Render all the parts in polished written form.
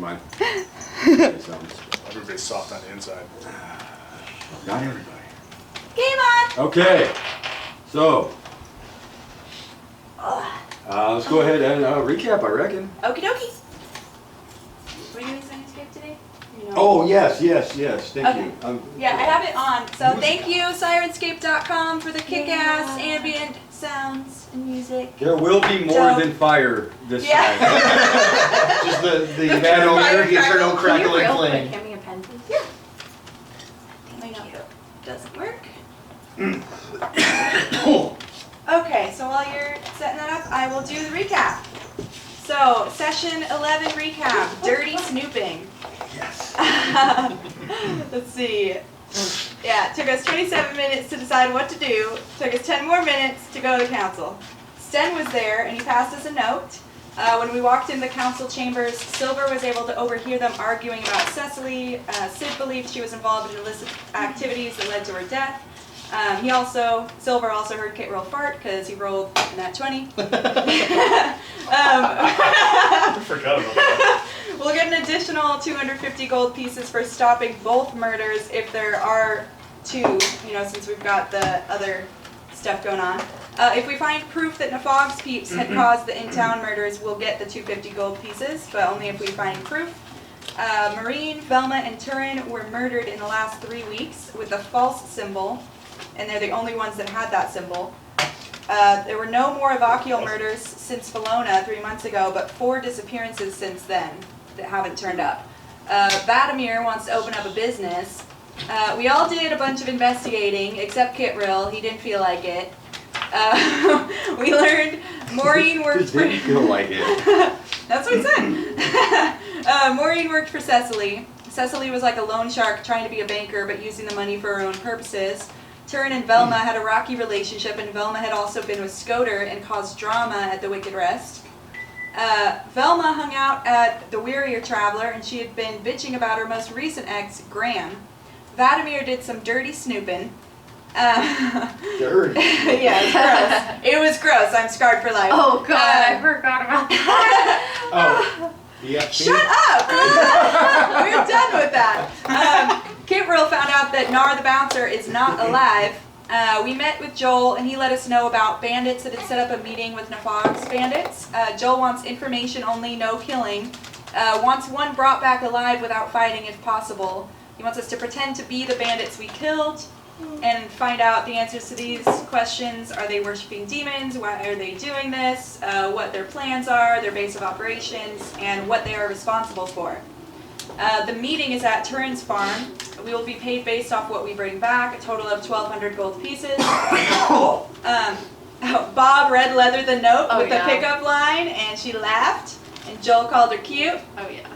mind. Everybody's soft on the inside. Not everybody. Game on! Okay, so let's go ahead and recap, I reckon. Okie dokie. Were you doing Sciencescape today? Oh, yes, thank Okay. you. Yeah, I have it on. So thank you, Sirenscape.com, for the kick-ass ambient sounds and music. There will be more than fire this time. Just the eternal crackling flame. Hand me a pen, please. Yeah. My notebook doesn't work. Okay, so while you're setting that up, I will do the recap. So, session 11 recap, dirty snooping. Yes. Let's see. Yeah, it took us 27 minutes to decide what to do. Took us 10 more minutes to go to council. Sten was there and he passed us a note. When we walked in the council chambers, Silver was able to overhear them arguing about Cecily. Sid believed she was involved in illicit activities that led to her death. Silver also heard Kit roll fart because he rolled a Nat20. I forgot about that. We'll get an additional 250 gold pieces for stopping both murders if there are two, since we've got the other stuff going on. If we find proof that Nafog's peeps had caused the in-town murders, we'll get the 250 gold pieces, but only if we find proof. Marine, Velma, and Turin were murdered in the last 3 weeks with a false symbol, and they're the only ones that had that symbol. There were no more Evacual murders since Valona 3 months ago, but 4 disappearances since then that haven't turned up. Vadimir wants to open up a business. We all did a bunch of investigating, except Kitril. He didn't feel like it. We learned Maureen worked for... Didn't feel like it. That's what he said. Maureen worked for Cecily. Cecily was like a loan shark trying to be a banker, but using the money for her own purposes. Turin and Velma had a rocky relationship, and Velma had also been with Scoter and caused drama at the Wicked Rest. Velma hung out at the Wearier Traveler, and she had been bitching about her most recent ex, Graham. Vadimir did some dirty snooping. Dirty. Yeah, it was gross. It was gross. I'm scarred for life. Oh god, I forgot about that. Oh. Yeah. Shut up! We're done with that. Kitril found out that Nar the Bouncer is not alive. We met with Joel, and he let us know about bandits that had set up a meeting with Nafog's bandits. Joel wants information only, no killing. Wants one brought back alive without fighting if possible. He wants us to pretend to be the bandits we killed and find out the answers to these questions. Are they worshipping demons? Why are they doing this? What their plans are, their base of operations, and what they are responsible for. The meeting is at Turin's farm. We will be paid based off what we bring back, a total of 1,200 gold pieces. Bob read Leather the note with the pickup line, and she laughed, and Joel called her cute. Oh yeah.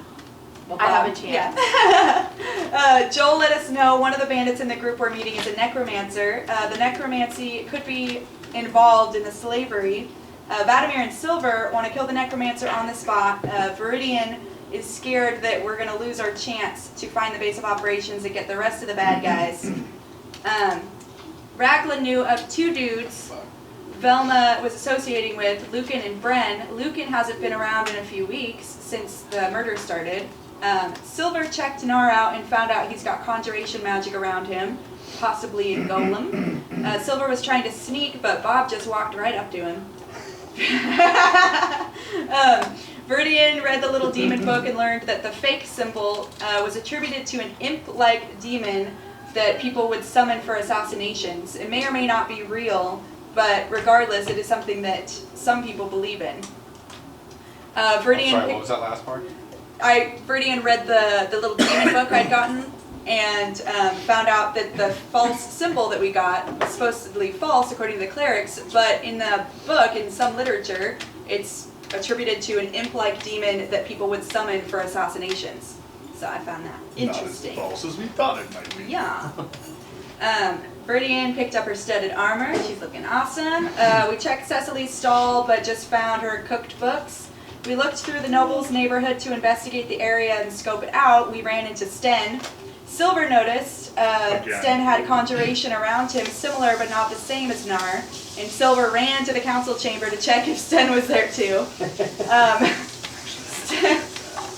Well, I have a chance. Yeah. Joel let us know one of the bandits in the group we're meeting is a necromancer. The necromancy could be involved in the slavery. Vadimir and Silver want to kill the necromancer on the spot. Viridian is scared that we're going to lose our chance to find the base of operations and get the rest of the bad guys. Raglan knew of 2 dudes Velma was associating with, Lucan and Bren. Lucan hasn't been around in a few weeks since the murder started. Silver checked Nar out and found out he's got conjuration magic around him, possibly a golem. Silver was trying to sneak, but Bob just walked right up to him. Viridian read the little demon book and learned that the fake symbol was attributed to an imp-like demon that people would summon for assassinations. It may or may not be real, but regardless, it is something that some people believe in. Viridian, Sorry, what was that last part? Viridian read the little demon book I'd gotten and found out that the false symbol that we got was supposedly false according to the clerics, but in the book, in some literature, it's attributed to an imp-like demon that people would summon for assassinations. So I found that interesting. Not as false as we thought it might be. Yeah. Viridian picked up her studded armor. She's looking awesome. We checked Cecily's stall, but just found her cooked books. We looked through the nobles' neighborhood to investigate the area and scope it out. We ran into Sten. Silver noticed Sten had conjuration around him, similar but not the same as Nar. And Silver ran to the council chamber to check if Sten was there too.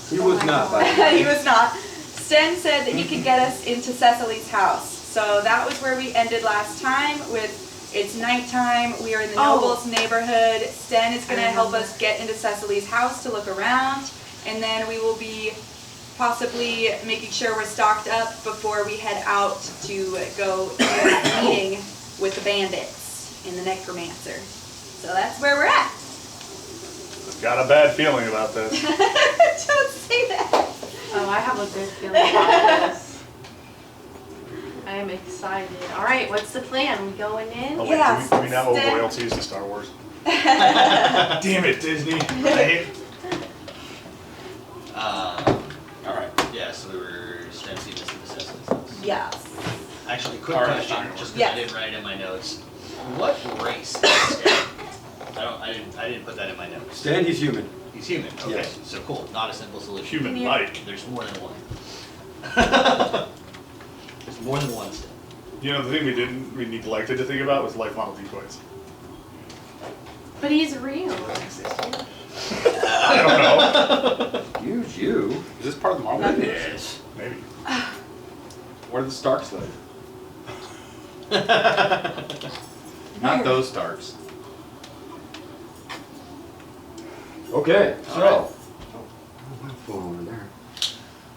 He was not, by the way. He was not. Sten said that he could get us into Cecily's house. So that was where we ended last time with it's nighttime. We are in the Nobles neighborhood. Sten is going to help us get into Cecily's house to look around. And then we will be possibly making sure we're stocked up before we head out to go to a meeting with the bandits in the Necromancer. So that's where we're at. I've got a bad feeling about this. Don't say that. Oh, I have a good feeling about this. I am excited. All right, what's the plan? We going in? Oh, wait, Yes, do we now owe Stan. royalties to Star Wars? Damn it, Disney. Right? Alright. Yeah, so we were Stency missing the Cecily's house. Yes. Actually, quick Alright, question, fine. just because Yes. I didn't write it in my notes. What race is Stan? I didn't put that in my notes. Stan, he's human. He's human. Okay, Yes. so cool. Not a simple solution. Human like. There's more than one. There's more than one Stan. You know, the thing we neglected to think about was life model decoys. But he's real. I don't know. Use you. Is this part of the Marvel? Yes. Maybe. Where are the Starks live? Not those Starks. Okay, so. All right. Oh, my phone over there.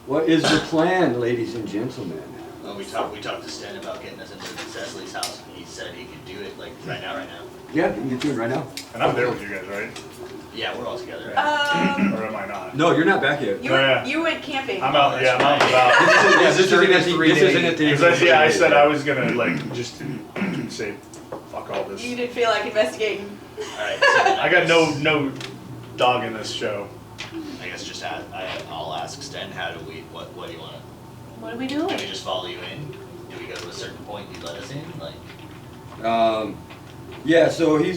What is the plan, ladies and gentlemen? Well, we talked to Stan about getting us into Cecily's house, and he said he could do it like right now. Yeah, you can get to it right now. And I'm there with you guys, right? Yeah, we're all together. Or am I not? No, you're not back yet. You went camping. I'm out, yeah, I'm out and about. This isn't at the Because yeah, I said I was gonna like just say fuck all this. You didn't feel like investigating. Alright, so then I got no dog in this show. I guess just I'll ask Sten, what do you want to, What are we doing? do we just follow you in? Do we go to a certain point, you let us in? Like, Yeah, so he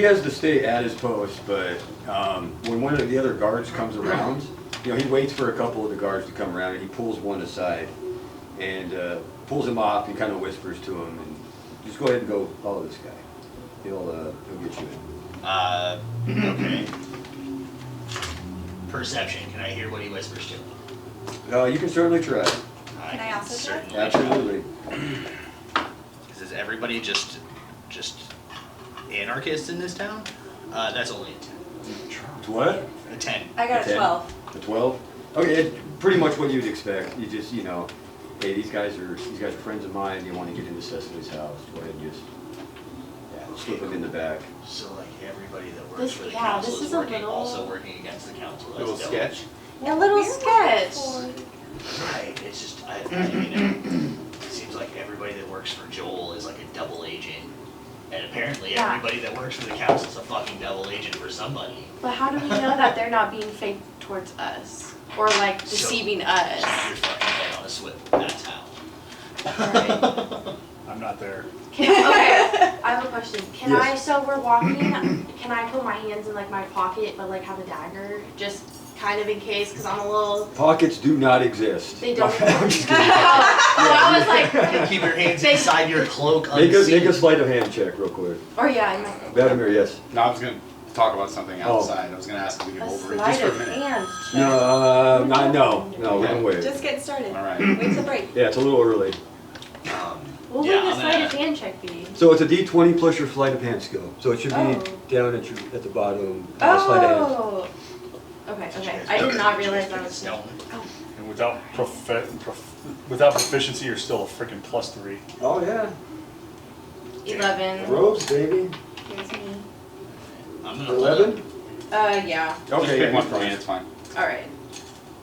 has to stay at his post, but when one of the other guards comes around, he waits for a couple of the guards to come around and he pulls one aside and pulls him off and kind of whispers to him and just go ahead and go follow this guy. He'll get you in. okay. Perception, can I hear what he whispers to me? You can certainly try. Can I also try? certainly Absolutely. Is everybody just anarchists in this town? That's only a 10. What? A 10. I got a 10. 12. A 12? Okay, it's pretty much what you'd expect. You just, hey, these guys are friends of mine. You want to get into Cecily's house? Go ahead and just slip them in the back. So like everybody that works This- for the yeah, council this is is a working, little- also working against the council. That's Little dope. sketch. A little sketch. Right, it's just, it seems like everybody that works for Joel is like a double agent. And apparently Yeah. everybody that works for the council is a fucking double agent for somebody. But how do we know that they're not being fake towards us? Or like deceiving Keep us? your fucking head on a swivel, that's how. Alright. I'm not there. Okay, I have a question. So we're walking, can I put my hands in like my pocket but like have a dagger? Just kind of in case, because I'm a little... Pockets do not exist. They don't. I'm just kidding. I was like, Keep your hands They- inside your cloak Make unseen. a sleight of hand check real quick. or yeah, in my... Vladimir, yes. No, I was gonna talk about something outside. I was gonna ask if we could A go over it sleight just for a of minute. hand. No, we don't wait. Just get started. Alright. Wait till break. Yeah, it's a little early. What Yeah, would a I'm sleight gonna- of hand check be? So it's a D20 plus your sleight of hand skill. So it should be Oh. down at the bottom. Sleight of hand. Oh! Okay. I did not realize that was... Stone. And without proficiency, you're still a freaking +3. Oh yeah. 11. Robes, baby. Here's me. I'm gonna hold up, 11? Yeah. Just Okay, pick yeah, one you're for me, fine. it's fine. Alright.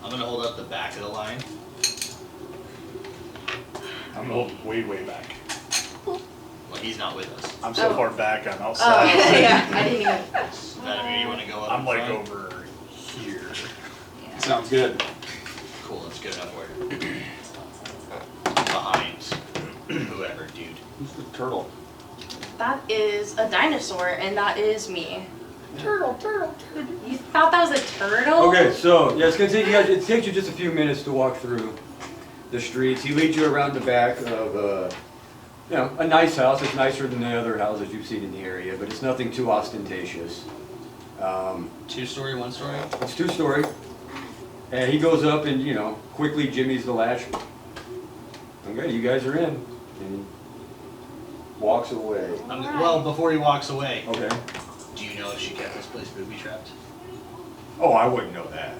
I'm gonna hold up the back of the line. I'm gonna hold way back. Well, he's not with us. I'm so Oh. far back, I'm Oh, outside. yeah. I didn't even... Vladimir, you wanna go up I'm in like front? over here. Sounds good. Cool, that's good enough word. Behind whoever, dude. Who's the turtle? That is a dinosaur, and that is me. Turtle. You thought that was a turtle? Okay, so yeah, it's gonna take you guys. It takes you just a few minutes to walk through the streets. He leads you around the back of a nice house. It's nicer than the other houses you've seen in the area, but it's nothing too ostentatious. 2-story, 1-story? It's 2-story. And he goes up and, quickly jimmies the latch. Okay, you guys are in. And he walks away. Well, before he walks away, Okay. do you know if she kept this place booby trapped? Oh, I wouldn't know that.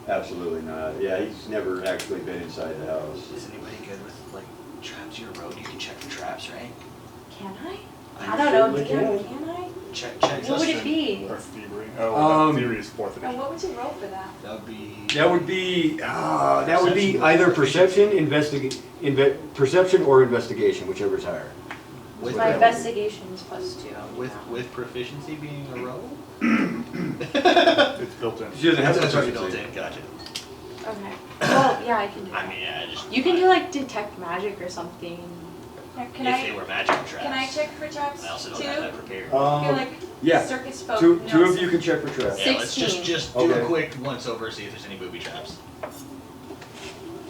Absolutely not. Yeah, he's never actually been inside the house. Is anybody good with like traps? Your road, you can check for traps, right? Can I? I I don't know, certainly can I? Check. What would it be? Or thievery. Oh, theory is 4th And edition. what would you roll for that? That would be. That would be either perception or investigation, whichever's higher. With, My investigation is +2. with proficiency being a roll. It's built in. She doesn't have That's to already built in. Gotcha. Okay. Well, yeah, I can do I that. mean, yeah, just. You can do like detect magic or something. Can if I they were magic traps. can I check for traps I also too? don't have that prepared. I feel like yeah. circus folk Two knows. of you can check for traps. Yeah, let's 16. just do Okay. a quick once over, see if there's any booby traps.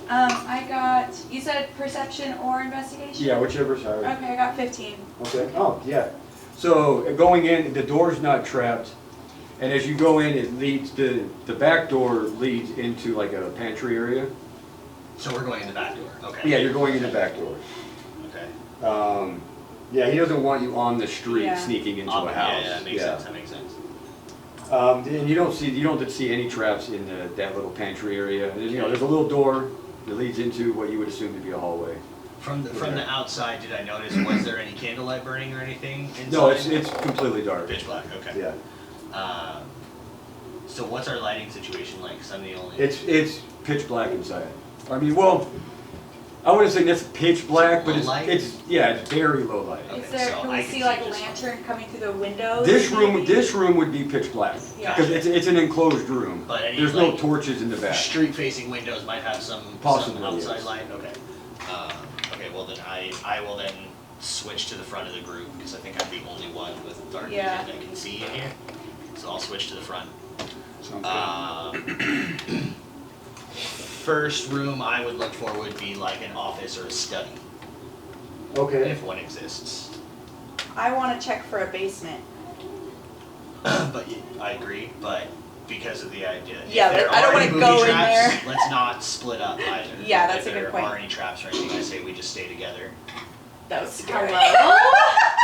I got, you said perception or investigation? Yeah, whichever's higher. Okay, I got 15. Okay. Oh, yeah. So going in, the door's not trapped, and as you go in, it leads the back door leads into like a pantry area. So we're going in the back door. Okay. Yeah, you're going in the back door. Okay. Yeah, he doesn't want you on the street Yeah. sneaking into a house. Yeah, that makes sense. That makes sense. And you don't see any traps in that little pantry area. There's a little door that leads into what you would assume to be a hallway. From the outside, did I notice? Was there any candlelight burning or anything inside? No, it's completely dark. pitch black. Okay. Yeah, So what's our lighting situation like? 'Cause I'm the only. it's pitch black inside. I mean, well, I wouldn't say that's pitch black, but Low light? it's very low light. Okay, Is there, so can I we can see see like a just- lantern coming through the windows? This maybe? room would be pitch black Yeah. because it's an enclosed room. But any, There's no like, torches in the back. Street-facing windows might have some Possibly, outside yes. light. Okay. Okay. Well, then I will then switch to the front of the group because I think I'm the only one with dark vision Yeah. that can see in here. So I'll switch to the front. Sounds good. First room I would look for would be like an office or a study, Okay. if one exists. I want to check for a basement. But I agree, but because of the idea. if Yeah, there I don't are wanna any go booby in traps, there. Let's not split up either. Yeah, that's a If good point. there are any traps or anything, I say we just stay together. That was scary. Hello?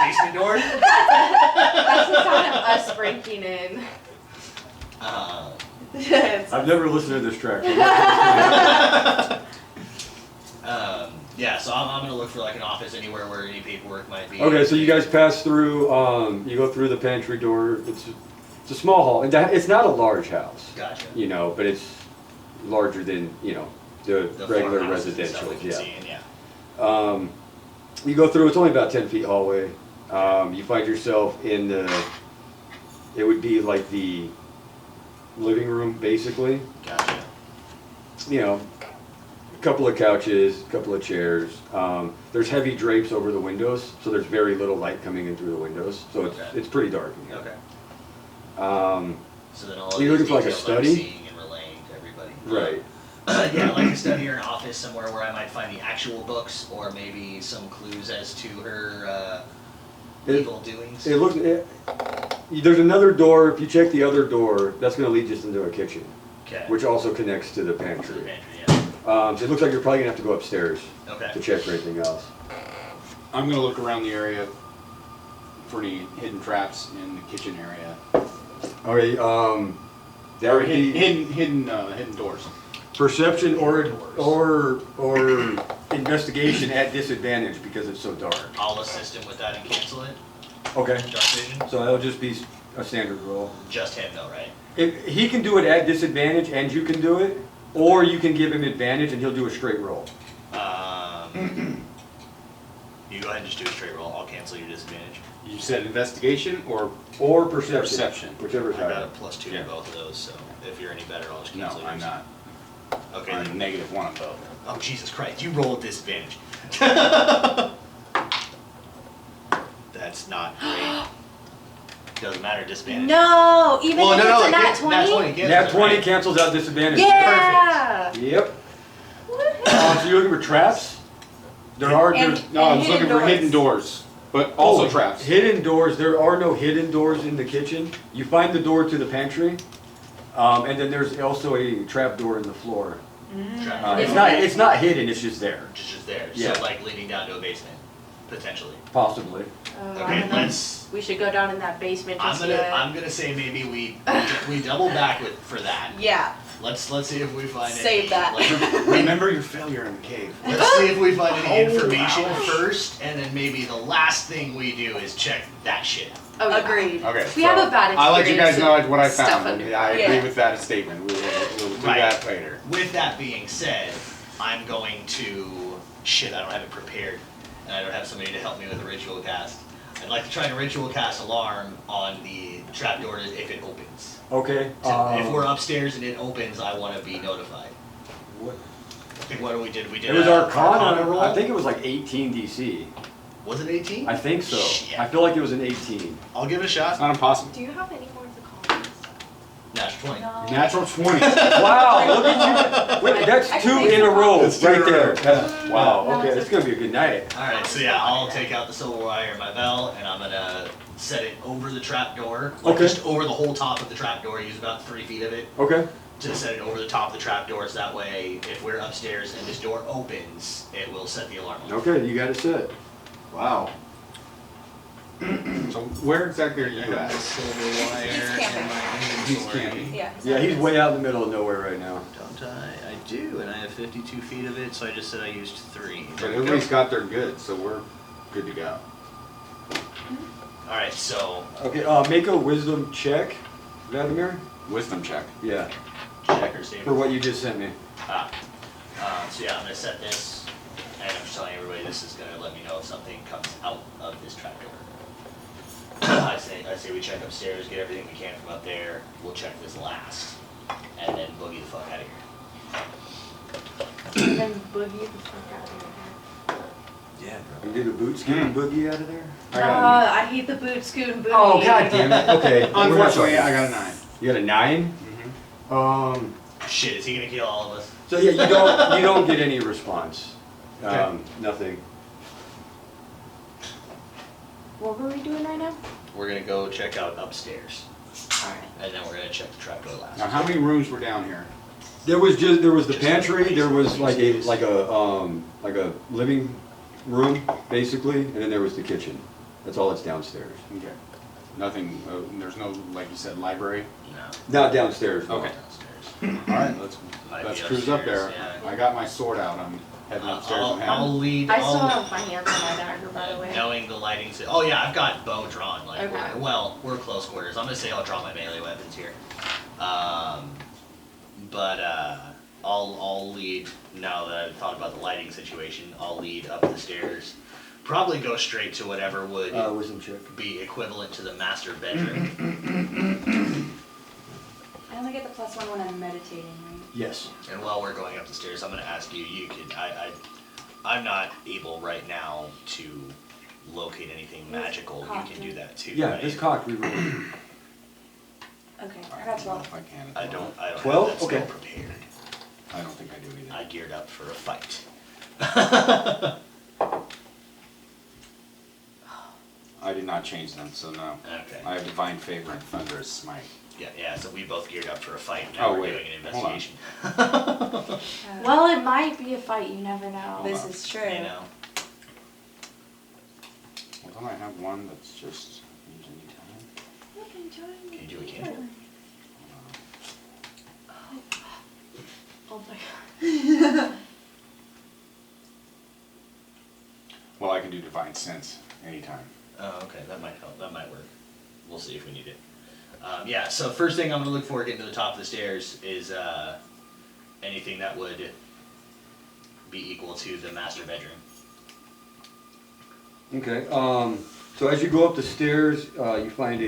Basement door? That's the sound of us breaking in. It's- I've never listened to this track. Yeah, so I'm gonna look for like an office anywhere where any paperwork might be. Okay, so you guys pass through. You go through the pantry door. It's a small hall, and it's not a large house. Gotcha. But it's larger than the regular farmhouses and stuff residential. we can Yeah. see in, yeah. You go through. It's only about 10 feet hallway. You find yourself in it would be like the living room, basically. Gotcha. A couple of couches, a couple of chairs. There's heavy drapes over the windows, so there's very little light coming in through the windows. So Okay. it's pretty dark in here. Okay. So then all of You these looking for like a details I'm study? seeing and relaying to everybody. Right. Yeah, like a study or an office somewhere where I might find the actual books or maybe some clues as to her evil doings. There's another door. If you check the other door, that's going to lead just into a kitchen, Okay. which also connects to the To the pantry. pantry, yeah. So it looks like you're probably going to have to go upstairs Okay. to check for anything else. I'm gonna look around the area for any hidden traps in the kitchen area. Okay. That Or would be hidden doors. perception or investigation at disadvantage because it's so dark. I'll assist him with that and cancel it. Okay. Dark vision. So that'll just be a standard roll. Just him though, right? If he can do it at disadvantage and you can do it, or you can give him advantage and he'll do a straight roll. You go ahead and just do a straight roll. I'll cancel your disadvantage. You said investigation or Or perception. Perception. Whichever's I got a higher. +2 Yeah. to both of those, so if you're any better, I'll just no? cancel yours. I'm not. Okay. I'm Then, -1 on both. oh Jesus Christ! You roll at disadvantage. That's not great. Doesn't matter. Disadvantage. No, even Well, if no, it's a like, nat 20? Nat 20 cancels Nat it, 20 right? cancels out disadvantage. Yeah! Yep. Woohoo. So you're looking for traps? There are. And- there's- No, I was hidden looking for doors. hidden doors, but also Oh, traps. Hidden doors. There are no hidden doors in the kitchen. You find the door to the pantry. And then there's also a trap door in the floor. Trap It's not hidden, it's just there, just there. Yeah. So like leading down to a basement, potentially. possibly. Okay, let's. We should go down in that basement I'm just gonna yet. I'm gonna say maybe we double back for that. Yeah. Let's see if we find Save any, that. like, Remember your failure in the cave. let's see if we find any Oh, information ouch. first, and then maybe the last thing we do is check that shit out. Oh, yeah. Agreed. Okay. We have a bad I'll let you guys experience know what I with stuff found. under- I agree Yeah. with that statement. We'll do Right. that later. With that being said, I'm going to shit. I don't have it prepared, and I don't have somebody to help me with a ritual cast. I'd like to try to ritual cast alarm on the trapdoor if it opens. Okay. So if we're upstairs and it opens, I want to be notified. What? What do we did? We did. It was a Arcana. roll. I think it was like 18 DC. Was it 18? I think so. Shit. I feel like it was an 18. I'll give it a It's shot. not impossible. Do you have any more of the columns? Natural 20. No. Natural 20. Wow, look at you. Wait, that's I two can make in a some row, That's two right in a there. row. That's- wow, No, okay, it's it's gonna be a good night. All right, so yeah, I'll take out the silver wire in my bell, and I'm gonna set it over the trapdoor, like Okay. just over the whole top of the trapdoor. Use about 3 feet of it Okay. to set it over the top of the trapdoor, so that way, if we're upstairs and this door opens, it will set the alarm off. Okay, you got it set. Wow. So where exactly are you at? Silver wire He's camping. in my He's inventory. camping. Yeah. Yeah, he's way out in the middle of nowhere right now. Don't I? I do, and I have 52 feet of it, so I just said I used 3. But everybody's got their goods, so we're good to go. All right, so Okay, make a wisdom check, Vladimir. Wisdom check. Yeah, check or save. for what you just sent me. So yeah, I'm gonna set this, and I'm just telling everybody this is gonna let me know if something comes out of this trapdoor. I say we check upstairs, get everything we can from up there. We'll check this last, and then boogie the fuck out of here. And then boogie the fuck out of here. Yeah, bro. You get a boot scoot boogie out of there? I hate the boot scoot and boogie. Oh, god damn it. Okay. we're not Unfortunately, talking. I got a 9. You got a 9? Mm-hmm. Shit, is he gonna kill all of us? So yeah, you don't get any response. Okay. Nothing. What were we doing right now? We're gonna go check out upstairs, Alright. and then we're gonna check the trapdoor last. Now, how many rooms were down here? There was the Just pantry. There was like a basement. like a living room basically, and then there was the kitchen. That's all that's downstairs. Okay. Nothing, there's no, like you said, library? No. Not downstairs. no. Okay. Downstairs. All right, let's Might be cruise up there. upstairs, yeah. I got my sword out. I'm heading upstairs and I'll having. lead. I still I'll- have my hands on my dagger, by the way. Knowing the lighting, oh yeah, I've got bow drawn. Like, Okay. we're close quarters. I'm gonna say I'll draw my melee weapons here, but I'll lead. Now that I've thought about the lighting situation, I'll lead up the stairs. Probably go straight to whatever would Wisdom check. be equivalent to the master bedroom. I only get the +1 when I'm meditating, right? Yes. And while we're going up the stairs, I'm gonna ask you. You could. I'm not able right now to locate anything magical. You can do that too. Yeah, right? this cock we rolled. Okay, I I got don't know 12. if I can. I don't 12? have that Okay. skill prepared. I don't think I do either. I geared up for a fight. I did not change them, so no. Okay. I have divine favor and thunderous smite. Yeah, so we both geared up for a fight. Now Oh, we're wait. doing an Hold on. investigation. Well, it might be a fight, you never know. This is true. You know. Well, don't I have one that's just use any time? Can you do a cantrip? Oh my god. Well, I can do divine sense anytime. Oh, okay, that might help. That might work. We'll see if we need it. Yeah, so first thing I'm going to look for getting to the top of the stairs is anything that would be equal to the master bedroom. Okay. So as you go up the stairs, you find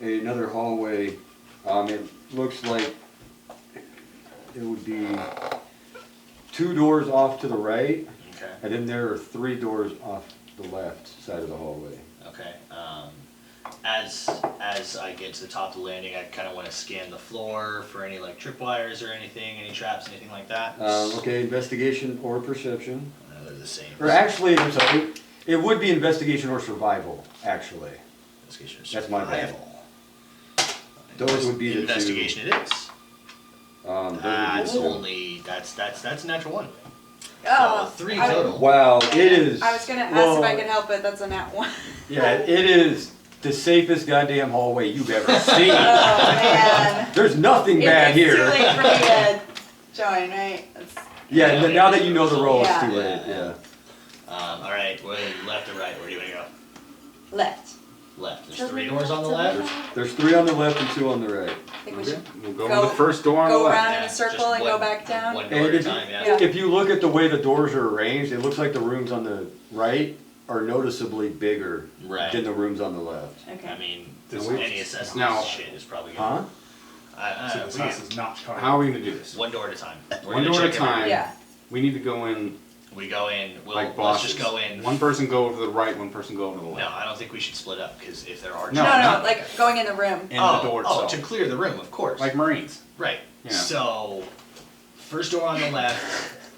another hallway. It looks like it would be 2 doors off to the right, Okay. and then there are 3 doors off the left side of the hallway. Okay. As I get to the top of the landing, I kind of want to scan the floor for any like tripwires or anything, any traps, anything like that. Okay, investigation or perception. They're the same. Or actually, I'm sorry, it would be investigation or survival, actually. Investigation or That's my bad. survival. Those would be the two. Investigation it is. Those would be That's the two. only, that's a natural 1. Oh, So 3 I- total. Wow, it is. I was gonna ask well, if I could help it. That's a nat 1. Yeah, it is the safest goddamn hallway you've ever seen. Oh man. There's nothing bad It's here. too late for me to join, right? That's, Yeah, now that you know the role, Yeah. it's too late. Yeah. All right, left or right? Where do you want to go? left. Left. There's 3 doors on the left. There's 3 on the left and 2 on the right. I think we Okay, should we'll go Go- with the first door on the go left. around in Yeah, a circle just and go one- back down. One door And at a if, time, yeah. Yeah. if you look at the way the doors are arranged, it looks like the rooms on the right are noticeably bigger Right. than the rooms on the left. Okay. I mean, This any is- assessment now- shit is probably good. Huh? So this We house get is not carded. How are we gonna do this? one door at a time. We're One gonna door at a check everything. time. Yeah. We need to go in We go in. We'll like let's bosses. just go in. One person go over to the right, one person go over to the No, left. I don't think we should split up because if there are No, No, not- like going in the room. In the door oh, itself. to clear the room, of course. Like Marines. right. Yeah. So, first door on the left,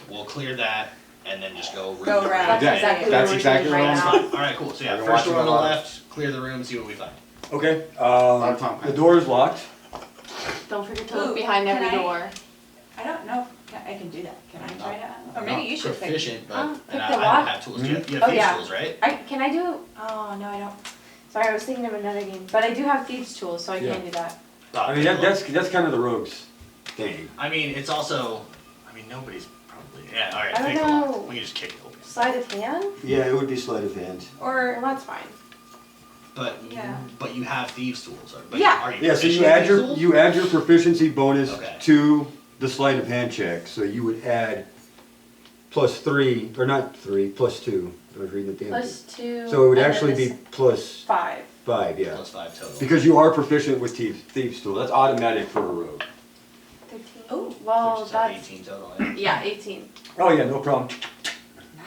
we'll clear that, and then just go room Go to room. around. Yeah, exactly that's what we're exactly doing what right I'm now. saying. All right, cool. So yeah, I've been first door watching on the a lot. left, clear the room, see what we find. Okay. of time. The door is locked. Don't forget to Ooh, look behind can every I- door. I don't know if I can do that. Can I try to? Or maybe you should pick. Proficient, but Pick and the I don't lock. have tools. You have Oh, these yeah. tools, right? Can I do? Oh no, I don't. Sorry, I was thinking of another game, but I do have thieves tools, so I Yeah. can do that. I mean, that's kind of the rogues thing. I mean, it's also. I mean, nobody's probably. Yeah. All right. I don't pick the lock. know. We can just kick it open. Sleight of hand? Yeah, it would be sleight of hand. Well, Or that's fine. But Yeah. but you have thieves tools. But Yeah. Are you Yeah, so proficient you in add thieves your tools? you add your proficiency bonus Okay. to the sleight of hand check. So you would add +3 or not 3 +2. I was reading the damn. +2. So it would and then actually this be +5. 5. Yeah. +5 total. Because you are proficient with thieves tool. That's automatic for a rogue. 13. Ooh. Well, Just have that's 18 total. Yeah. yeah, 18. Oh yeah, no problem.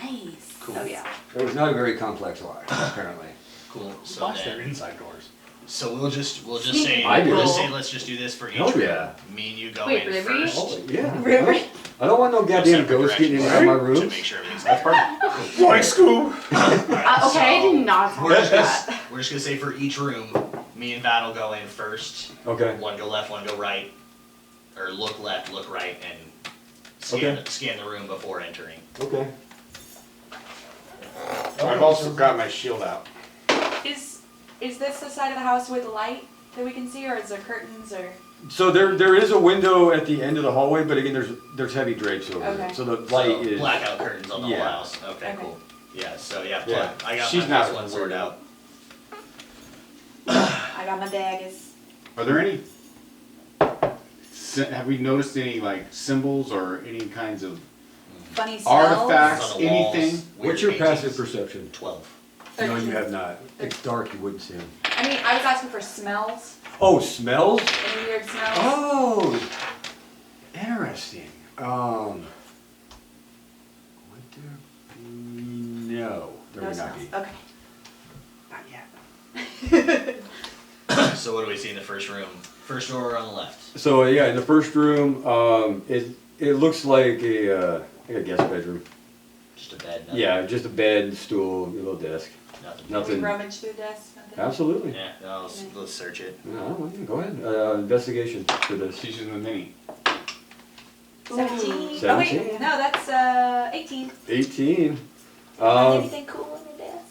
nice. Cool. Oh yeah. It was not a very complex lock, apparently. Cool. So Watch their then, inside doors. so we'll just Sneaky say I we'll do. just say let's just do this for each Hell room. yeah. Me and you go Wait, in really? first. Oh yeah. Really? I don't want no Go goddamn separate ghost getting in directions my To room. make sure everything's That's perfect. perfect. Boy, Scoob! Okay, I did not We're touch just, that. we're just gonna say for each room, me and Vat will go in first. Okay. One go left, one go right, or look left, look right, and Okay. scan the room before entering. Okay. I've also got my shield out. Is this the side of the house with light that we can see, or is there curtains, or? So there is a window at the end of the hallway, but again, there's heavy drapes over Okay. it. So the light So, is. blackout curtains on the Yeah. whole house. Okay, Okay. cool. Yeah. So yeah, Yeah. I got She's my not first one sorted worried. out. I got my daggers. Are there any? Have we noticed any like symbols or any kinds of Funny smells. artifacts? On the walls, anything? weird What's your paintings. passive perception? 12. No, you 13. have not. It's dark, you wouldn't see them. I mean, I was asking for smells. Oh, smells? Any weird smells? Oh, interesting. Would there be? No, there No would not smells. be. Okay. Not yet. So what do we see in the first room? First door on the left. So yeah, in the first room, it looks like a guest bedroom. Just a bed. Nothing. Yeah, just a bed, stool, a little desk. Nothing. Can we Nothing. rummage through the desk? Nothing? Absolutely. Yeah. No, let's search it. No, go ahead. Investigation for this. She's using the mini. 17. Oh 17. wait, no, that's 18. 18. Find anything cool on the desk?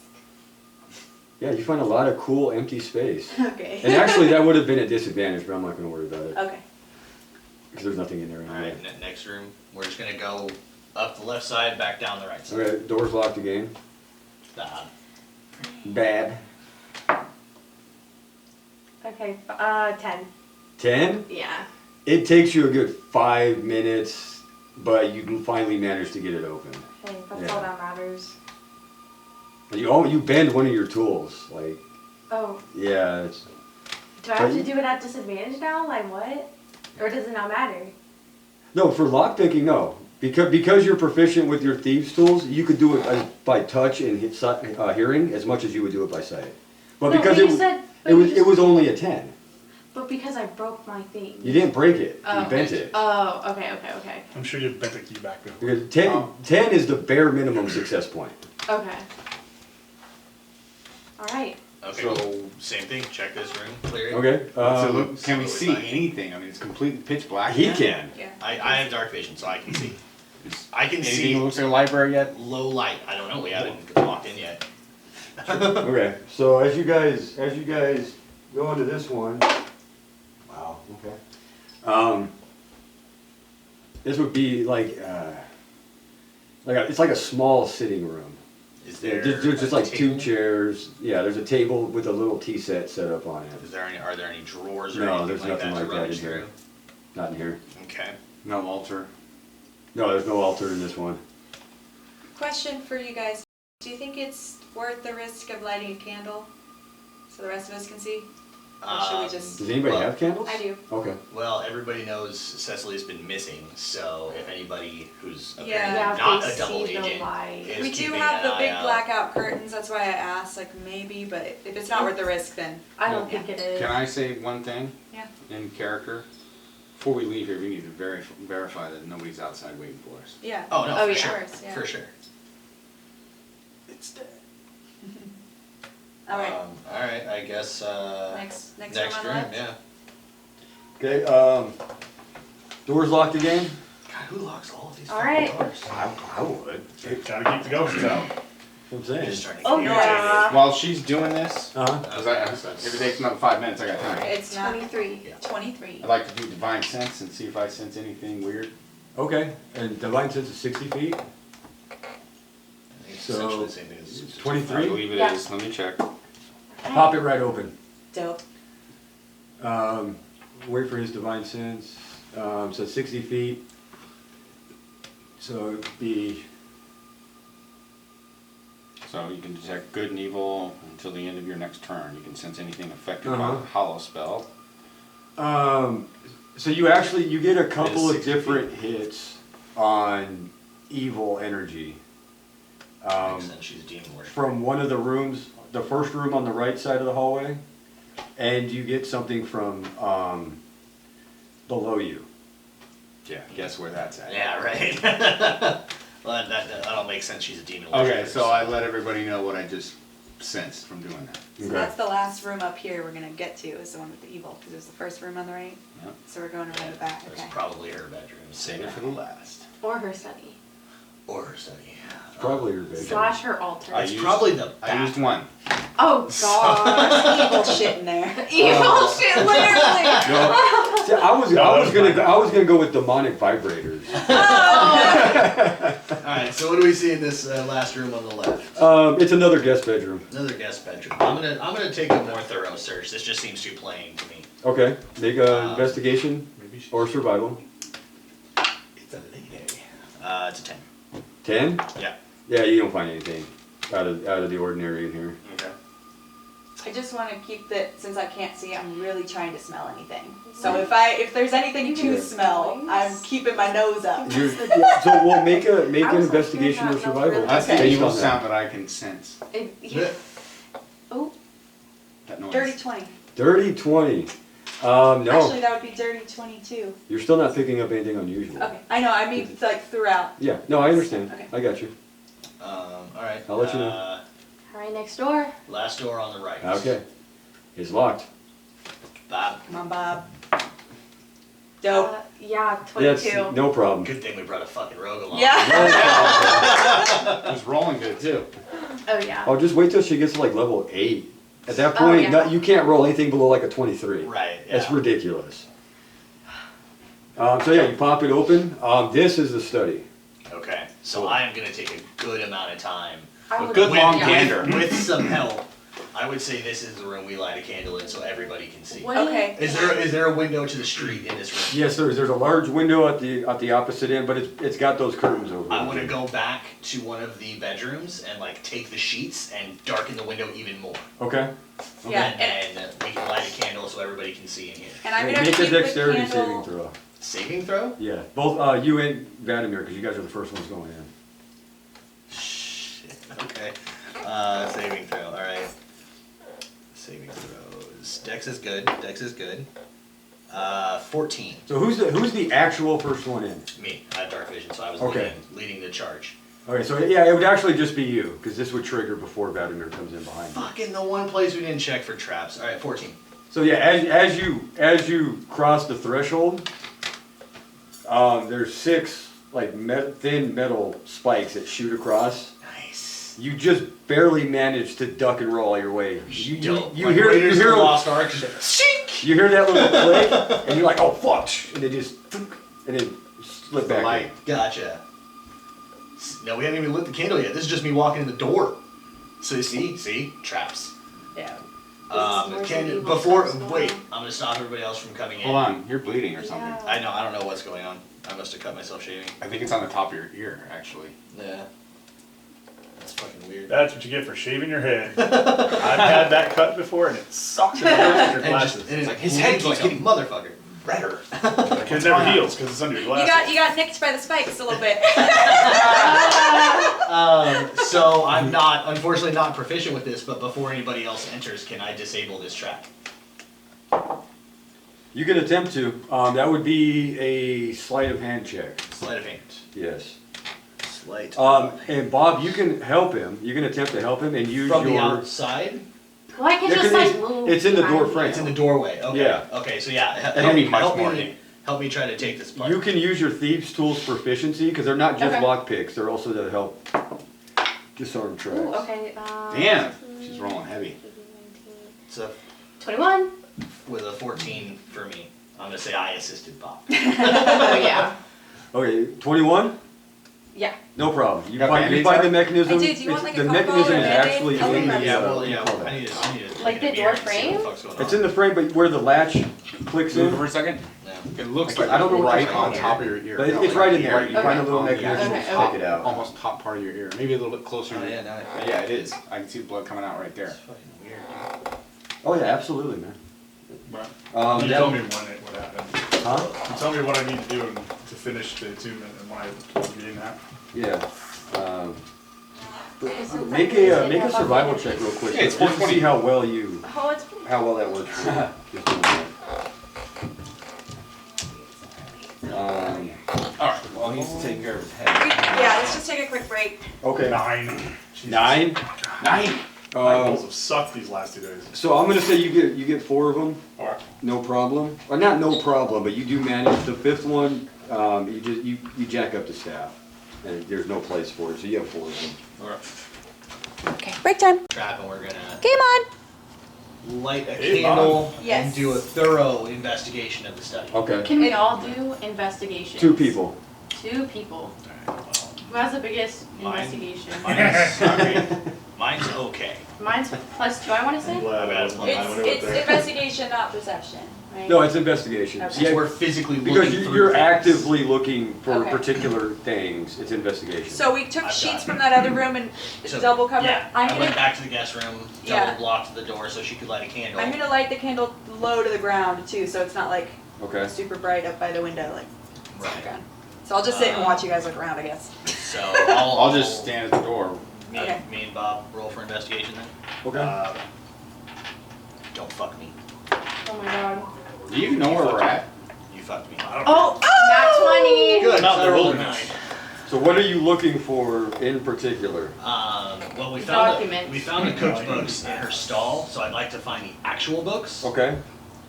Yeah, you find a lot of cool empty space. Okay. And actually, that would have been a disadvantage, but I'm not going to worry about it Okay. because there's nothing in there All anyway. right. Next room. We're just gonna go up the left side, back down the right side. Okay, door's locked again. Bad. Okay, 10. 10. Yeah. It takes you a good 5 minutes, but you can finally manage to get it open. Hey, that's Yeah. all that matters. You bend one of your tools, like Oh, yeah. It's, do I have But to you- do it at disadvantage now? Like what? Or does it not matter? no, for lockpicking, no. Because you're proficient with your thieves tools, you could do it by touch and hearing as much as you would do it by sight. But No, because but you said- but it you was just- it was only a 10. But because I broke my thing. You didn't break it. Oh, You bent it. Oh, okay. I'm sure you bent the key back before. Because 10 is the bare minimum success point. Okay. Alright. Okay. So- Same thing. Check this room. Clear it. Okay. So look, can we so see it's not- anything? I mean, it's completely pitch black. He now. can. Yeah. I have dark vision, so I can see. I can Anything see that looks like a library yet? low light. I don't know. We haven't walked in yet. Okay. So as you guys go into this one. Wow. Okay. This would be like it's like a small sitting room. Is Yeah, there there's just a like two table? chairs. Yeah, there's a table with a little tea set set up on it. Is there any? Are there any drawers or No, anything there's like nothing that like to that rummage in here. through? Not in here. Okay. No altar. No, there's no altar in this one. Question for you guys. Do you think it's worth the risk of lighting a candle so the rest of us can see? Or should we just... Does anybody Well, have candles? I do. Okay. Well, everybody knows Cecily's been missing, so if anybody who's apparently Yeah. Yeah, not if a they double see the agent light. is We do keeping have an the eye big out. blackout curtains, that's why I asked, like maybe, but if it's not worth the risk, then... I don't Yeah. think it is. Can I say one thing? Yeah. In character? Before we leave here, we need to verify that nobody's outside waiting for us. Yeah. Oh no, Oh, for yeah. sure, Of course, yeah. for sure. It's dead. All right. All right. I guess Next room next on the room. left. Yeah. Okay. Doors locked again. God, who locks all of these All fucking right. doors? I would. Gotta keep the ghosts out. I'm I'm saying. just starting to Oh, get yeah. While she's doing this, Uh-huh. because if it takes another 5 minutes, I got time. It's not 23. Yeah. 23. I'd like to do divine sense and see if I sense anything weird. Okay. And divine sense is 60 feet. I think it's So, essentially the same thing as I 23. believe it is. Yeah. Let me check. Pop it right open. Dope. Wait for his divine sense. So 60 feet. So it'd be. So you can detect good and evil until the end of your next turn. You can sense anything affected by Uh-huh. the hollow spell. So you get a couple of 60 different hits on evil energy. makes sense. She's a demon worshiper. From one of the rooms, the first room on the right side of the hallway, and you get something from below you. Yeah, guess where that's at. Yeah, right. Well, that'll make sense. She's a demon worshiper. Okay, so I let everybody know what I just sensed from doing that. So that's the last room up here we're gonna get to, is the one with the evil, because it was the first room on the right. Yep. So we're going around the back, That's okay. probably her bedroom. Save it for the last. Or her study. Or her study. Probably your bedroom. Slash her altar. It's probably the I used bathroom. one. Oh god. Evil shit in there. Evil shit, literally. No, see, I was gonna go with demonic vibrators. Alright, so what do we see in this last room on the left? It's another guest bedroom. Another guest bedroom. I'm gonna take a more thorough search. This just seems too plain to me. Okay, make an investigation or survival. It's a lady. It's a 10. 10? Yeah. Yeah, you don't find anything out of the ordinary in here. Okay. I just want to keep that, since I can't see, I'm really trying to smell anything. So if there's anything to smell, I'm keeping my nose up. So we'll make an I was investigation or hoping that survival. really- That's the Okay. based evil on that. sound that I can sense. Oh, That noise. Dirty 20. Dirty 20. No, Actually, that would be dirty 22. you're still not picking up anything unusual. Okay. I know, I mean, like throughout. Yeah, no, I understand. Okay. I got you. Alright. I'll let you know. right next door. Last door on the right. Okay. It's locked. Bob. Come on, Bob. Dope. Yeah, That's 22. no problem. Good thing we brought a fucking rogue along. Yeah. It was rolling good too. Oh yeah. Oh, just wait till she gets to like level 8. At that point, yeah. you can't roll anything below like a 23. Right, That's yeah. ridiculous. So yeah, you pop it open. This is the study. Okay, so I am gonna take a good amount of time. I would- good long yeah. gander. With some help, I would say this is the room we light a candle in so everybody can see. What do you- Okay. Is there a window to the street in this room? Yes, there's a large window at the opposite end, but it's got those curtains over I it. want to go back to one of the bedrooms and like take the sheets and darken the window even more. Okay. Yeah. And then we can light a candle so everybody can see in here. And I'm gonna Make a keep the dexterity saving candle. throw. Saving throw? Yeah, both you and Vladimir, because you guys are the first ones going in. Shit. Okay. Saving throw. All right. Saving throws. Dex is good. Dex is good. 14. So who's the actual first one in? Me. I have dark vision, so I was Okay. leading the charge. Okay, so yeah, it would actually just be you, because this would trigger before Vladimir comes in behind you. Fucking the one place we didn't check for traps. Alright, 14. So yeah, as you cross the threshold, there's 6 like thin metal spikes that shoot across. Nice. You just barely manage to duck and roll your way. You Like hear Raiders of the a- Lost Ark. Just shink! you hear that little click, and you're like, oh fuck, and they just and then slip back. light. Gotcha. No, we haven't even lit the candle yet. This is just me walking in the door. So you see? Traps. Yeah. Before, wait, I'm gonna stop everybody else from coming in. Hold on, you're bleeding or something. Yeah. I don't know what's going on. I must have cut myself shaving. I think it's on the top of your ear, actually. Yeah. That's fucking weird. That's what you get for shaving your head. I've had that cut before and it sucks in the nose with your glasses. And like his head keeps like a- getting motherfucker redder. It never heals because it's under your glasses. You got nicked by the spikes a little bit. So I'm not, unfortunately, not proficient with this. But before anybody else enters, can I disable this trap? You can attempt to. That would be a sleight of hand check. Sleight of hand. Yes. Sleight. And Bob, you can help him. You can attempt to help him and use From the your. outside. Well, I can Yeah, just 'cause like it's- move. it's in the door behind frame. you. It's in the doorway. Okay. Yeah. Okay. So yeah, And it'd be much more neat. help me try to take this part. You can use your thieves' tools proficiency because they're not just Okay. lockpicks. They're also to help disarm traps. Ooh, okay. Damn, she's rolling heavy. It's a, 21. with a 14 for me. I'm gonna say I assisted Bob. Oh yeah. Okay, 21. Yeah. No problem. You Got find Band-Aids, the Art? mechanism. I do. Do you want, like, a the cotton mechanism ball or is Band-Aid? actually I'll in leave the. that. Yeah. Well, yeah. hold on. I need to Like look the in door mirror and see frame? what the fuck's going It's on. in the frame, but where the latch clicks Move in. for a second. Yeah. It looks Okay, like I don't know what right that's on called. top of your ear. But No, it's right in here, there. You right find a little on the mechanism Okay, to okay. stick it out. Almost top part of your ear. Maybe a little bit closer. Oh, yeah, no, Yeah, it is. I can see the blood coming out right there. It's fucking weird. Oh yeah, absolutely, man. You that- tell me what happened. Huh? You tell me what I need to do to finish the attunement and when I be in that. Yeah. Make a survival check real quick. Yeah, it's just to 420. see how well that works for you. Just doing that. Alright, well, he needs to take care of his head. Yeah, let's just take a quick break. Okay. 9. Jesus. 9. 9! My rolls have sucked these last 2 days. So I'm gonna say you get 4 of them, Alright. no problem. Or not no problem, but you do manage. The 5th one, you jack up the staff, and there's no place for it, so you have 4 of them. Alright. Okay. Break time. Trap, and we're gonna Game on. light a Hey, candle and Yes. do a thorough investigation of the study. Okay. Can we all do investigations? 2 people. 2 people. Who has the biggest investigation? Mine's okay. Mine's +2, I want to say. Glad I wasn't the only one It's there. investigation, not perception, right? No, it's investigation. Okay. Since we're physically Because looking through you're things. actively looking for Okay. particular things. It's investigation. So we took I've got sheets it. from that other room and So, double covered. Yeah, I'm I went gonna back to the guest room, Yeah. double blocked the door so she could light a candle. I'm gonna light the candle low to the ground too, so it's not like Okay. super bright up by the window, like it's on the Right. ground. So I'll just sit and watch you guys look around, I guess. So I'll just stand at the door. Me, Okay. me and Bob roll for investigation then. Okay. Don't fuck me. Oh my god. Do you know where we're at? You fucked me. Oh! Nat 20! Good. Not I the rolled a wilderness. 9. So what are you looking for in particular? Well, we Documents. found the cook's books in her stall, so I'd like to find the actual books, Okay.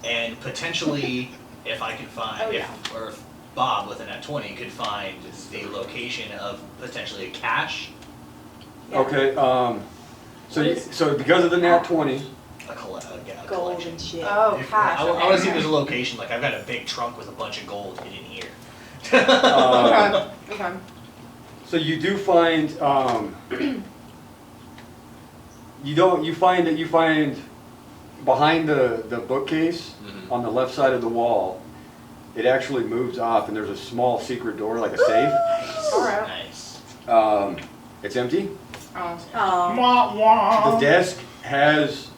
and potentially, if I can find, Oh, yeah. or if Bob with a Nat20 could find the location of potentially a cache, Yeah. Okay. So because of the Nat 20. a Gold collection. and shit. Oh, If- cash. I want to see if there's a location. Like I've got a big trunk with a bunch of gold hidden here. Um, Okay. So you do find you find behind the bookcase Mhm. on the left side of the wall, it actually moves off and there's a small secret door like a safe. Alright. Nice. It's empty. Oh. Oh. The desk has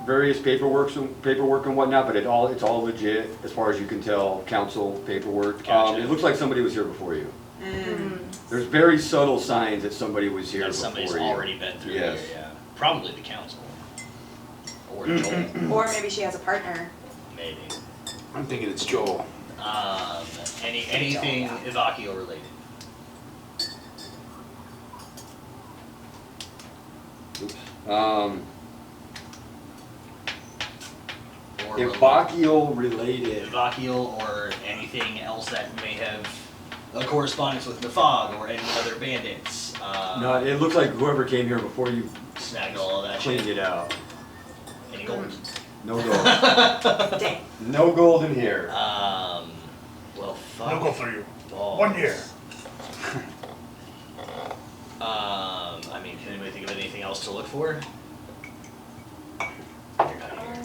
various paperwork and whatnot, but it's all legit as far as you can tell. Council paperwork. Gotcha. It looks like somebody was here before you. Mm. There's very subtle signs that somebody was here That before somebody's you. already been through Yes. here. Yeah. Probably the council. Or Joel. Or maybe she has a partner. Maybe. I'm thinking it's Joel. Anything Evakio related? Oops. Or Evochial related. Evochial or anything else that may have a correspondence with Nefog or any other bandits. No, it looks like whoever came here before you Snagged all of that cleaned shit. it out. Any gold? No gold. Dang. No gold in here. Well, fuck. No go for you. balls. 1 year. I mean, can anybody think of anything else to look for? You're not here.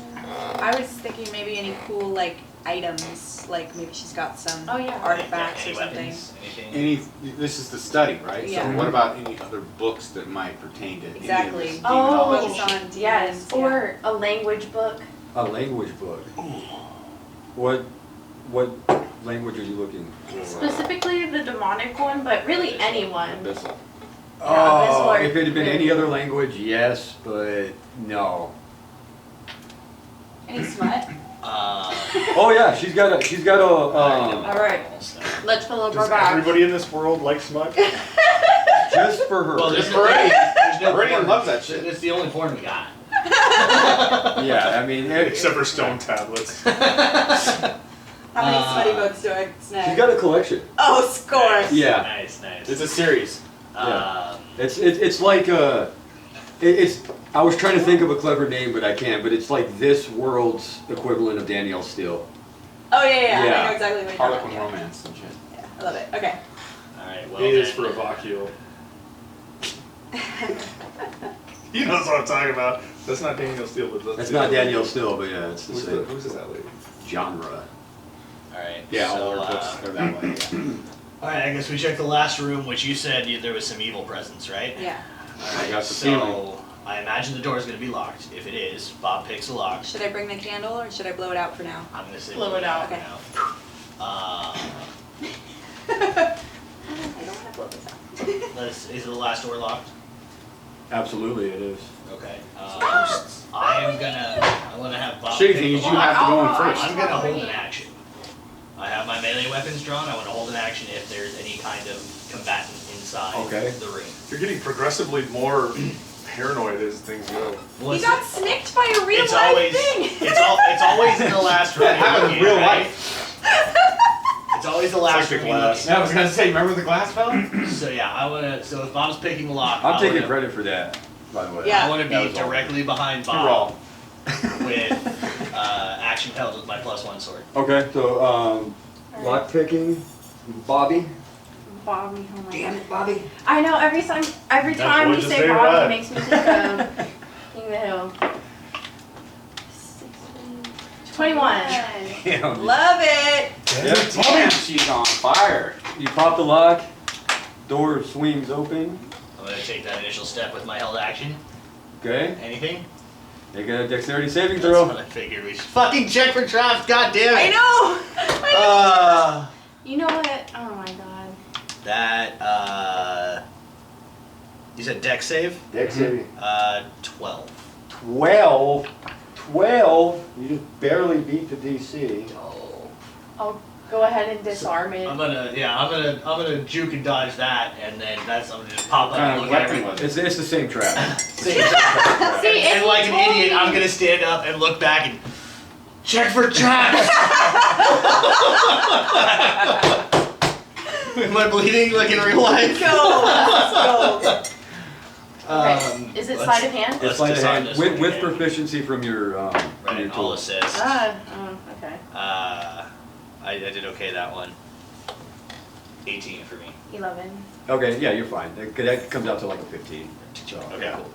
I was thinking maybe any cool like items, like maybe she's got some Oh, yeah. artifacts Any or something. weapons? Anything? This is the study, right? Yeah. So what about any other books that might pertain to any of Exactly. this Oh, Focus demonology? on Yes, demons, yeah. or a language book. A language book. What language are you looking for? Specifically the demonic one, but really anyone. Abyssal. Oh, Abyssal or- if it had been any other language, yes, but no. Any smut? Oh yeah, she's got a Alright, let's fill up our Does bags. everybody in this world like smut? just for her. Well, there's Meridian. no Meridian porn. loves that shit. It's the only porn we got. Yeah, I mean, Except for stone tablets. How many smutty books do I snag? she's got a collection. Oh, scores! Yeah. Nice, nice. It's a series. It's like it's. I was trying to think of a clever name, but I can't. But it's like this world's equivalent of Danielle Steele. Oh yeah. Yeah. I know exactly what you're Harlequin talking about. romance and shit. Yeah, I love it. Okay. Alright, well A is then, for Evochial. He knows what I'm talking about. That's not Daniel Steele, but that's That's the not other Danielle lady. Steele, but yeah, it's the same Who's that lady? genre. Alright, Yeah, so, all our books are that way. Yeah. alright, I guess we checked the last room, which you said there was some evil presence, right? Yeah. I got the So, feeling. I imagine the door is going to be locked. If it is, Bob picks a lock. Should I bring the candle or should I blow it out for now? I'm going to say Blow it out. for now. I don't want to blow this out. Is it the last door locked? Absolutely, it is. Okay. I'm gonna have Bob Shitty pick thing the is you lock. have to go in first. I'm gonna hold an action. I have my melee weapons drawn. I want to hold an action if there's any kind of combatant inside Okay. the room. You're getting progressively more paranoid as things go. Well, He it's- got snicked by a real it's life always thing. it's always in the last room. That happened in you look real at, right? life. It's always the like last the room. you look glass. at. I was gonna say, remember the glass fella? So yeah, I wanna. So if Bob's picking the lock, I'm I taking wanna, credit for that, by the way. Yeah. I want to That be was all. directly behind You're Bob wrong. with action held with my +1 sword. Okay, so lock picking, Bobby. Bobby, oh my Damn god. it, Bobby. I know every time That's you what say you say, Bobby, right? it makes me think of King of the Hill. 21. Damn. Love it. Damn, she's on fire. You pop the lock, door swings open. I'm gonna take that initial step with my held action. Okay, Anything? make a dexterity saving That's throw. what I figured. We should fucking check for traps. God damn I it! know. You know what? Oh my god. That you said dex save? Dex saving. 12. 12. 12. You just barely beat the DC. Oh. I'll go ahead and disarm it. I'm gonna juke and dodge that, and then I'm gonna just pop What up kind and of look at weapon everyone. was it? It's the same trap. See, And and like he an told idiot, me- I'm gonna stand up and look back and check for traps. Am I bleeding like in real life? Go. Let's go. Okay. Is it let's- sleight of hand? It's Let's like disarm this with one again. proficiency from your Right, your I'll tool. assist. Okay. I did okay that one. 18 for me. 11. Okay, yeah, you're fine. That comes out to like a 15. So, Okay, yeah. cool.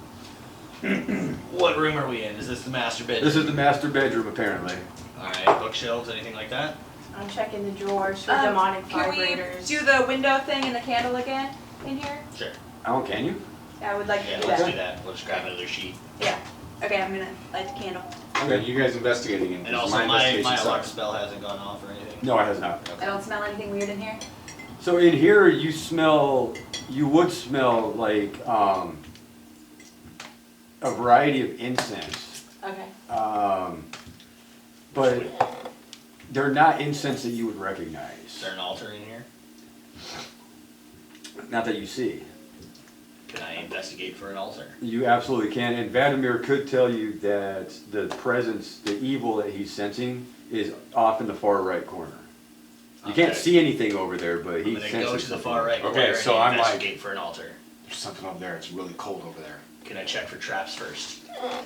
What room are we in? Is this the master bedroom? This is the master bedroom, apparently. Alright, bookshelves, anything like that? I'm checking the drawers for demonic Can we vibrators. do the window thing and the candle again in here? Sure. Oh, can you? Yeah, I would like Yeah, to do let's that. do that. We'll just grab another sheet. Yeah. Okay, I'm gonna light the candle. Okay, you guys investigating it. And because also, my investigation alarm sucks. spell hasn't gone off or anything. No, it has not. I don't smell anything weird in here. So in here, you would smell like a variety of incense, Okay. but they're not incense that you would Is recognize. there an altar in here? Not that you see. Can I investigate investigate for an altar? You absolutely can, and Vladimir could tell you that the presence, the evil that he's sensing, is off in the far right corner. You can't Okay. see anything over there, but I'm he gonna senses go to the something. far right Okay, corner so and I'm like- investigate for an altar. There's something over there. It's really cold over there. Can I check for traps first?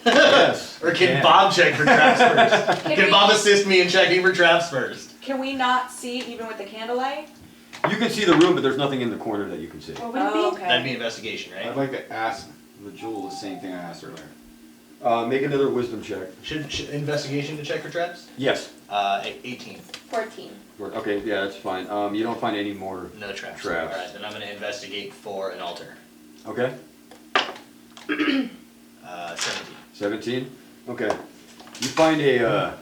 Yes. Or can yeah. Bob check for traps first? Can Can we- Bob assist me in checking for traps first? Can we not see even with the candlelight? You can see the room, but there's nothing in the corner that you can see. What would it be? Oh, okay. That'd be investigation, I'd right? like to ask the Jewel the same thing I asked earlier. Make another wisdom check. Should investigation to check for traps? Yes. 18. 14. Okay, yeah, that's fine. You don't find any more. No traps. Traps. Alright, then I'm gonna investigate for an altar. Okay. 17. 17. Okay. You find a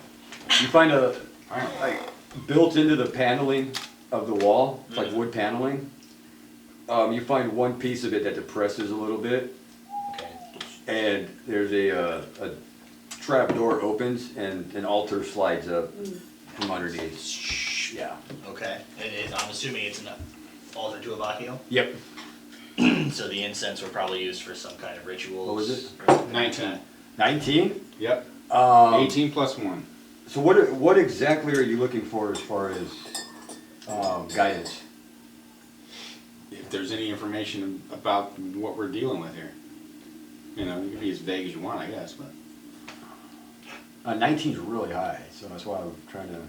like built into the paneling of the wall, it's like wood paneling. You find one piece of it that depresses a little bit, Okay. and there's a trap door opens and an altar slides up from underneath. Yeah. Okay. I'm assuming it's an altar to Abakio. Yep. So the incense were probably used for some kind of rituals. What was it? or something like 19. that. 19. Yep. 18 plus 1. So what exactly are you looking for as far as guidance? If there's any information about what we're dealing with here. You know, you can be as vague as you want, I guess, but. 19 is really high, so that's why I'm trying to.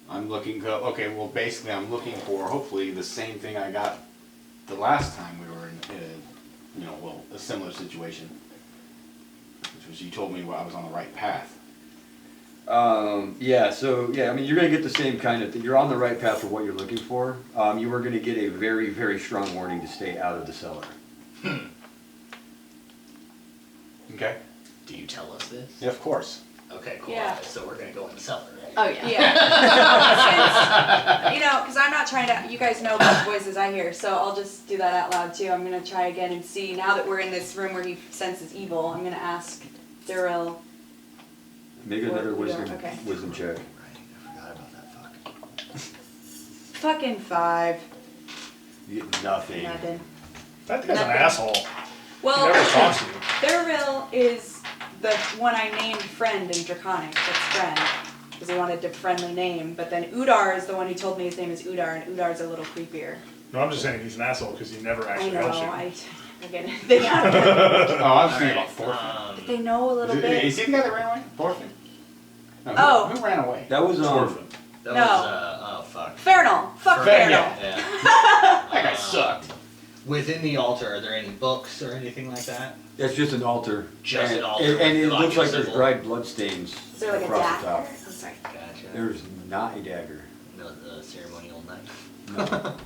I'm looking, okay, well, basically I'm looking for hopefully the same thing I got the last time we were in, a similar situation. Which was you told me I was on the right path. Yeah, so, yeah, I mean, you're going to get the same kind of thing. You're on the right path for what you're looking for. You are going to get a very, very strong warning to stay out of the cellar. Okay. Do you tell us this? Yeah, of course. Okay, cool. Yeah. So we're gonna go in the cellar, right? Oh, yeah. Yeah. Since, because I'm not trying to, you guys know what voices I hear, so I'll just do that out loud too. I'm gonna try again and see, now that we're in this room where he senses evil, I'm gonna ask Daryl. Make another Or- wisdom, okay. wisdom check. Right, I forgot about that fuck. Fucking 5. You get nothing. Nothing. That guy's an Nothing. asshole. He Well, never talks to you. Daryl is the one I named friend in Draconic, that's friend, because he wanted a friendly name, but then Udar is the one who told me his name is Udar, and Udar's a little creepier. No, I'm just saying he's an asshole because he never I actually know, helps you. I get it. They got it. Oh, I was thinking about Thorfinn. They know a little Is bit. he the guy that ran away? Thorfinn? No, Oh. Who ran away? That was, Orphan. That No. was, oh fuck. Fernal. Fuck Fern, Fernal. Yeah. That guy sucked. Within the altar, are there any books or anything like that? that's just an altar. Just and, an altar And it with looks like there's symbol. dried blood stains Is there like a across the dagger? top. Oh, sorry. Gotcha. There's not a dagger. No, the ceremonial knife. No.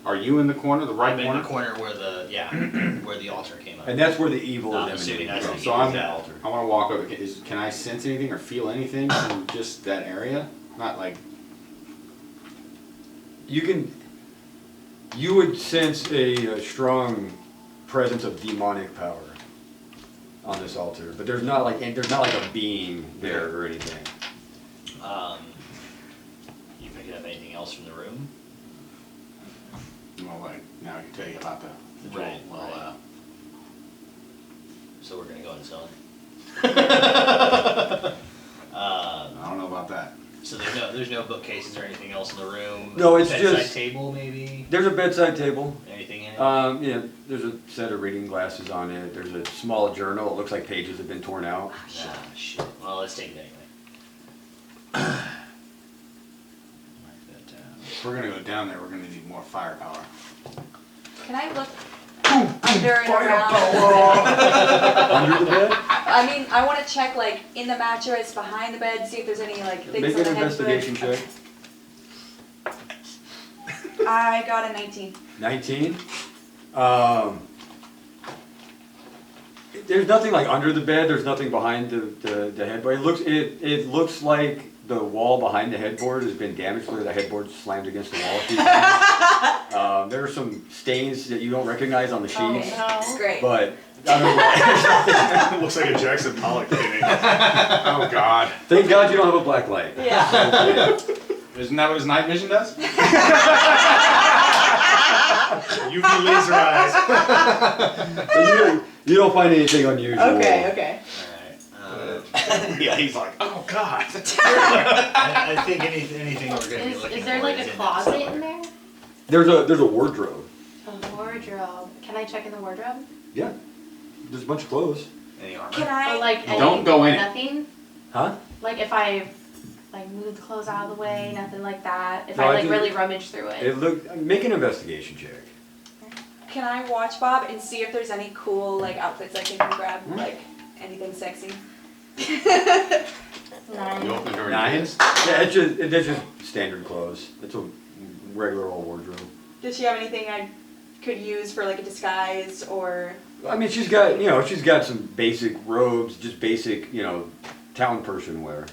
Are you in the corner, the right I'm in corner? the corner where where the altar came up. And that's where the evil I'm is assuming emanating that's from. the So evil I'm, altar. I want to walk over. Can I sense anything or feel anything from just that area? Not like, You would sense a strong presence of demonic power on this altar, but there's not like a being there or anything. You picking up anything else from the room? well, like, now I can tell you about the jewel. Right, Well, right. So we're gonna go in the cellar. I don't know about that. So there's no bookcases or anything else in the room. No, it's Bedside just- table maybe. There's a bedside table. Anything in it? Yeah, there's a set of reading glasses on it. There's a small journal. It looks like pages have been torn out. Ah, shit. Well, let's take it anyway. Mark that down. If we're gonna go down there, we're gonna need more firepower. Can I look under and around? Under the bed? I mean, I want to check like in the mattress, behind the bed, see if there's any like things Make on an the headboard. investigation check. I got a 19. 19. There's nothing like under the bed. There's nothing behind the headboard. It looks like the wall behind the headboard has been damaged where the headboard slammed against the wall. a few times. There are some stains that you don't recognize on the sheets, Oh, great. but otherwise, Looks like a Jackson Pollock painting. Oh God! thank God you don't have a black light. Yeah. Yeah. Isn't that what his night vision does? UV laser eyes. You don't find anything unusual. Okay. Alright. Yeah, he's like, oh god. I think anything we're gonna be looking Is there for like is a in closet that in cellar. there? There's a wardrobe. A wardrobe. Can I check in the wardrobe? Yeah. There's a bunch of clothes. Any armor? Can I? Or like Don't go in it. nothing? Huh? Like if I like move the clothes out of the way, nothing like that. If No, I I like just- really rummage through it. It look. Make an investigation check. Can I watch Bob and see if there's any cool like outfits I can grab, Hmm? like anything sexy? 9. You open the door. Nines? Yeah, it's just standard clothes. It's a regular old wardrobe. Does she have anything I could use for like a disguise or? I mean, she's got some basic robes, just basic, town person wear.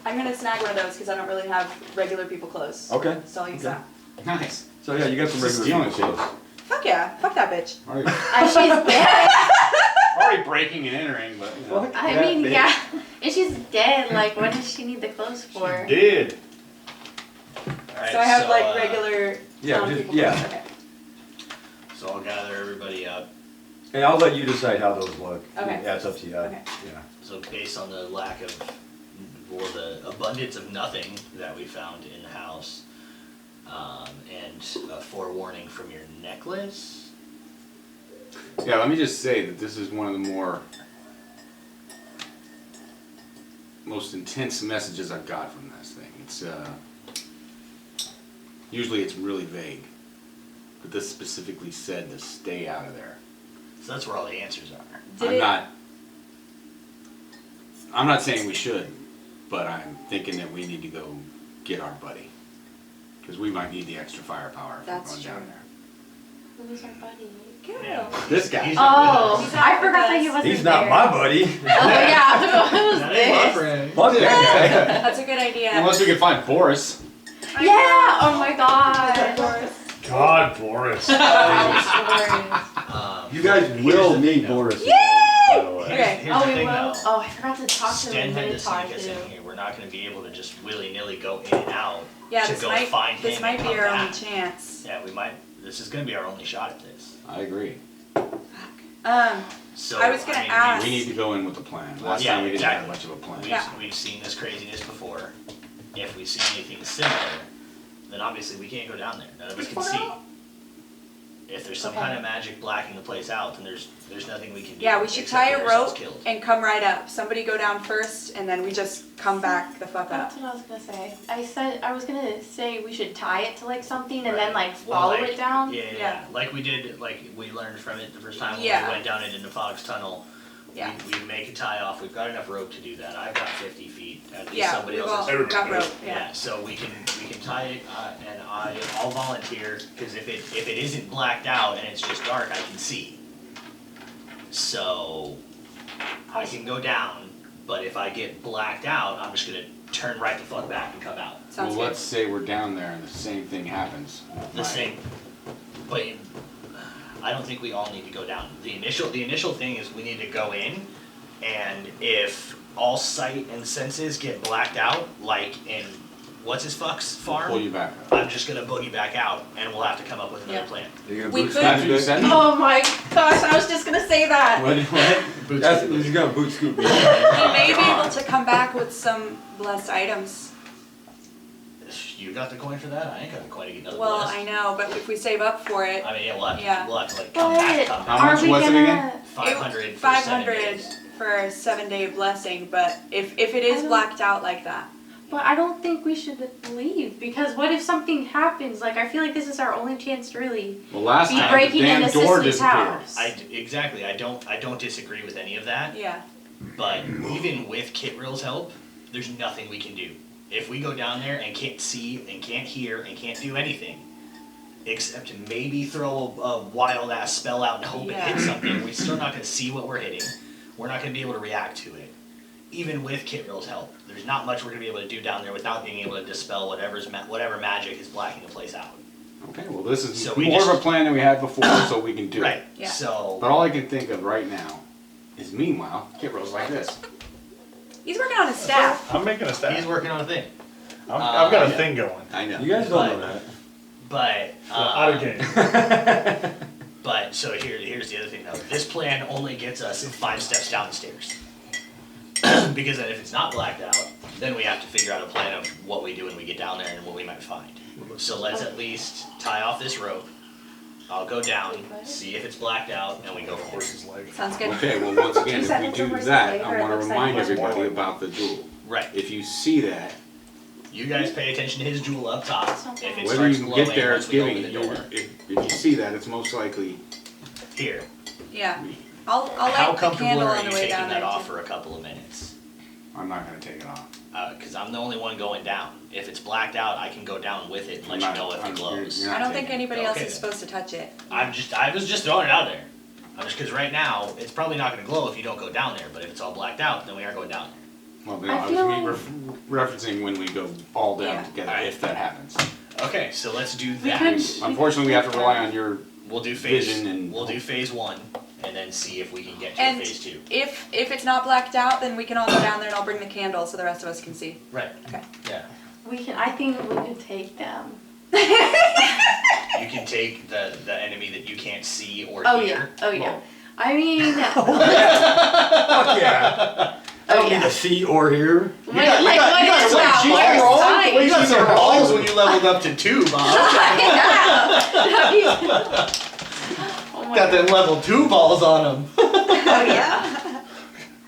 I'm gonna snag one of those because I don't really have regular people clothes. Okay. So I'll use Okay. that. Nice. So yeah, you got some This is regular stealing people clothes. Fuck yeah, fuck that bitch. She's dead. Already breaking and entering, but you know. Fuck I that mean, bitch. yeah. If she's dead, like, what does she need the clothes for? Did. Alright, So I have so, like regular Yeah, town just- people yeah. clothes. Okay. So I'll gather everybody up. And I'll let you decide how those look. Okay. Yeah, it's up to you. Okay. Yeah. So based on the lack of, or the abundance of nothing that we found in the house, and a forewarning from your necklace. Yeah, let me just say that this is one of the most intense messages I've got from this thing. It's usually it's really vague, but this specifically said to stay out of there. So that's where all the answers are. Did I'm not saying we should, but I'm thinking that we need to go get our buddy. Because we might need the extra firepower if That's we're going down true. there. Who's our buddy? Yeah. This guy. He's not Oh, with us. I forgot that he wasn't He's not there. my buddy. Oh yeah, who's That ain't my this? friend. Fuck that That's a good idea. Unless we can find Boris. Yeah. Oh my god. God, Boris. guy. You guys Here's will the meet thing, though. Boris. Yay! By the way. Okay. Here's Oh, the we thing, will. though. Oh, I forgot to talk to Sten him. had We to didn't talk sneak us to in him. here. We're not going to be able to just willy-nilly go in and out Yeah, to this go might find him might and be come our only back. chance. Yeah, we might. This is going to be our only shot at this. I agree. So I was gonna mean, ask- We need to go in with a plan. Last Yeah, time we didn't have exactly. much of a plan. Yeah. We've seen this craziness before. If we see anything similar, then obviously we can't go down there. None of us can see. If there's some Okay. kind of magic blacking the place out, then there's nothing we can do. Yeah, we should except tie get a ourselves rope killed. and come right up. Somebody go down first, and then we just come back the fuck up. That's what I was gonna say. I was gonna say we should tie it to like something and then Right. like Well, follow like- it down. Yeah, Yeah. like we did, like we learned from it the first time when Yeah. we went down into Fog's tunnel. Yeah. We make a tie off. We've got enough rope to do that. I've got 50 feet. At least Yeah, somebody we've else all has. got rope. Yeah, Yeah. so we can tie it, and I'll volunteer because if it isn't blacked out and it's just dark, I can see. So I can go down, but if I get blacked out, I'm just gonna turn right the fuck back and come out. Sounds Well, good. let's say we're down there and the same thing happens. The same, but I don't think we all need to go down. The initial thing is we need to go in, and if all sight and senses get blacked out, like in what's his fuck's farm, Pull you back. I'm just gonna boogie back out, and we'll have to come up with another Yeah. plan. You're gonna We boot could- That's scoop what you me? said? Oh my gosh, I was just gonna say that. What? That's, he's gonna boot scoop me. We may be able to come back with some blessed items. You got the coin for that? I ain't got the coin to get another Well, blast. I know, but if we save up for it, I mean, yeah, we'll Yeah. have to like come back, But come How back. are much we was it gonna? again? 500 for 500 7 days. for a 7-day blessing. But if it is blacked out like that, But I don't think we should leave because what if something happens? Like I feel like this is our only chance to really Well, last be time the breaking damn into door Sissy's disappeared. house. Exactly. I don't disagree with any of that. yeah. But even with Kitrill's help, there's nothing we can do. If we go down there and can't see and can't hear and can't do anything, except to maybe throw a wild ass spell out and hope it hits something, we're still not going to see what we're hitting. We're not going to be able to react to it. Even with Kitrill's help, there's not much we're going to be able to do down there without being able to dispel whatever magic is blacking the place out. Okay, well, this is So we more of just- a plan than we had before, so we can do Right. it. Yeah. So. But all I can think of right now is, meanwhile, Kit Rose like this. He's working on his staff. I'm making a He's staff. working on a thing. I've got a yeah. thing going. I know. You guys don't know that. But Out of game. But so here's the other thing though. This plan only gets us 5 steps down the stairs. Because then if it's not blacked out, then we have to figure out a plan of what we do when we get down there and what we might find. So let's at least tie off this rope. I'll go down, see if it's blacked out, and we go from Horse's leg. Sounds good. Okay, well, once again, if we seconds do over that, later, I it want to looks like remind one everybody more. about the jewel. Right. If you see that, You guys pay attention to his jewel up top. If it whether starts you can glowing get there, once it's we giving open the you. door. If you see that, it's most likely. Here. Yeah. I'll How light the comfortable candle are on you the way taking down that there. off too. for a couple of minutes? I'm not going to take it off. Because I'm the only one going down. If it's blacked out, I can go down with it and let you know if it glows. You're I not don't think taking it. anybody else Okay, is then. supposed to touch it. I was just throwing it out there. Because right now, it's probably not going to glow if you don't go down there. But if it's all blacked out, then we are going down there. Well, then I I was feel referencing when we go all down Yeah. together, Alright. if that happens. Okay, so let's do We that. could- Unfortunately, we have to rely on your. We'll do phase. Vision and- We'll do phase 1, and then see if we can get to And phase 2. if it's not blacked out, then we can all go down there and I'll bring the candle so the rest of us can see. Right. Okay. Yeah. I think we could take them. You can take the enemy that you can't see or Oh hear. yeah. Oh yeah. I mean, Fuck yeah. I don't need to see or hear. like what is that? What are Well, you got signs? some balls when you leveled up to 2, Bob. Oh my Got them level 2 balls on them. Oh yeah.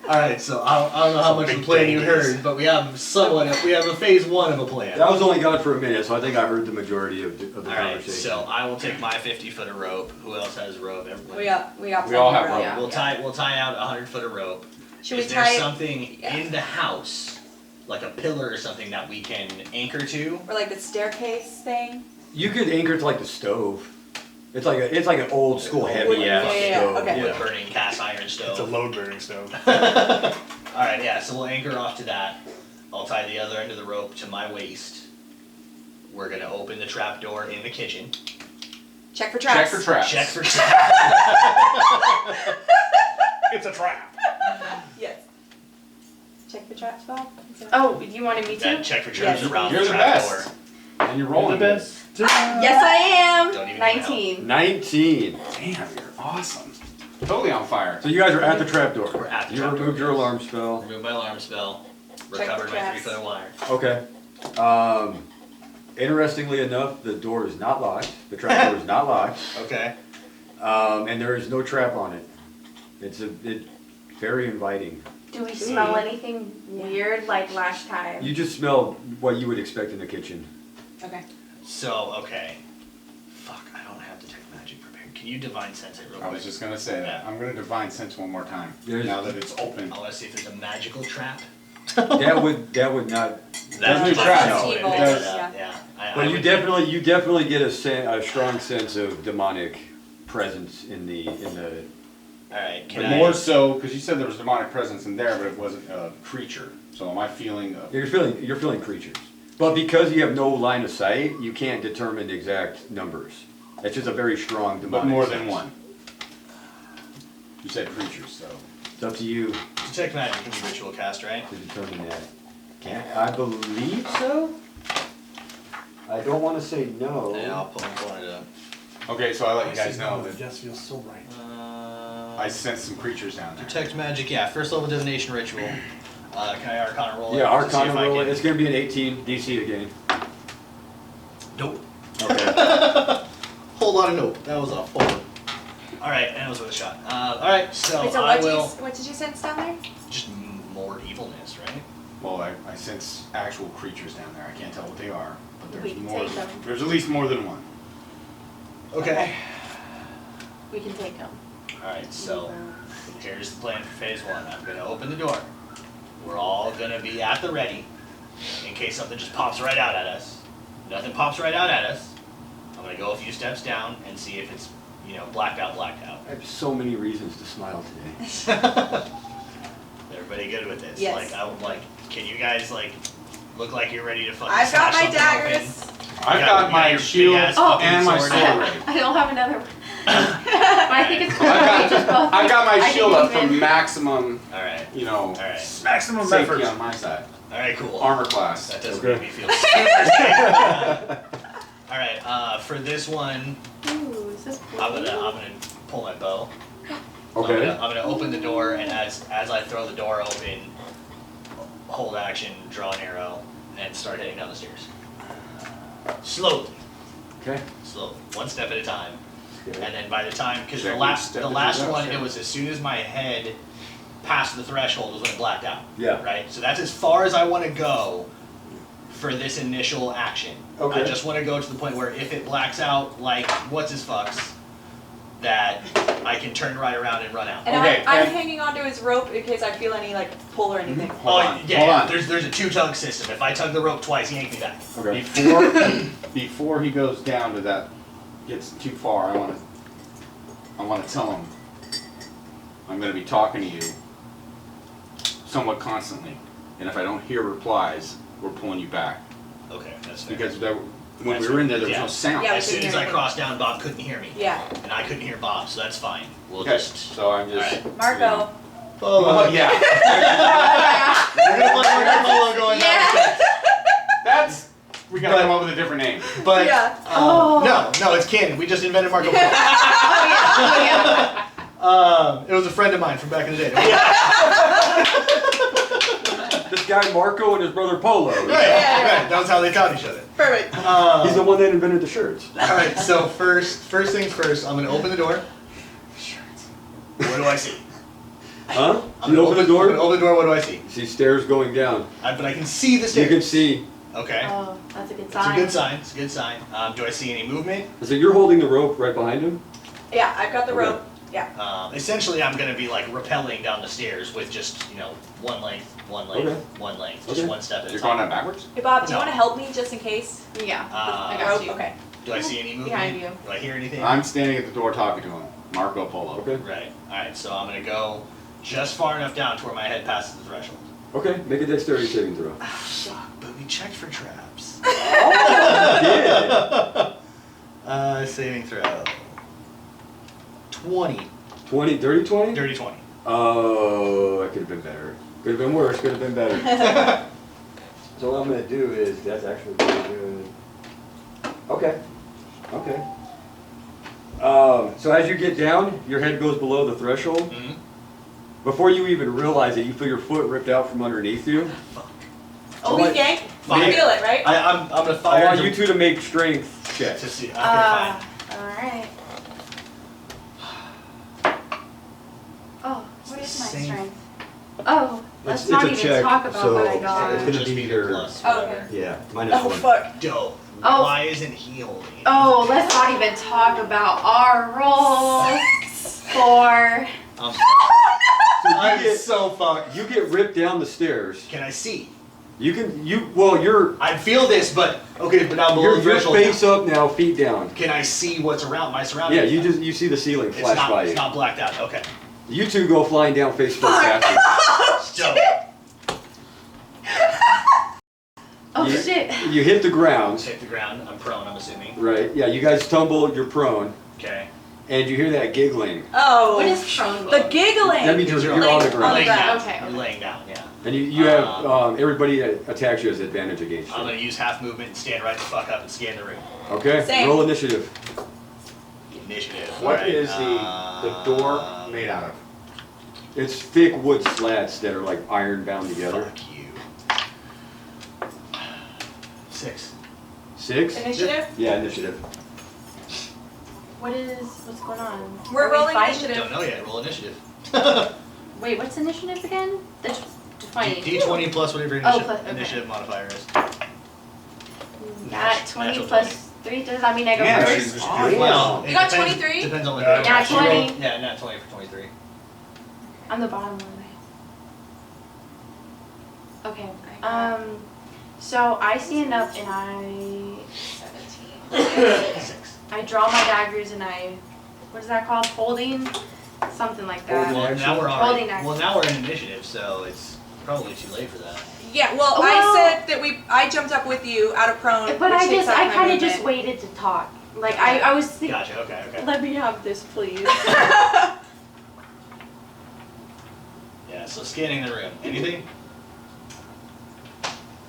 Alright, so I don't know how much of the plan you heard, but we have a phase 1 of a plan. That was only gone for a minute, so I think I heard the majority of the Alright, conversation. so I will take my 50-foot of rope. Who else has rope? Everybody. We got We all plenty have of rope. rope. We'll tie out a 100-foot of rope. Should Is we there tie it something yeah. in the house, like a pillar or something that we can anchor to? or like the staircase thing? You could anchor it to like the stove. It's like an old school heavy Yeah. Yeah, stove. okay. Wood burning cast iron It's a stove. load bearing stove. Alright, yeah, so we'll anchor off to that. I'll tie the other end of the rope to my waist. We're gonna open the trap door in the kitchen. Check for Check traps. for traps. Check for traps. It's a trap. Yes. Check for traps, Bob. Oh, you wanted me Then to? check for traps Yes. around You're the the trap best. door. And you're rolling the this. best. Yes, I Don't am. even 19. 19. Damn, you're awesome. Totally on fire. So you guys are at the trapdoor. We're at the You trapdoor. removed your alarm spell. Remove my alarm spell. Check Recovered for my traps. 3-foot of wire. Okay. Interestingly enough, the door is not locked. The trapdoor is not locked. Okay. And there is no trap on it. It's very inviting. Do we smell anything weird like last time? You just smell what you would expect in the kitchen. Okay. So, okay. Fuck, I don't have detect magic prepared. Can you divine sense it real I quick? was just gonna say that. I'm gonna divine sense one more time. There's- Now that it's open. I want to see if there's a magical trap. That would not. There's no trap. No, Evil, it does. does, yeah. But you definitely get a strong sense of demonic presence in the. Alright, can But I... more so, because you said there was demonic presence in there, but it wasn't a creature. So am I feeling You're feeling creatures, but because you have no line of sight, you can't determine the exact numbers. It's just a very strong demonic. but more than sense. one? You said creatures, so. It's up to you Detect magic can be ritual cast, right? to determine that. I believe so. I don't want to say no. Yeah, I'll pull it up. Okay, so I let you guys know that Just feels so right. I sense some creatures down there. Detect magic, yeah. First level divination ritual. Can I Arcana roll it? Yeah, to see Arcana if I roll it. can- It's gonna be an 18 DC again. Nope. Okay. Whole lot of nope. That was a 4. Alright, and it was worth a shot. Alright, so, Wait, so I what will... did you sense down there? Just more evilness, right? Well, I sense actual creatures down there. I can't tell what they are, but We there's can more. take them. There's at least more than one. Okay. We can take them. Alright, so here's the plan for phase 1. I'm gonna open the door. We're all gonna be at the ready in case something just pops right out at us. Nothing pops right out at us. I'm gonna go a few steps down and see if it's, blacked out. I have so many reasons to smile today. Everybody good with this? Yes. Can you guys look like you're ready to fucking I've got smash my something daggers. open? I've You got your my big shield ass Oh, fucking and my sword. sword ready. I don't have another one. But I think it's cool. I've Just both. I've got my I shield didn't up for even- maximum, Alright, alright. Maximum safety effort. on my side. Alright, cool. Armor class. That doesn't Okay. make me feel super safe. All right. For this one, Ooh, is this I'm gonna pull my bow. Okay. I'm gonna open the door, and as I throw the door open, hold action, draw an arrow, and start heading down the stairs. Slowly, Okay. slowly, one step at a time. Okay. And then by the time, because the Second last step the is last your one, step. it was as soon as my head passed the threshold was when it blacked out. Yeah. Right. So that's as far as I want to go for this initial action. Okay. I just want to go to the point where if it blacks out, like what's his fucks, that I can turn right around and run out. And Okay, I'm and- hanging onto his rope in case I feel any like pull or anything. Hold on, yeah, hold yeah. on. There's a 2-tug system. If I tug the rope twice, he yanks me back. Okay. Before he goes down to that, gets too far, I wanna tell him, I'm gonna be talking to you somewhat constantly. And if I don't hear replies, we're pulling you back. Okay, that's fair. Because when we were in there was Yeah. no sound. Yeah. As soon as I crossed down, Bob couldn't hear me. Yeah. And I couldn't hear Bob, so that's fine. We'll Okay, just. so I'm just. Alright. Marco. Oh, yeah. We're gonna play Marco Polo going down the Yeah. steps. That's, we gotta But- come up with a different name. But Yeah. no, it's canon. We just invented Marco Polo. It was a friend of mine from back in the day. This guy Marco and his brother Polo. Right, Yeah. right. That was how they taught each other. Perfect. He's the one that invented the shirts. All right. So first things first. I'm gonna open the door. What do I see? Huh? I'm You gonna open the I'm door? gonna open the door. What do I see? See stairs going down. But I can see the You stairs. can see. Okay. Oh, that's a good It's sign. a good sign. It's a good sign. Do I see any movement? So you're holding the rope right behind him? Yeah, I've got the Okay. rope. Yeah. Essentially, I'm gonna be like rappelling down the stairs with just one length, Okay. one length, just Okay. one step at a You're going time. down backwards? Hey Bob, do you No. want to help me just in case? Yeah. Uh, I got you. Okay. Do I see any movement? Behind you. Do I hear anything? I'm standing at the door talking to him, Marco Polo. Okay. Right. All right. So I'm gonna go just far enough down to where my head passes the threshold. Okay, make a dexterity saving throw. Fuck, but we checked for traps. Yeah. Saving throw. 20. 20, dirty 20? Dirty 20. Oh, that could have been better. Could have been worse, could have been better. So what I'm gonna do is, that's actually pretty good. Okay, okay. So as you get down, your head goes below the threshold. Mm-hmm. Before you even realize it, you feel your foot ripped out from underneath you. Oh, we yank. Fine. You feel it, right? I'm gonna I fire want you two to make strength checks. to see. Okay, fine. Alright. Oh, what is my Same. strength? Oh, let's It's not a even check, talk about so what I it's got. gonna Just be be your- plus Oh, whatever. okay. Yeah, minus Oh, one. fuck. Dope. Oh. Why isn't he holding? Oh, let's not even talk about our roll for. I'm So I'm you get, so fucked. you get ripped down the stairs. Can I see? You're I feel this, but okay, but now below you're the threshold. face up now, feet down. Can I see what's around my surroundings? Yeah, you see the ceiling It's flash not. by It's you. not blacked out. Okay. You two go flying down face first after. Dope. Oh You- shit. You hit the ground, Hit the ground. I'm prone. I'm assuming. right? Yeah, you guys tumble, you're prone, Okay. and you hear that giggling. Oh. What is prone? the giggling? That means you're You're on the laying on ground. the Laying ground. down. Okay, You're okay. laying down. Yeah. And you have everybody that attacks you has advantage against I'm you. gonna use half movement and stand right the fuck up and scan the room. Okay, Same. roll initiative. Initiative. What Alright, is the door made out of? It's thick wood slats that are like iron bound together. Fuck you. 6. 6? Initiative? Yeah, initiative. What's going on? We're Are we rolling fighting? initiative. Don't know yet. Roll initiative. Wait, what's initiative again? The 20. D20 plus whatever your Oh, initiative, plus- okay. initiative modifier is. Nat 20 Natural plus 20. 3. Does that mean I go Yeah, first? she's- Oh, Well, You it got depends- 23? Depends on what Yeah, the Nat 20. Yeah, nat 20 for 23. I'm the bottom one. Okay. So I stand up and I 17. I draw my daggers and what is that called? Holding? Something like that. Well, now we're Holding already, action. well, now we're in initiative, so it's probably too late for that. Yeah, well, Well- I said that I jumped up with you out of prone. But which I takes up my kind of just movement. waited to talk. Like I was thinking, Gotcha. Okay. Okay. let me have this, please. Yeah. So scanning the room. Anything?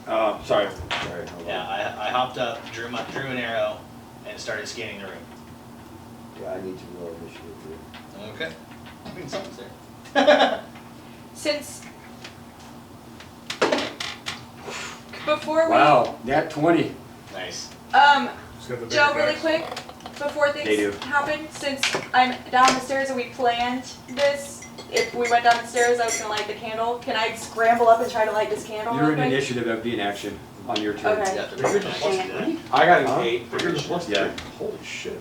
Sorry. Hold on. Yeah. I hopped up, drew an arrow, and started scanning the room. Yeah, I need to roll initiative too. Okay. I mean, something's there. Since before we Wow, Nat20. Nice. Just got the Joe, bigger really dice. quick, before They do. things happen, since I'm down the stairs and we planned this, if we went down the stairs, I was gonna light the candle. Can I scramble up and try to light this candle You're real in quick? initiative, that would be an action on your turn. Okay. You have to remember to do that. I got an Huh? 8. Bigger than plus Yeah. 3. Holy shit.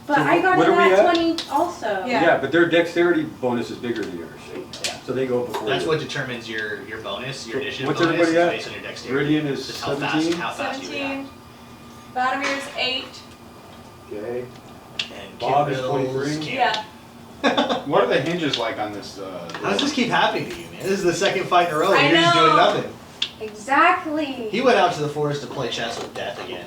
But So I got what a are we nat at? 20 also. Yeah. Yeah, but their dexterity bonus is bigger than yours. Yeah. So they go before That's you. what determines your bonus, your initiative What's bonus, everybody is at? based on your dexterity. Meridian is Just how 17. fast you react. 17. Vadimir's 8. Okay. And Bob is Kimbrel's 23. can't. Yeah. What are the hinges like on this? How does this keep happening to you, man? This is the second fight in a row. I And you're just doing know. nothing. Exactly. He went out to the forest to play chess with death again.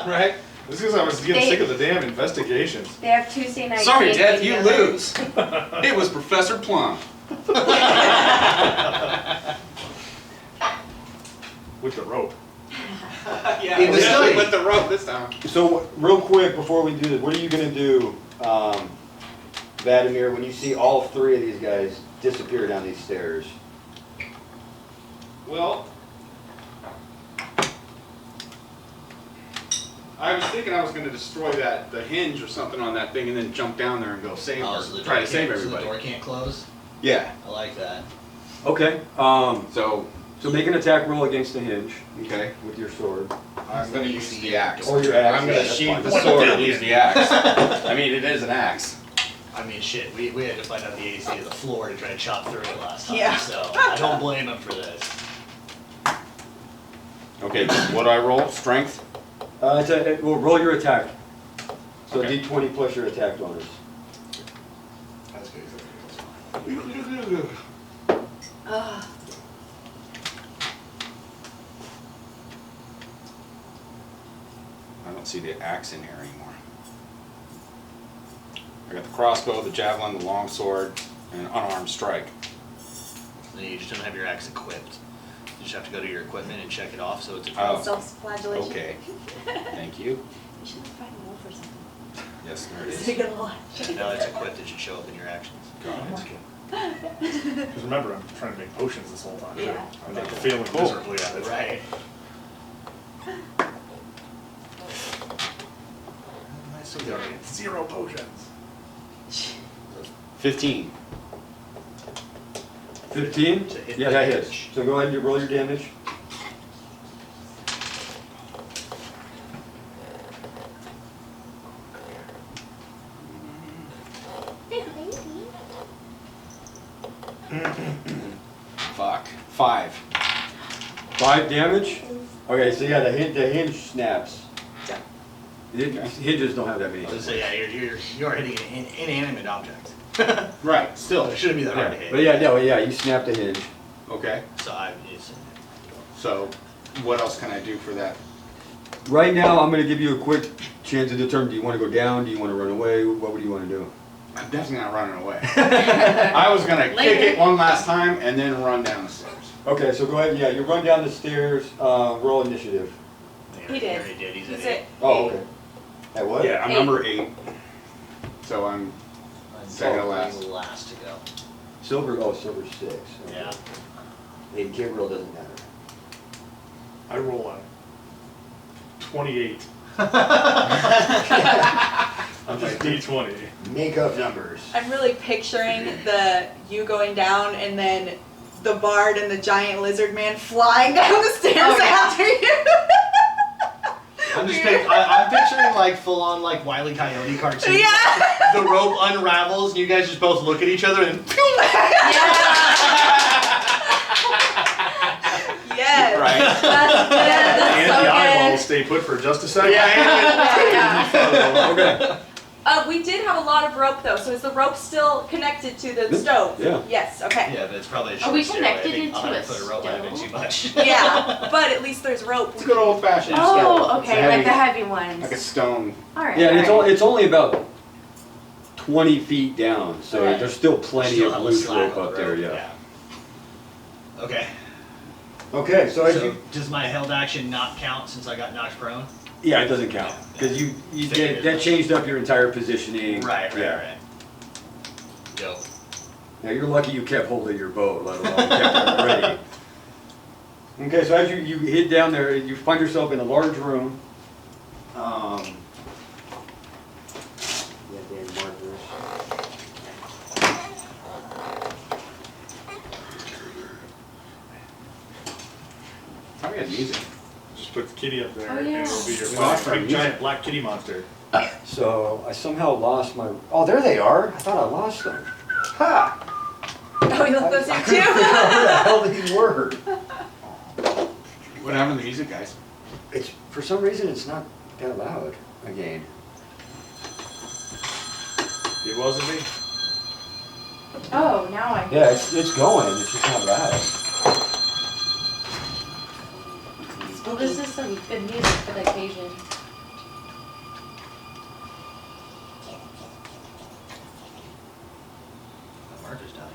Right? This is because I was getting sick of the damn investigations. They have Tuesday night. Sorry, gaming Death, you together. lose. It was Professor Plum. With the rope. He was still- with the rope this time. So, real quick, before we do this, what are you gonna do, Vladimir, when you see all three of these guys disappear down these stairs? Well, I was thinking I was going to destroy the hinge or something on that thing and then jump down there and go save Oh, her, so the try door to save can't- so everybody. the door can't close? Yeah. I like that. Okay, So, so make an attack roll against the hinge okay. with your sword. I'm going to use the axe. Or your axe, I'm yeah, going to that's sheathe fine. the sword and use the axe. I mean, it is an axe. I mean, shit, we had to find out the AC of the floor to try to chop through it last time, Yeah. so I don't blame him for this. Okay, what do I roll? Strength? Well, roll your attack. So Okay. D20 plus your attack bonus. That's good. Ugh. I don't see the axe in here anymore. I got the crossbow, the javelin, the longsword, and unarmed strike. Then you just don't have your axe equipped. You just have to go to your equipment and check it off so it's Oh. equipped. Self-flagellation. Okay. Thank you. You should find a wolf or something. Yes, there it So is. you get a lot. Now it's equipped, it should show up in your actions. Got it. Because remember, I'm trying to make potions this whole time, too. Yeah. I'm not failing miserably at it. Right. Nice to We already had 0 potions. 15. 15? To hit Yeah, the that damage. hits. So go ahead and roll your damage. Fuck. 5. 5 damage? Okay, so yeah, the hinge snaps. Yeah. Hinges don't have that many. So yeah, you're hitting an inanimate object. Right, still. It shouldn't be that hard to But hit. yeah, no, yeah, you snapped a hinge. Okay, So it's so what else can I do for that? Right now, I'm gonna give you a quick chance to determine, do you wanna go down, do you wanna run away, what would you wanna do? I'm definitely not running away. I was gonna kick it one last time and then run down the stairs. Okay, so go ahead, yeah, you run down the stairs, roll initiative. He did. already did. He's He's at at Oh, 8. okay. At what? Yeah, I'm number 8. So I'm second to last. Last to go. Silver's 6. Okay. Yeah. Hey, kid roll doesn't matter. I roll a 28 on my D20. Make up numbers. I'm really picturing you going down and then the bard and the giant lizard man flying down the stairs after you. I'm picturing like full on like Wile E. Coyote cartoon. Yeah. The rope unravels and you guys just both look at each other and Yes. Right. And That's the so eyeballs stay put for just a second. Yeah. Okay. We did have a lot of rope though, so is the rope still connected to the stove? Yeah. Yes, okay. yeah, but it's probably a Are short we stairway. I connected think into I'll have a to put a rope on it stove? too much. Yeah, but at least there's rope. It's a good old fashioned Oh, okay, It's like the heavy, heavy ones. like a stone. Alright. Yeah, and alright. it's only about 20 feet down, so Okay. there's still plenty Still of have a loose slack rope on up the there, rope, yeah. Okay. Okay, so as So you, does my held action not count since I got knocked prone? Yeah, it doesn't count, because you that changed up your entire positioning. Right. Yo. Now, you're lucky you kept hold of your bow, let alone kept it ready. Okay, so as you hit down there, you find yourself in a large room. How we got music? Just put the kitty up there Oh, and yeah. it'll be your We lost our big music. giant black kitty monster. So I somehow lost my. Oh, there they are. I thought I lost them. Ha! Oh, you look those I in couldn't too? figure out where the hell these were. What happened to the music, guys? It's for some reason it's not that loud again. It wasn't me. Oh, now I. Yeah, it's going. It's just not loud. Well, this is some good music for the occasion. My marker's dying.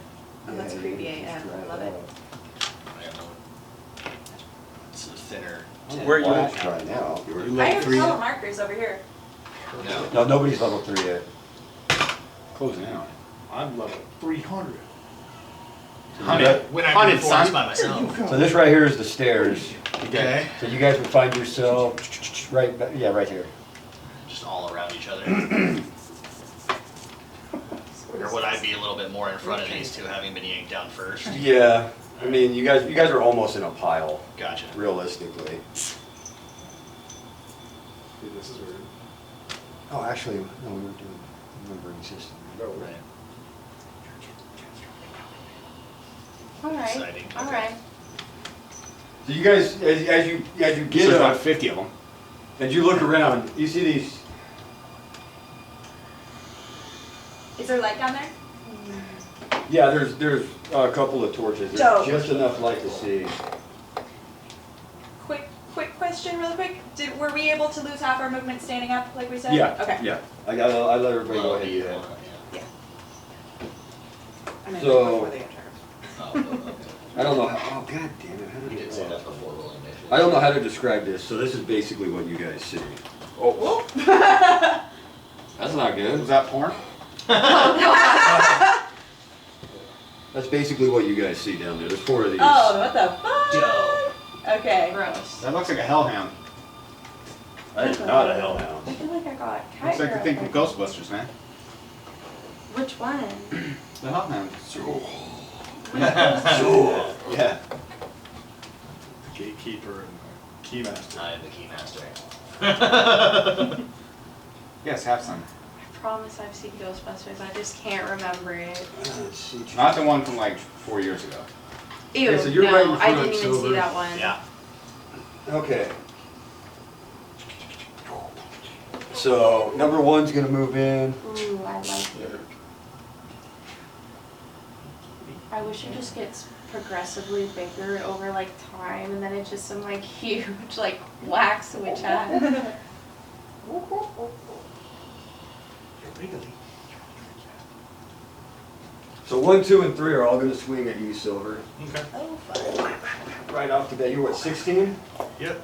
Oh, that's creepy AF. I love it. I don't know. It's a thinner. Where are you at at? right now? I have color markers over here. No. No, nobody's level 3 yet. Closing out. I'm level 300. When I Haunted do forms son. by myself. So this right here is the stairs. Okay. So you guys would find yourself right, right here. Just all around each other. Or would I be a little bit more in front of these two, having been yanked down first? Yeah, I mean, you guys are almost in a pile, Gotcha. realistically. This is weird. Oh, actually, no, we were doing numbering system. Right. Alright, Exciting. Okay. alright. So you guys, as you There's get about up, 50 of them. and you look around, you see these. Is there light down there? Yeah, there's a couple of torches. There's Dope. just enough light to see. Quick question, really quick. Were we able to lose half our movement standing up, like we said? Yeah. Okay. Yeah. I let everybody go Well, ahead and do that. yeah. I meant So- before they got turned. Oh, okay. I don't know how. Oh, god damn it! How You did did it? say that before rolling initiative. I don't know how to describe this. So this is basically what you guys see. Oh, That's not good. was that porn? That's basically what you guys see down there. There's 4 of these. Oh, what the fuck? Okay. Gross. That looks like a hellhound. That is not a hellhound. I feel like I got cat Looks like the hair thing up from there. Ghostbusters, man. Which one? The hellhound. Yeah. Gatekeeper and keymaster. I am the keymaster. Yes, have some. I promise I've seen Ghostbusters, I just can't remember it. Let's see. Not the one from like 4 years ago. Ew, Okay, so you're no, right in I front, didn't even Silver. see that one. Yeah. Okay. So number 1's gonna move in. Ooh, I like it. I wish it just gets progressively bigger over like time, and then it's just some like huge like wax witch hat. So 1, 2, and 3 are all gonna swing at you, Silver. Okay. Oh, fun. Right off the bat, you're what, 16? Yep.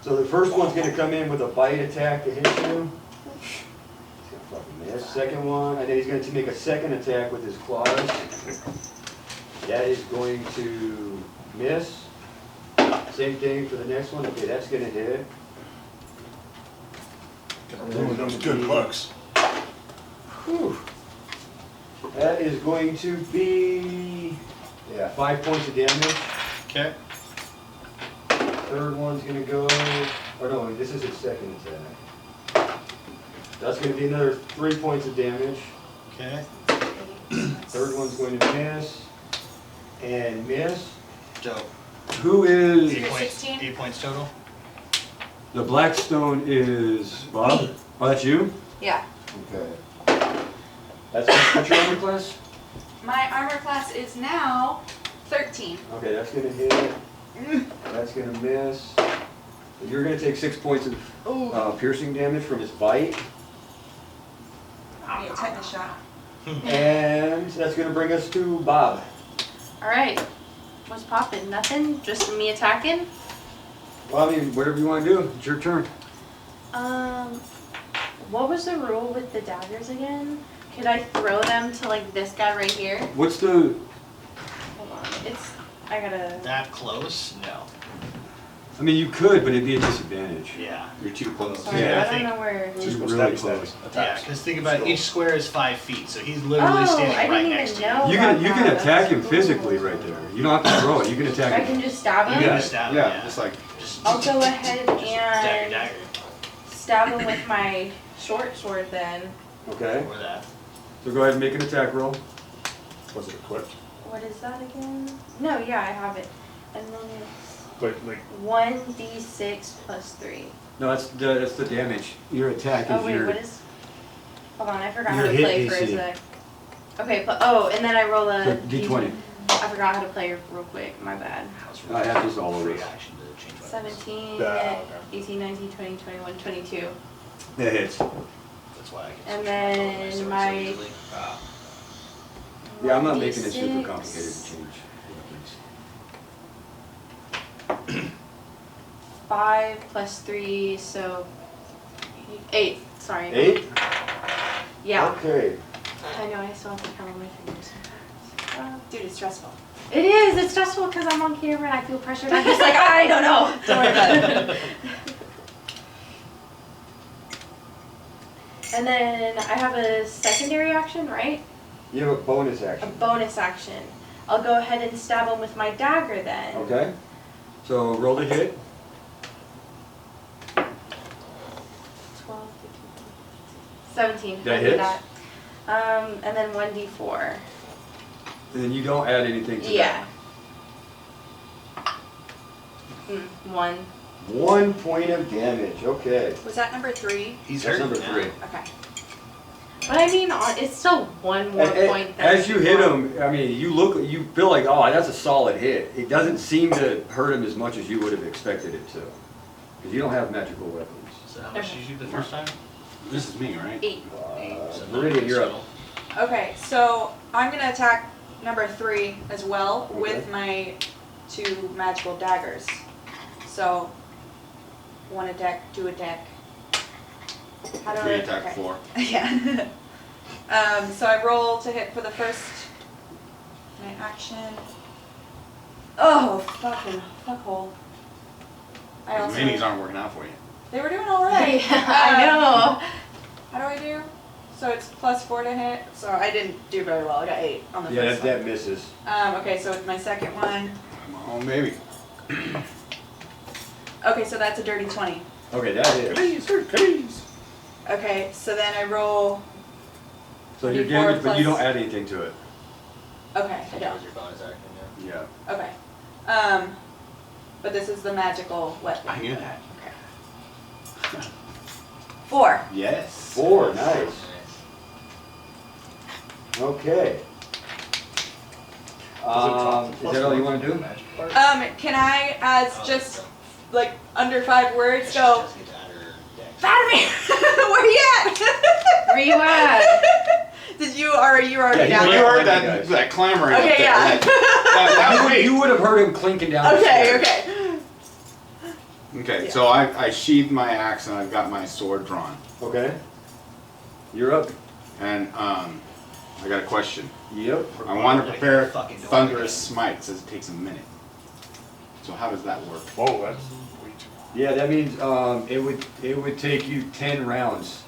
So the first one's gonna come in with a bite attack to hit you. He's gonna fucking miss. Second one, and then he's going to make a second attack with his claws. That is going to miss. Same thing for the next one. Okay, that's gonna hit. Ooh, those good looks. Whew. That is going to be, 5 points of damage. Okay. Third one's gonna go, or no, this is his second attack. That's gonna be another 3 points of damage. Okay. Third one's going to miss, and miss. Dope. Who is, 8 points. 16? 8 points total. the Blackstone is Bob? Me. Oh, that's you? Yeah. Okay. That's what's your armor class? My armor class is now 13. Okay, that's gonna hit. That's gonna miss. You're gonna take 6 points of piercing damage from his bite. I need a tetanus shot. And that's gonna bring us to Bob. Alright, What's poppin'? Nothing? Just me attacking? Well, I mean, whatever you want to do. It's your turn. What was the rule with the daggers again? Could I throw them to like this guy right here? What's the? Hold on. I gotta. That close? No. I mean, you could, but it'd be a disadvantage. Yeah. You're too close. Sorry, Yeah, I I don't think- know where. Just Go really stabby, close. stabby. Yeah, Attacks. because think about it, Scroll. each square is 5 feet, so he's literally Oh, standing I right didn't next even to you. know. You can about you can that. attack him That's cool. physically right there. You don't have to throw it. You can attack I him. can just stab You him? can just stab him, Yeah, just like Just I'll go ahead dagger, and dagger. stab him with my short sword then. Okay. Or that. So go ahead and make an attack roll. Was it equipped? What is that again? No, yeah, I have it. And then it's But like, 1d6 plus 3. No, that's the damage. Your attack is Oh wait, your. what is? Hold on, I forgot Your how to hit play for a DC. sec. Okay, oh, and then I roll a So, D20. I forgot how to play real quick. My bad. I have this all over. Reaction to change weapons. 17, okay. 18, 19, 20, 21, 22. That hits. That's why I can And switch my color then so my- easily. Yeah, I'm not making it super 1d6. complicated to change weapons. 5 plus 3, so 8. Sorry. 8. Yeah. Okay. I know, I still have to count on my fingers sometimes. Dude, it's stressful. It is. It's stressful because I'm on camera and I feel pressured. I'm just like, I don't know. Don't worry about it. And then I have a secondary action, right? You have a bonus A action. bonus action. I'll go ahead and stab him with my dagger then. Okay. So roll the hit. 12, 15, 17. That I did hits? that. And then 1d4. And then you don't add anything to Yeah. 1. that. 1 point of damage. Okay. Was that number 3? He's That's hurt number now. 3. Okay. But I mean, it's still 1 more point than As you hit before. him, I mean, you feel like, oh, that's a solid hit. It doesn't seem to hurt him as much as you would have expected it to. Because you don't have magical weapons. So how much did you shoot the first time? this is me, right? 8. So Meridian, you're up. Okay, so I'm gonna attack number 3 as well Okay. with my 2 magical daggers. So, 1 attack, 2 attack. How do 3 I attack, okay. 4. Yeah. So I roll to hit for the first my action. Oh, fucking fuckhole. I Those also. minis aren't working out for you. They were doing alright. I know. How do I do? So it's plus 4 to hit. So I didn't do very well. I got 8 on the Yeah, first that one. misses. Okay, so with my second one. Come on, baby. Okay, so that's a dirty 20. Okay, that is. Please, sir, please. Okay, so then I roll. So your 24 damage, but you plus- don't add anything to it. Okay, I That don't. was your bonus action, yeah. Yeah. Okay. But this is the magical weapon. I knew that. Okay. 4. Yes. 4, nice. Okay. Is that all you want to do? Can I, as just like under 5 words, She go, does get to add her dex. Vladimir, where you at? Where you at? Did you already Yeah, down You there? heard Guys. that clamoring up Okay, there. yeah. That way. You would have heard him clinking down the Okay, stairs. okay. Okay, Yeah. so I sheathed my axe and I've got my sword drawn. Okay. You're up. And I got a question. Yep. I want to Like prepare fucking door Thunderous Smite. It says it takes a minute. So how does that work? Whoa, that's way too Yeah, that means it would take you 10 rounds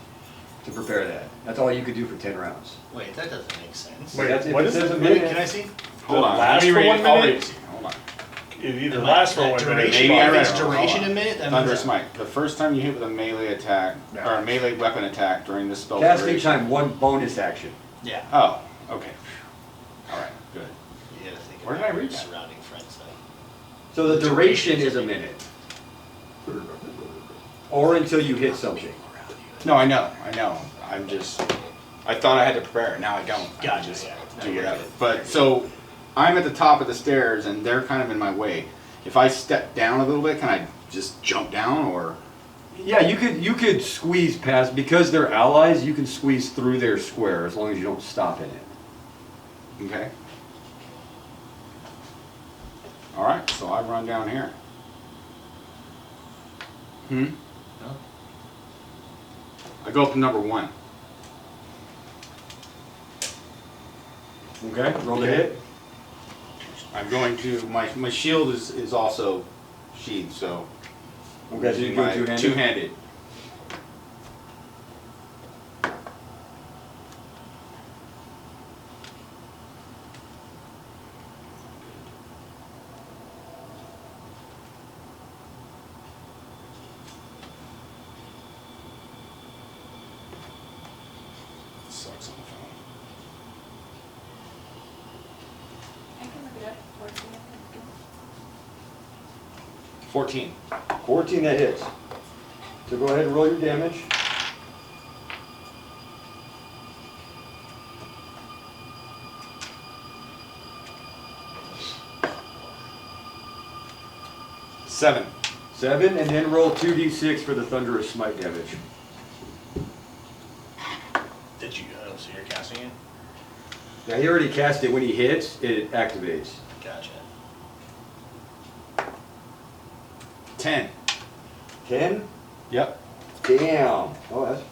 to prepare that. That's all you could do for 10 rounds. Wait, that doesn't make sense. Wait, That's if what it is says it? a Wait, minute. can I see? Hold on. last Let me for read 1 it. I'll minute? read it to you. Hold on. It either Am I- lasts for that 1 minute. duration, Maybe I if read it's it wrong. duration Hold a on. minute, that means Thunderous that- Smite. The first time you hit with a melee attack, No. or a melee weapon attack during this spell Casting duration. time, 1 bonus action. Yeah. Oh, okay. Alright, good. You gotta think Where did about I read your that? surrounding friends though. So the duration is a minute. Or until you hit something. No, I know. I thought I had to prepare it, now I don't. I Gotcha, just yeah. do whatever. But, so, I'm at the top of the stairs and they're kind of in my way. If I step down a little bit, can I just jump down, or? Yeah, you could squeeze past, because they're allies, you can squeeze through their square as long as you don't stop in it. Okay. Alright, so I run down here. No? I go up to number 1. Okay, roll the hit. I'm going to, my shield is also sheathed, so. Okay, so you go my two-handed? Two-handed. Sucks on the phone. I can look it up. 14. 14, that hits. So go ahead and roll your damage. Seven. 7, and then roll 2d6 for the thunderous smite damage. Did you, so you're casting it? Now he already cast it. When he hits, it activates. Gotcha. 10. 10? Yep. Damn. Oh,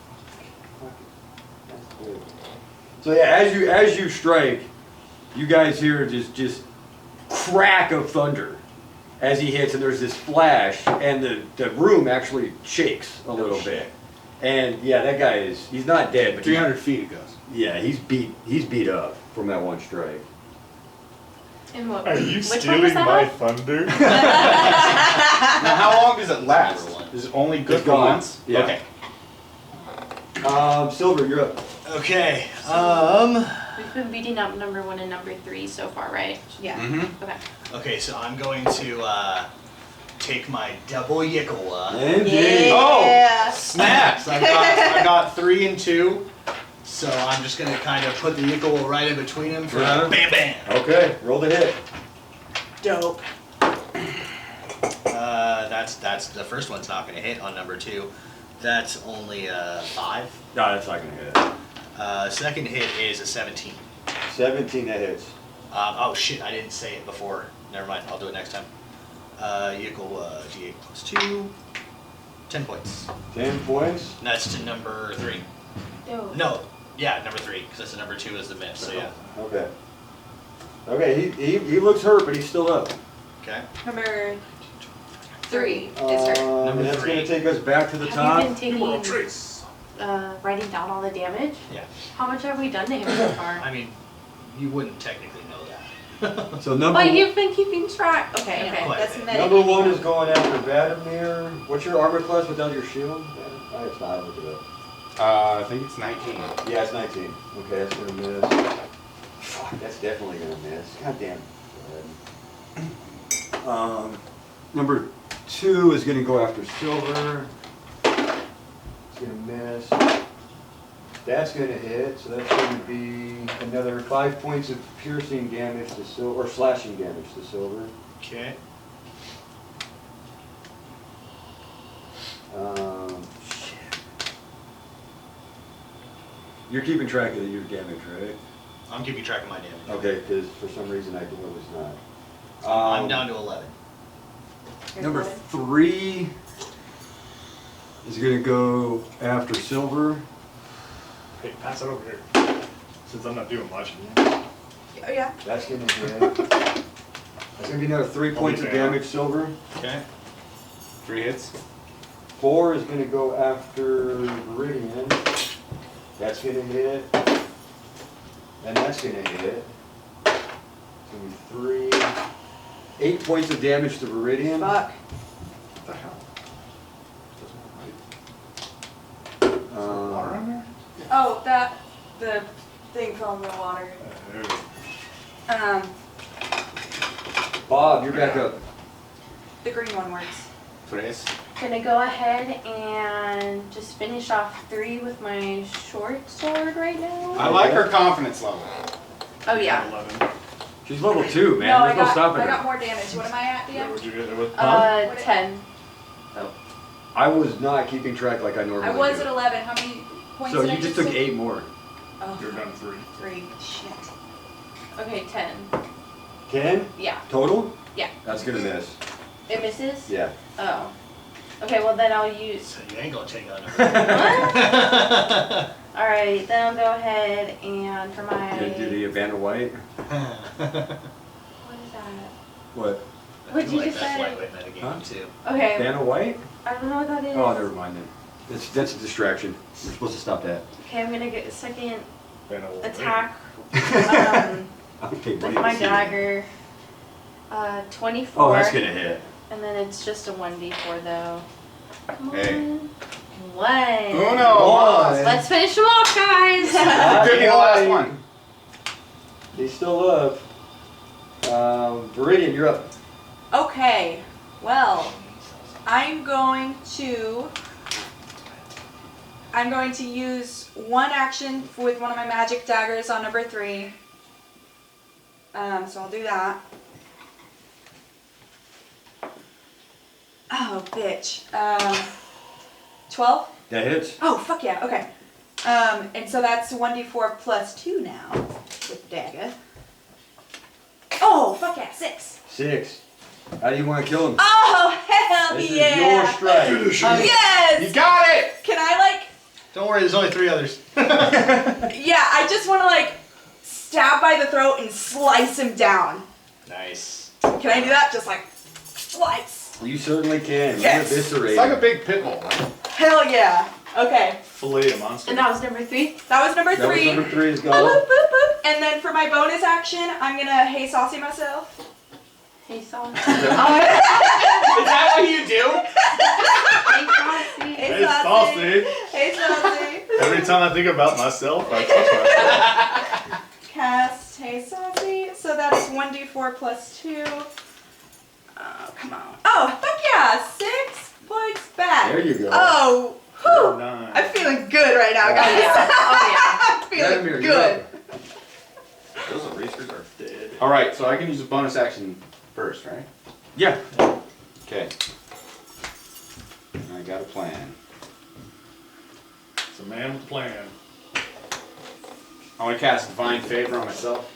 that's good. So yeah, as you strike, you guys hear just crack of thunder as he hits, and there's this flash, and the room actually shakes a little bit. And yeah, that guy he's not dead, but 300 feet it goes. yeah, he's beat up from that one strike. And what? Are you which one was stealing that my one? thunder? Now, how long does it last? Number 1. Is it only good It's for gone. once? Yeah. Okay. Silver, you're up. Okay, We've been beating up number 1 and number 3 so far, right? Yeah. Mm-hmm. Okay. okay, so I'm going to take my double Yikola. Indeed. Yeah. Snaps! So I got 3 and 2. So I'm just gonna kind of put the Yikola right in between them for Yeah. bam bam. Okay, roll the hit. Dope. That's the first one's not gonna hit on number 2. That's only 5. No, that's not gonna hit. Second hit is a 17. 17, that hits. Oh shit, I didn't say it before. Never mind, I'll do it next time. Equal D8 plus 2. 10 points. 10 points. And that's to number 3. Ew. No, yeah, number 3, because that's the number 2 is the miss, so yeah. Okay. Okay, he looks hurt, but he's still up. Okay. Number 3 is her. Number And that's 3. gonna take us back to the Have top. you been taking, writing down all the damage? Yeah. How much have we done to him so far? I mean, you wouldn't technically know that. So number Well, you've been keeping track. Okay, Yeah, okay. quite. That's meta. number 1 is going after Vadimir. What's your armor class without your shield? It's not. I looked it up. I think it's 19. Yeah, it's 19. Okay, that's gonna miss. Fuck, that's definitely gonna miss. God damn. Go ahead. Number 2 is gonna go after Silver. It's gonna miss. That's gonna hit, so that's gonna be another 5 points of piercing damage to Silver, or slashing damage to Silver. Okay. Shit. You're keeping track of your damage, right? I'm keeping track of my damage. Okay, because for some reason I was not. I'm down to 11. Number 3 is gonna go after Silver. Hey, pass it over here. Since I'm not doing much. Oh yeah. That's gonna hit. That's gonna be another 3 points of Okay. damage, Silver. Okay. 3 hits. 4 is gonna go after Viridian. That's gonna hit. And that's gonna hit. It's gonna be 3. 8 points of damage to Viridian. Fuck. What the hell? Doesn't water Um, on there? Oh, the thing fell in the water. Bob, you're back up. The green one works. 3. Gonna go ahead and just finish off 3 with my short sword right now. I like her confidence level. Oh yeah. 11. She's level 2, man. No, There's no stopping I got her. more damage. What am I at, What DM? would you get it with? 10. I was not keeping track like I normally I was do. at 11. How many points So did I you just took take? 8 more. Oh, You're down 3. 3. Shit. Okay, 10. 10 Yeah. total? Yeah. That's gonna miss. It misses? Yeah. Oh. Okay, well then I'll use. So you ain't gonna take on Alright, then I'll go ahead and for my. You gonna do the Vanna White? What is that? What? What'd you like just that's say? lightweight metagame Huh? too. Okay, Vanna White? I don't know what that is. Oh, never mind then. That's a distraction. We're supposed to stop that. Okay, I'm gonna get a second Then I will attack I'll pay with money my to see that. dagger. 24. Oh, that's gonna hit. And then it's just a 1d4 though. Come Hey. on. One. Uno! Let's finish them off, guys. Could be the last one. They still live. Viridian, you're up. Okay, well, I'm going to use one action with one of my magic daggers on number 3. So I'll do that. Oh, bitch. 12? That hits. Oh, fuck yeah, okay. And so that's 1d4 plus 2 now with dagger. Oh, fuck yeah, 6. 6. How do you want to kill him? Oh, hell This yeah! is your strike. Yes! You got it! Can I Don't worry, there's only 3 others. yeah, I just want to stab by the throat and slice him down. Nice. Can I do that? Just slice. You certainly can. Yes. You eviscerate It's like a him. big pit bull, right? Hell yeah. Okay, Fillet a monster. And that was number 3. that was number That was 3. number 3 is Boop, gone. boop, boop. And then for my bonus action, I'm gonna hey saucy myself. Hey, Saucy. Is that what you do? Hey, Saucy. Hey Hey, saucy. saucy. Hey saucy. Every time I think about myself, I touch myself. Cast hey saucy. So that is 1d4 plus 2. Oh, come on. Oh, fuck yeah. 6 points back. There you go. Oh, whew. 9. I'm feeling good right now, Oh, guys. yeah. Oh, I'm feeling Vladimir, you're good. up. Those erasers are dead. Alright, so I can use a bonus action first, right? Yeah. Okay. I got a plan. It's a man with a plan. I want to cast Divine Favor on myself.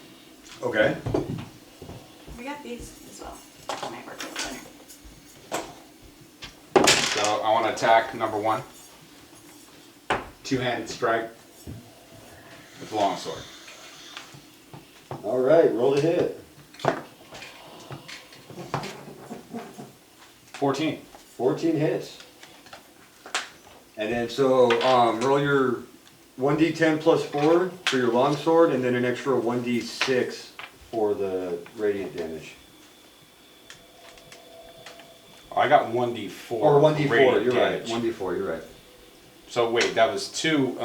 Okay. We got these as well. Might work better. So I want to attack number 1. Two-handed strike with the longsword. All right. Roll the hit. 14. 14 hits. And then so roll your 1d10 plus 4 for your longsword, and then an extra 1d6 for the radiant damage. Oh, I got 1d4. Or 1d4. radiant You're right. damage. 1d4. You're right. So wait, that was 2.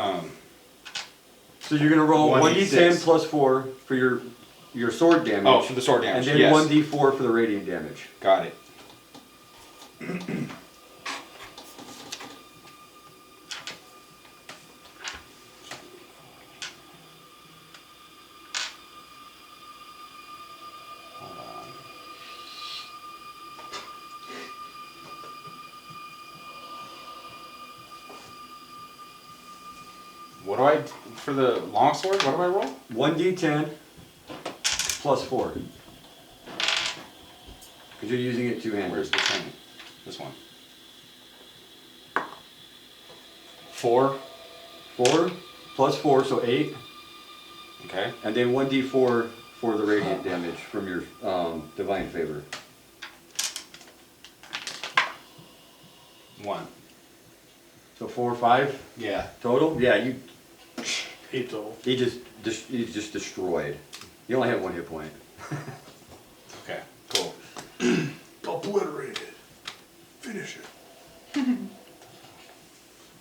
So you're gonna roll 1d6. 1d10 plus 4 for your sword damage. Oh, for the sword damage. And then yes. 1d4 for the radiant damage. Got it. Hold on. What do I, for the longsword, what do I roll? 1d10 plus 4. Because you're using it two-handed. Where's the thing? This one. 4. 4 plus 4, so 8. Okay. And then 1d4 for the radiant damage from your divine favor. 1. So 4, 5 Yeah. total? Yeah, you. 8 total. He's just destroyed. You only have 1 hit point. Okay. Cool. Obliterated. Finish it.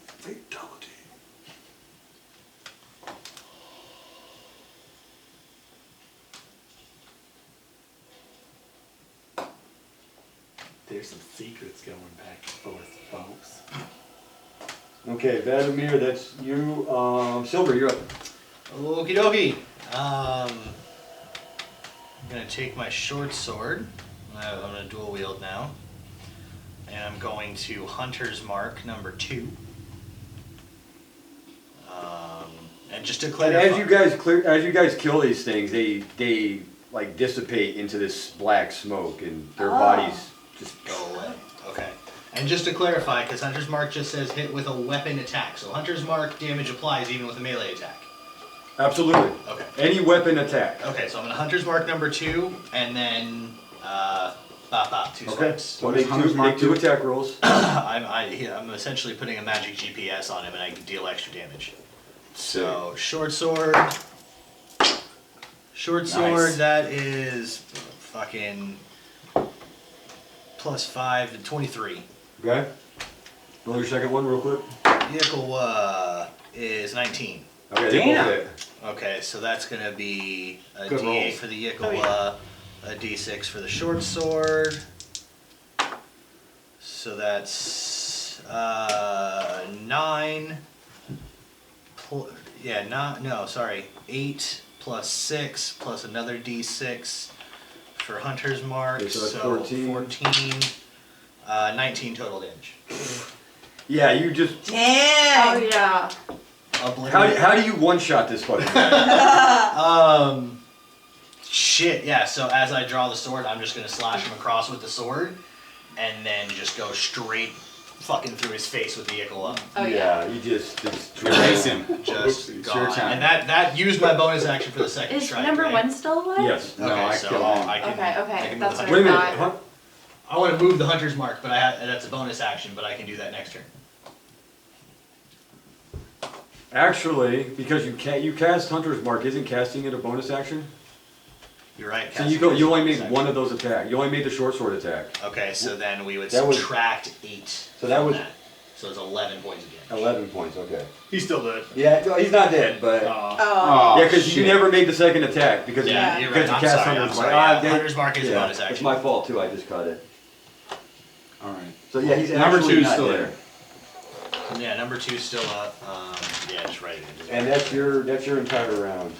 Fatality. There's some secrets going back and forth, folks. Okay, Vladimir, that's you. Silver, you're up. Okie dokie. I'm gonna take my short sword. I'm gonna dual wield now. And I'm going to Hunter's Mark number 2. And just to And clarify. as you guys kill these things, they like dissipate into this black smoke, and their Oh. bodies just Go away. Okay. And just to clarify, because Hunter's Mark just says hit with a weapon attack, so Hunter's Mark damage applies even with a melee attack. absolutely. Okay. Any weapon attack. Okay, so I'm gonna Hunter's Mark number 2, and then two Okay. swipes. So What make does Hunter's Mark make two do? attack rolls. I'm essentially putting a magic GPS on him, and I can deal extra damage. So short sword. Nice. That is fucking +5 and 23. Okay. Roll your second one real quick. Vehicle is 19. Okay. they Damn. both hit. Okay, so that's gonna be a Good D8 rolls. for the Yickle, Oh, yeah. a D6 for the short sword. So that's 9. 8 plus 6 plus another D6 for Hunter's Mark. Okay, so that's 14. 19 total damage. Yeah, you just. Oh Damn. yeah. How do you one shot this fucking guy? Shit, yeah, so as I draw the sword, I'm just gonna slash him across with the sword, and then just go straight fucking through his face with the Yickle up. Oh yeah. You just Erase him. Just It's gone. your time. And that used my bonus action for the second Is strike, number right? 1 still alive? Yes. No, Okay, I so killed him. I can, Okay, I okay, can that's move what the Wait a minute. Got it. Huh? I want to move the Hunter's Mark, but that's a bonus action, but I can do that next turn. Actually, because you cast Hunter's Mark, isn't casting it a bonus action? You're right. So casting you is a only bonus made action. one of those attacks. You only made the short sword attack. Okay, so then we would That was- subtract 8 So that from was- that. So it's 11 points of damage. 11 points. Okay. He's still dead. Yeah, no, he's not dead, but Oh. Oh, yeah, because you shit. never made the second attack because Yeah, you, you're because right. you I'm cast sorry. Hunter's I'm sorry. Mark. Yeah, Hunter's Mark is a bonus It's action. my fault too. I just caught it. All right. So yeah, he's Number actually 2's not still dead. there. Yeah, number 2's still up. Yeah, just write it in. And that's your entire round.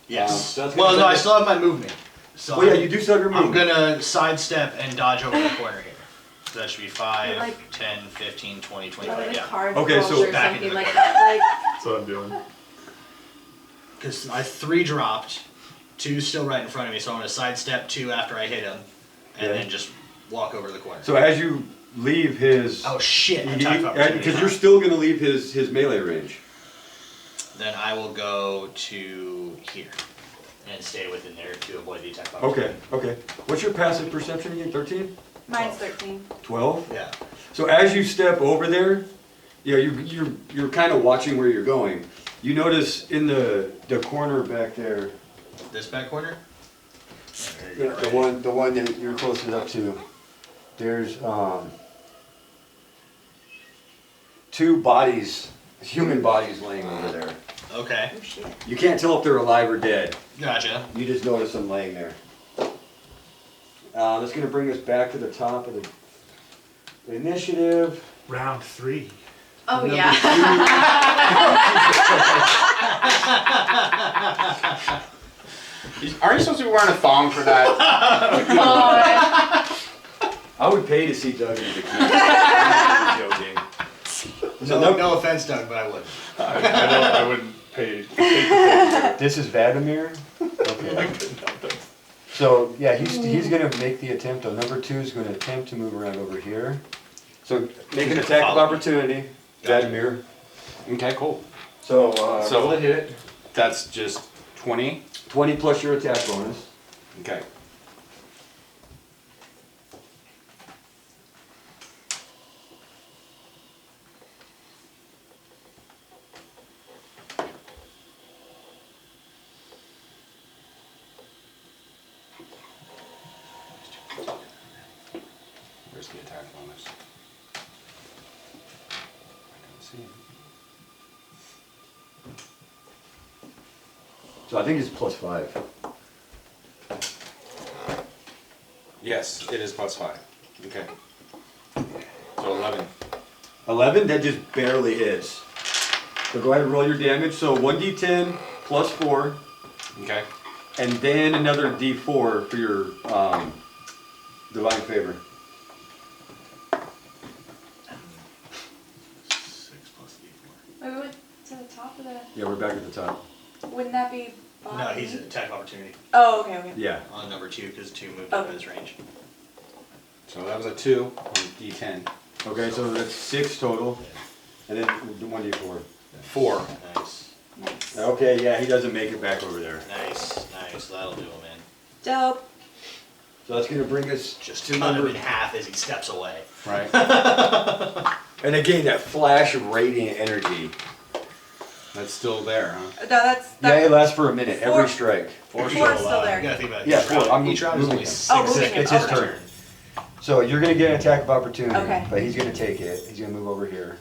Yes. so that's Well, gonna no, take- I still have my movement. So Oh yeah, you do still have your I'm movement. gonna sidestep and dodge over the corner here. So that should be 5, Like- 10, 15, 20, Or 25, like yeah. card Okay, rolls so or back into something the like corner. that. That's what I'm doing. Because I 3 dropped, 2's still right in front of me, so I'm gonna sidestep 2 after I hit him, and Okay. then just walk over the corner. So as you leave his, Oh shit! I'm talking about because you're still gonna leave his melee range. Then I will go to here and stay within there to avoid the attack. Okay. Okay. What's your passive perception again? 13? Mine's 13. 12? Yeah. So as you step over there, you know, you're kind of watching where you're going. You notice in the corner back there, This back corner. the one that you're closest up to, there's 2 bodies, human bodies laying over there. Okay. Oh shit. You can't tell if they're alive or dead. Gotcha. You just notice them laying there. That's gonna bring us back to the top of the initiative. Round 3. Oh Number yeah. Aren't you supposed to be wearing a thong for that? I would pay to see Doug in a bikini. I'm joking. So No offense, Doug, but I would. I wouldn't pay to take This is Vadimir. Okay. So yeah, he's gonna make the attempt. On number 2 is gonna attempt to move around over here. So make an attack of Follow me. opportunity, Gotcha. Vadimir. Okay, cool. So So- roll a hit. That's just 20. 20 plus your attack bonus. Okay. Where's the attack bonus? I don't see it. So I think it's +5. Yes, it is +5. Okay. So 11. 11, that just barely hits. So go ahead and roll your damage. So 1d10 plus 4, Okay. and then another d4 for your divine favor. 6 plus 8. Wait, we went to the top of the. Yeah, we're back at the top. Wouldn't that be No, he's an attack of opportunity Oh, okay. Yeah. on number 2 because 2 moved up Okay. his range. So that was a 2 on D10. Okay, so that's 6 total, and then 1d4. 4. Nice. Nice. Okay, yeah, he doesn't make it back over there. Nice. That'll do him, man. Dope. So that's gonna bring us Just to cut him number. in half as he steps away. Right. And again, that flash of radiant energy. That's still there, huh? No, that's Yeah, that. it lasts for a minute, Four. every strike. Four's still there. You gotta think about it. Yeah, Each round- 4. I'm Each round is moving only him. 6. Oh, moving him. It's his Okay. turn. So you're gonna get an attack of opportunity, Okay. but he's gonna take it. He's gonna move over here.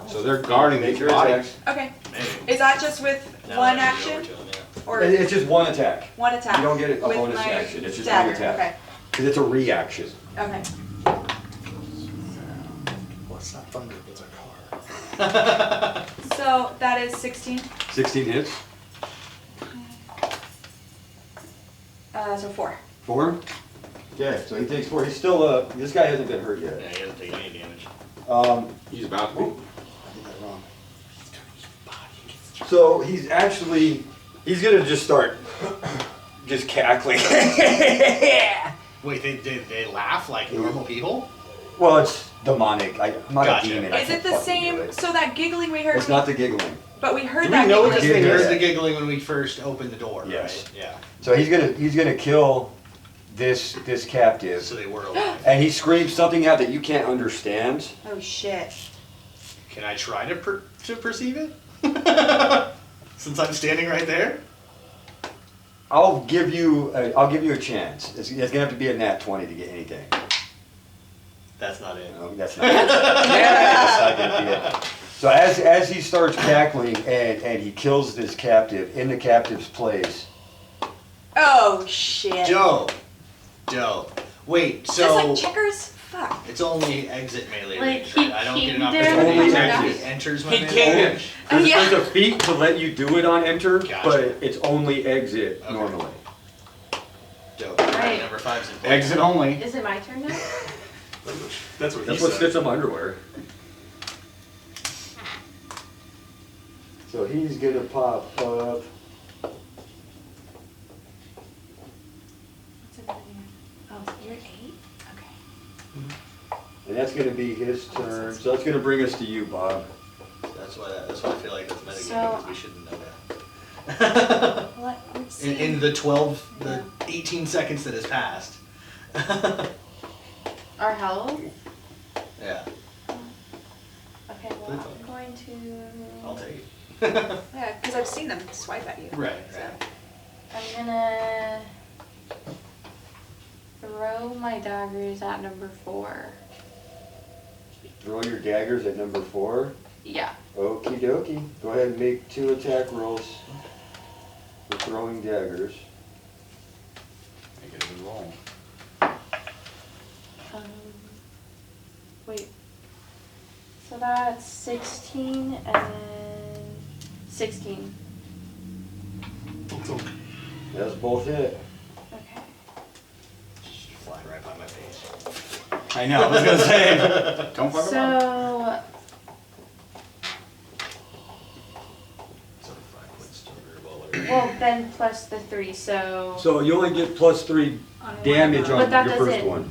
So they're guarding Make these your bodies. attacks. Okay. Maybe. Is that just with No, one that'd be over action to him, yeah. or It's just one attack. one attack? You don't get a with bonus my action, it's just dagger. one attack. Because it's a reaction. Okay. Okay. Well, it's not thunder, it's a car. So that is 16. 16 hits. So 4. 4. Okay, so he takes 4. He's still, this guy hasn't been hurt yet. Yeah, he doesn't take any damage. He's about to be. Oh. I did that wrong. So he's gonna just start just cackling. Wait, they laugh like normal people? Well, it's demonic. I'm not Gotcha. a demon. I Is it can't the fucking do same? it. So that giggling we heard. It's not the giggling. But we heard Do we that know giggling. it's We Yeah. heard the giggling when we first opened the door, Yes. right? Yeah. So he's gonna kill this captive, So they were alive. and he screams something out that you can't understand. Oh shit. Can I try to perceive it? Since I'm standing right there? I'll give you a chance. It's gonna have to be a Nat20 to get anything. That's not it. No, that's not. That's not gonna be it. So as he starts cackling and he kills this captive in the captive's place. Oh shit. Dope. Wait, Just so like checkers? Fuck. it's only exit melee Like, range, he right? I don't get an came opportunity there to and attack he if he enters my He melee can. range. There's, Yeah. there's a feat to let you do it on enter, Gotcha. but it's only exit Okay. normally. Dope. Right. Number 5's in play. Exit only. Is it my turn now? That's what That's what fits on my underwear. So he's gonna pop up. What's it gonna be? Oh, you're 8? Okay. And that's gonna be his turn. So that's gonna bring us to you, Bob. That's why I feel like that's metagaming, So- because we shouldn't know that. Let's see. in the 18 seconds that has passed. Our health? Yeah, Okay, well, I'm going to... I'll take it. Yeah, because I've seen them swipe at you. Right, So. right. I'm gonna throw my daggers at number 4. Throw your daggers at number 4. Yeah. Okie dokie. Go ahead and make 2 attack rolls for throwing daggers. Make it a good roll. Wait. So that's 16 and 16. That's both hit. Okay. Just flying right by my face. I know, I was gonna say. Don't fuck around. So, So 5 points to her, well, then plus the 3, so... So you only get +3 On damage one on But that your first doesn't- one.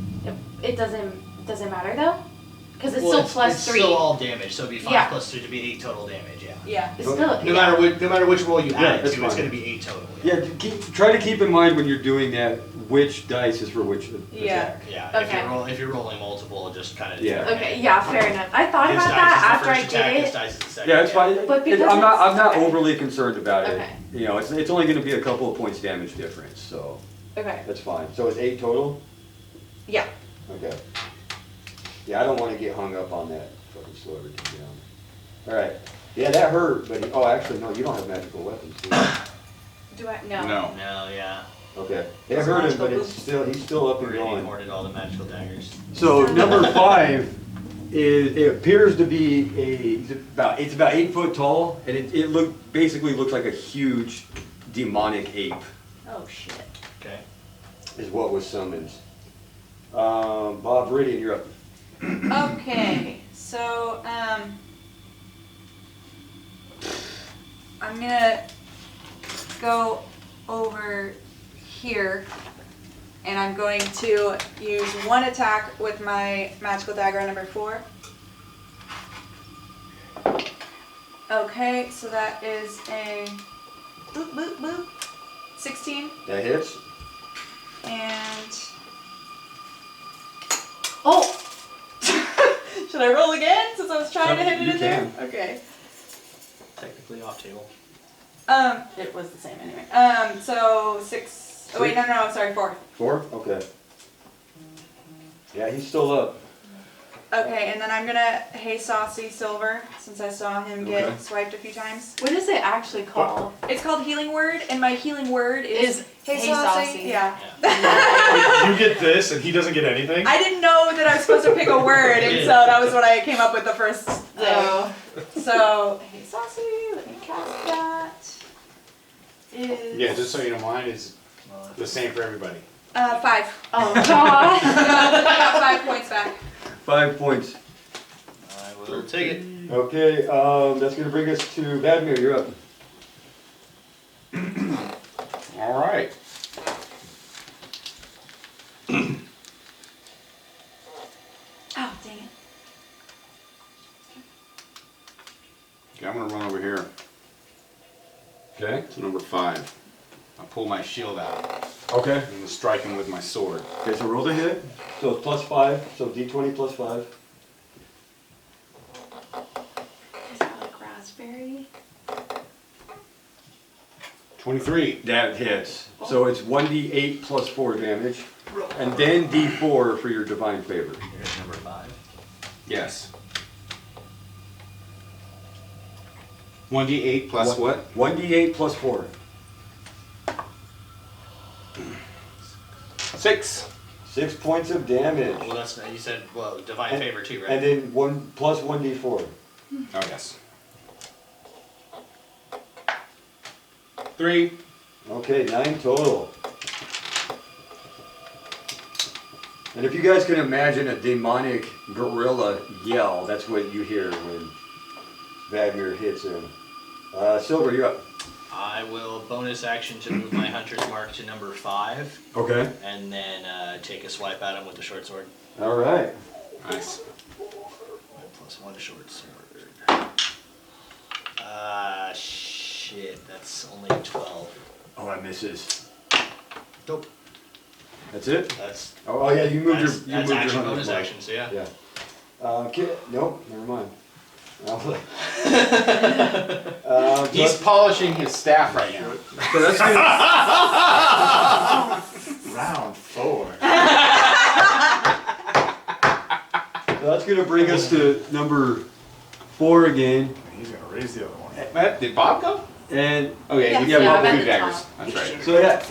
It doesn't matter though? Because it's Well, still plus it's 3. still all damage, so it'd be 5 Yeah. plus 3 to be 8 total damage, yeah. Yeah. It's still, No matter which roll you Yeah, add it that's to, it's fine. gonna be 8 total. Yeah, try to keep in mind when you're doing that which dice is for which Yeah. attack. Yeah, Okay. if you're rolling multiple, just kind of. Yeah. Okay, yeah, fair enough. I thought This about dice that is the after I first attack, did this it. dice is the second. Yeah, it's fine. But because I'm not okay. overly concerned about it. Okay. You know, it's only going to be a couple of points damage difference, so Okay. that's fine. So it's 8 total. Yeah. Okay. Yeah, I don't want to get hung up on that. Fucking slow everything down. All right. Yeah, that hurt, but oh, actually, no, you don't have magical weapons. Do you? Do I? No. No. No, yeah. Okay. It hurt him, but he's still up and We're already going. hoarded all the magical daggers. So number 5 is it appears to be it's about 8 foot tall, and it basically looks like a huge demonic ape Oh shit. Okay. is what was summoned. Bob Viridian, you're up. Okay, so I'm gonna go over here, and I'm going to use one attack with my magical dagger on number 4. Okay, so that is a boop, boop, boop. 16. That hits. And oh, should I roll again since I was trying to hit it You in there? can. Okay. Technically off table. It was the same anyway. So 6. Oh wait, no, sorry, 4. 4? Okay. Yeah, he's still up. Okay, and then I'm gonna Hey Saucy Silver since I saw him get Okay. swiped a few times. What is it actually called? It's called Healing Word, and my healing word is Hey Hey Saucy. Saucy. Yeah. You get this, and he doesn't get anything. I didn't know that I was supposed to pick a word, and so that was what I came up with the first day. Oh. So Hey Saucy, let me cast that. Is Yeah, just so you know, mine is the same for everybody. 5. Oh god. I got 5 points back. 5 points. I will take it. Okay, that's gonna bring us to Vadmir, you're up. All right. Oh, dang it. Okay, I'm gonna run over here Okay. to number 5. I pull my shield out. Okay. I'm gonna strike him with my sword. Okay, so roll the hit. So it's +5, so D20 +5. Is that like raspberry? 23. That hits. So it's 1d8 +4 damage, and then d4 for your divine favor. Here's number 5. Yes. 1d8 plus what? 1d8 +4. 6. 6 points of damage. Well, that's you said divine favor too, right? And then 1 plus 1d4. Oh, yes. 3. Okay, 9 total. And if you guys can imagine a demonic gorilla yell, that's what you hear when Vadmir hits him. Silver, you're up. I will bonus action to move my hunter's mark to number 5, Okay. and then take a swipe at him with the short sword. All right. Nice. +1 short sword. Shit, that's only 12. Oh, that misses. Nope. That's it? That's Oh, yeah, you moved that's, your that's moved action your bonus hunter's action, so yeah. mark. Yeah. Okay. Nope. Never mind. He's polishing his staff right now. So that's gonna, Round 4. so that's gonna bring us to number 4 again, He's gonna raise the other one. Matt, did Bob go? and Oh yeah, Yes. yeah, Yeah, Bob I'm with at two the daggers. top. That's right. so yeah,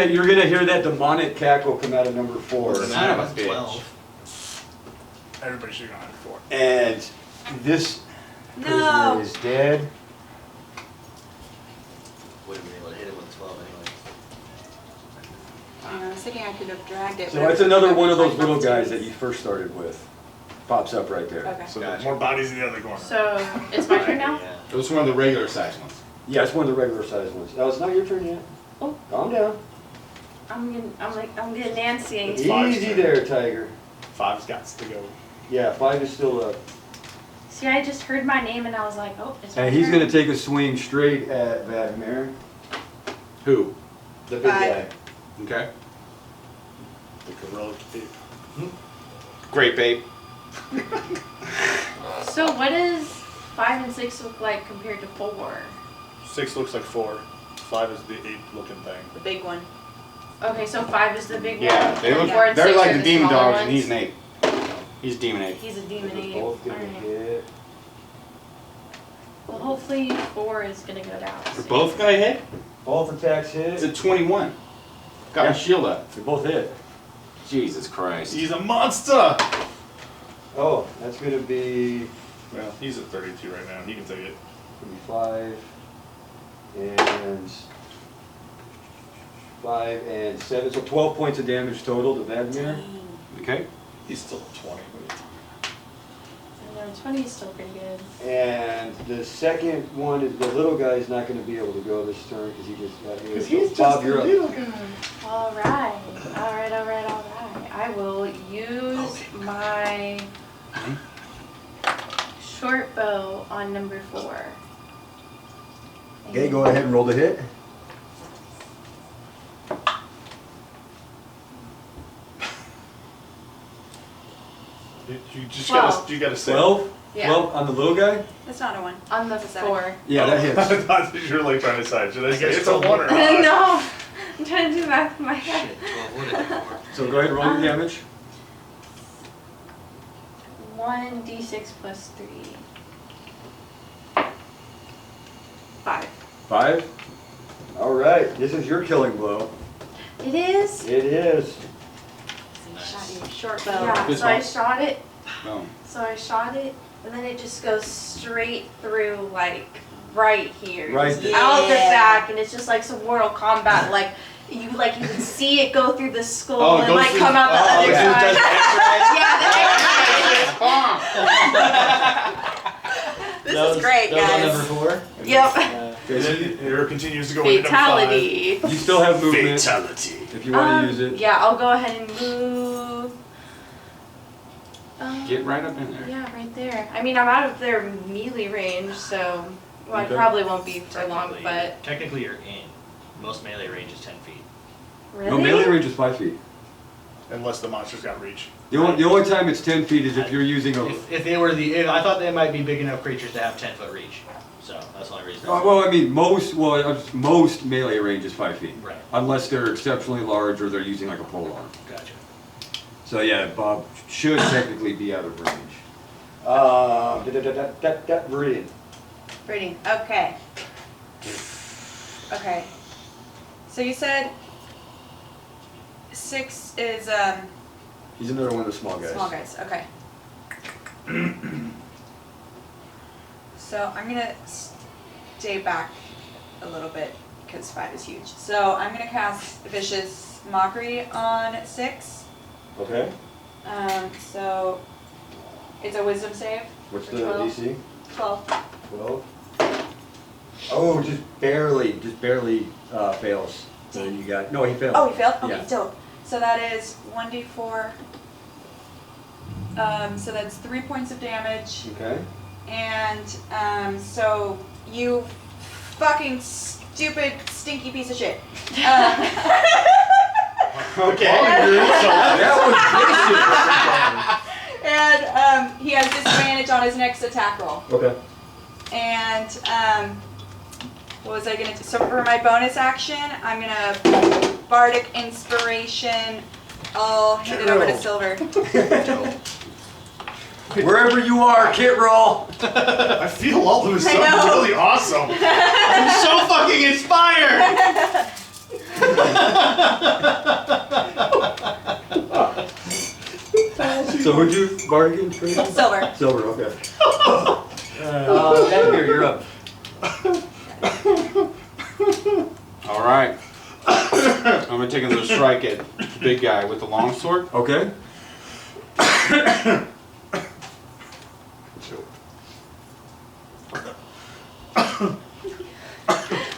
you're gonna hear that demonic cackle come out of number 4, Son of a bitch. 12. Everybody should go on 4. and this prisoner No. is dead. Would have been able to hit it with 12 anyway. I was thinking I could have dragged it. So but it's another one of those like little up guys to- that you first started with. Pops up right there. Okay. So there's more bodies in the other corner. So it's my turn now? Yeah. Those are one of the regular size ones. Yeah, it's one of the regular sized ones. No, it's not your turn yet. Oh. Calm down. I'm getting Nancy. It's Five's Easy turn. there, Tiger. 5's got to go. Yeah, 5 is still up. See, I just heard my name and I was like, oh, it's my And he's turn. gonna take a swing straight at Vadmir, Who? the big guy. 5. Okay. The gorilla cape. Great, babe. So what does 5 and 6 look like compared to 4? 6 looks like 4. 5 is the ape-looking thing. The big one. Okay, so 5 is the big Yeah, one. they look. and 4 and They're 6 like are the demon smaller dogs, and he's an ones. ape. He's a demon ape. He's a demon They're ape. both gonna Alright. hit. Well, hopefully 4 is gonna go down. They're both gonna hit. Both attacks It's hit. a 21. Got Yeah. my shield up. They both hit. Jesus Christ. He's a monster! Oh, that's gonna be Well, he's at 32 right now. He can take it. 5 and 5 and 7. So 12 points of damage total to Vadmir. Okay. He's still 20. And then 20 is still pretty good. And the second one is the little guy is not going to be able to go this turn because he just got here. Because So he's Bob, just a you're up. little guy. Alright. I will use my short bow on number 4. Okay, go ahead and roll the hit. You just 12. gotta, you gotta say. 12? Yeah. 12 on the little guy? That's not a 1. On the That's a 7. 4. Yeah, that I hits. thought you were like trying to decide. Should I say guess it's a 12 1 or not? No! I'm trying to do math in my head. Shit, 12 would have been more. So go ahead and roll your damage. 1d6 plus 3. 5. 5. All right, this is your killing blow. It is? It is. Short bow. Yeah, This so I one? shot it. Boom. So I shot it, and then it just goes straight through, like, right here. Right Just there. out the Yeah. back, and it's just like some Mortal Kombat, like, you can see it go through the skull Oh, it and goes like through come the- out the oh, other it side. does This is great, guys. Number 4. Yep. And then the arrow continues to go into number 5. Fatality. You still have movement Fatality. if you want to use it. Yeah, I'll go ahead and move. Get right up in there. Yeah, right there. I mean, I'm out of their melee range, so well, Okay. I probably won't be for long, Technically- but Technically, you're in. Most melee range is 10 feet. really? No, melee range is 5 feet. Unless the monster's got reach. The only time it's 10 feet is if you're using a... If they were I thought they might be big enough creatures to have 10-foot reach. So that's the only reason. Well, I mean, most melee range is 5 feet. Right. Unless they're exceptionally large or they're using like a polearm. Gotcha. So yeah, Bob should technically be out of range. Meridian. Reading. Okay. Okay. So you said 6 is He's another one of the small guys. small guys. Okay. So I'm gonna stay back a little bit because 5 is huge. So I'm gonna cast Vicious Mockery on 6. Okay. So it's a Wisdom save. What's For the 12. DC? 12. 12. Oh, just barely fails. So you got, no, he failed. Oh, he failed? Okay, Yeah. dope. So that is 1d4. So that's 3 points of damage. Okay. And so you fucking stupid, stinky piece of shit. Okay. And he has disadvantage on his next attack roll. Okay. And what was I gonna do? So for my bonus action, I'm gonna Bardic Inspiration. I'll hand it over to Silver. Wherever you are, kit roll. I feel all of a I sudden know. really awesome. I'm so fucking inspired! So who'd you bargain for? Silver. Silver, okay. Edgar, you're up. All right. I'm gonna take another strike at the big guy with the long sword. Okay.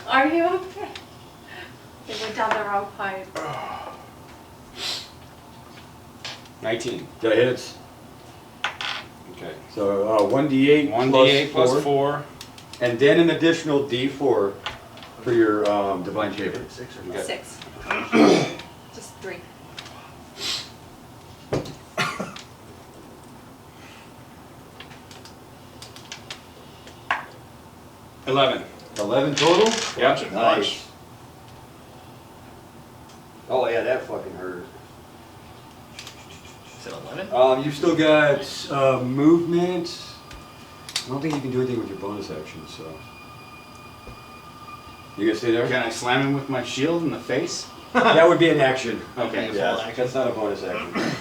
Are you okay? They went down the wrong pipe. 19. That hits. Okay. So 1d8 1d8 plus 4. and then an additional d4 for your divine shaper. 6 or Okay. 6. Just 3. $11. 11 total? Yep. Nice. Oh yeah, that fucking hurt. Is it 11? You've still got movement. I don't think you can do anything with your bonus action, so. You gonna stay there? Can I slam him with my shield in the face? That would be an action. Okay. Full Yeah, action. that's not a bonus action.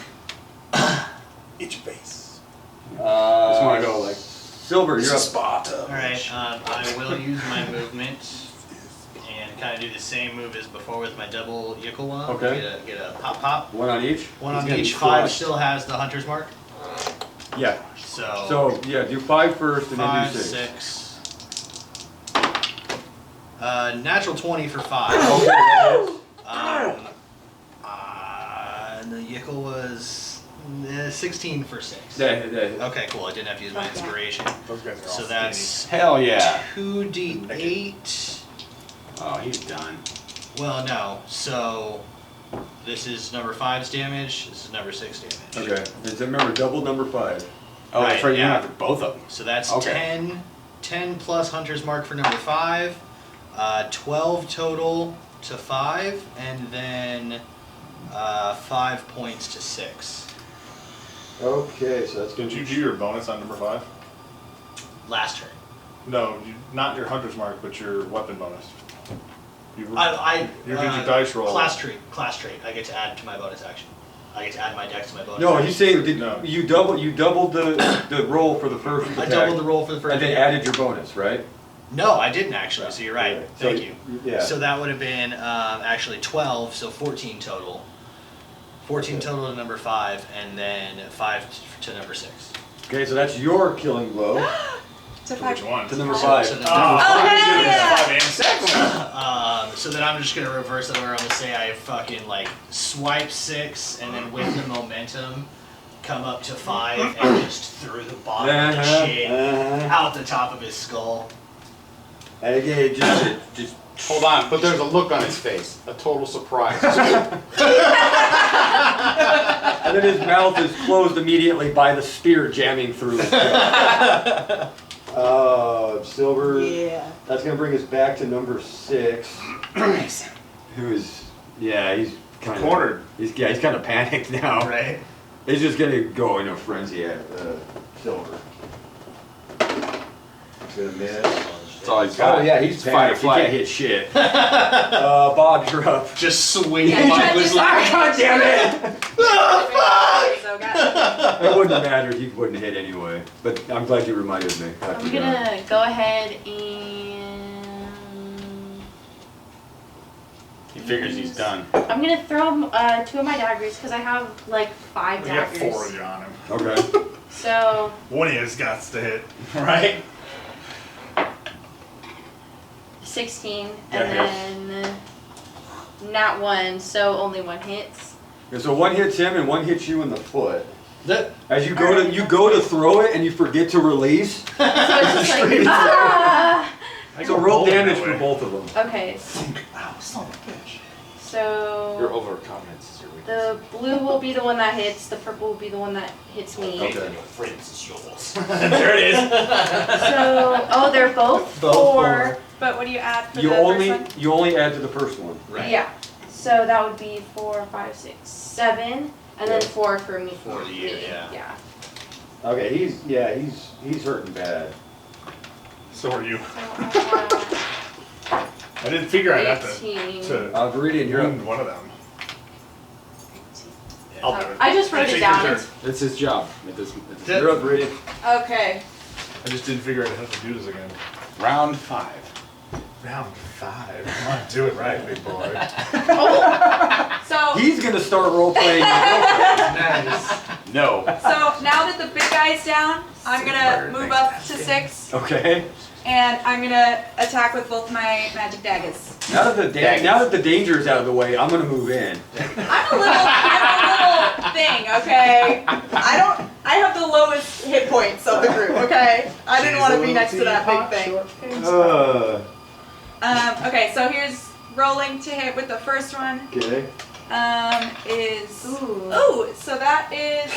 Eat your face. Just wanna go, like, Silver, This you're is up. Sparta. Alright, I will use my movement and kind of do the same move as before with my double Yickle Okay. Get a pop pop. One on each? One He's on getting each. 5 crushed. still has the hunter's mark. Yeah. So, yeah, do 5 first and then 5, do 6. 6. Natural 20 for 5. Okay, that hits. And the Yickle was 16 for 6. That hits. Okay, cool. I didn't have to use my inspiration. Those guys are all So that's Hell yeah. 2d8. Oh, he's done. Well, no. So this is number 5's damage. This is number 6 damage. Okay. And so remember, double number 5. Oh, that's Right, right. You yeah. have both of them. So that's Okay. 10 plus Hunter's Mark for number 5, 12 total to 5, and then 5 points to 6. Okay, so that's Did you do your bonus on number 5? Last turn. No, not your hunter's mark, but your weapon bonus. You I did your dice roll. Class trait. I get to add to my bonus action. I get to add my dex to my bonus. No, action. he's saying did No. you doubled the roll for the first I attack, doubled the roll for the first. and then attack. added your bonus, right? No, I didn't actually. So you're right. Okay. Thank So, you. Yeah. So that would have been actually 12, so 14 total. 14 Okay. total to number 5, and then 5 to number 6. Okay, so that's your killing blow To Which 5. one? to number So- 5. so the- hell yeah! 5 and 6. So then I'm just gonna reverse it where I'm gonna say I fucking like swipe 6 and then with the momentum come up to 5 and just threw the bottom of the shit out the top of his skull. Okay, just Hold on, but there's a look on his face. A total surprise. and then his mouth is closed immediately by the spear jamming through his gut. Silver. Yeah. That's gonna bring us back to number 6. Who is? Yeah, he's kind of Cornered. He's kind of panicked now. Right? He's just gonna go in a frenzy at Silver. He's gonna miss. That's all he's got. Oh yeah, he's Fight or panicked. He flight. can't hit shit. Bob, you're up. Just swinging Yeah, mindlessly. God damn it! So got It wouldn't have mattered. He wouldn't hit anyway. But I'm glad you reminded me. I I'm forgot. gonna go ahead and He figures he's done. I'm gonna throw 2 of my daggers because I have like 5 We got daggers. 4 of you on him. Okay. So One of you's got to hit. Right? 16 That and then not 1, so only 1 hits. And so one hits him and one hits you in the foot. That, As you go to throw it and you forget to release. So it's just like ah! So roll damage for both of them. Okay. So Your overconfidence is your weakness. the blue will be the one that hits, the purple will be the one that hits me. Okay. friends is yours. There it is. So oh, they're both Both 4. But what do you add for You the only first one? you only add to the first one. Right. Yeah. So that would be 4, 5, 6, 7, and then Yeah. 4 for me. For you, yeah. Yeah. Okay, he's hurting bad. So are you. So I didn't figure I'd have 18. to Viridian, you're up. wound one of them. I'll do it. I just wrote Take it your down. turn. It's his job. You're up, Viridian. Okay. I just didn't figure I'd have to do this again. Round 5. Round 5. Come on, do it right, big boy. So He's gonna start role playing. Nice. No. now that the big guy's down, I'm gonna move up to 6 Okay. and I'm gonna attack with both my magic daggers. Now that the danger is out of the way, I'm gonna move in. I'm a little thing, okay? I have the lowest hit points of the group, okay? I didn't want to be next to that big thing. Okay, so here's rolling to hit with the first one. Okay. Is Ooh. so that is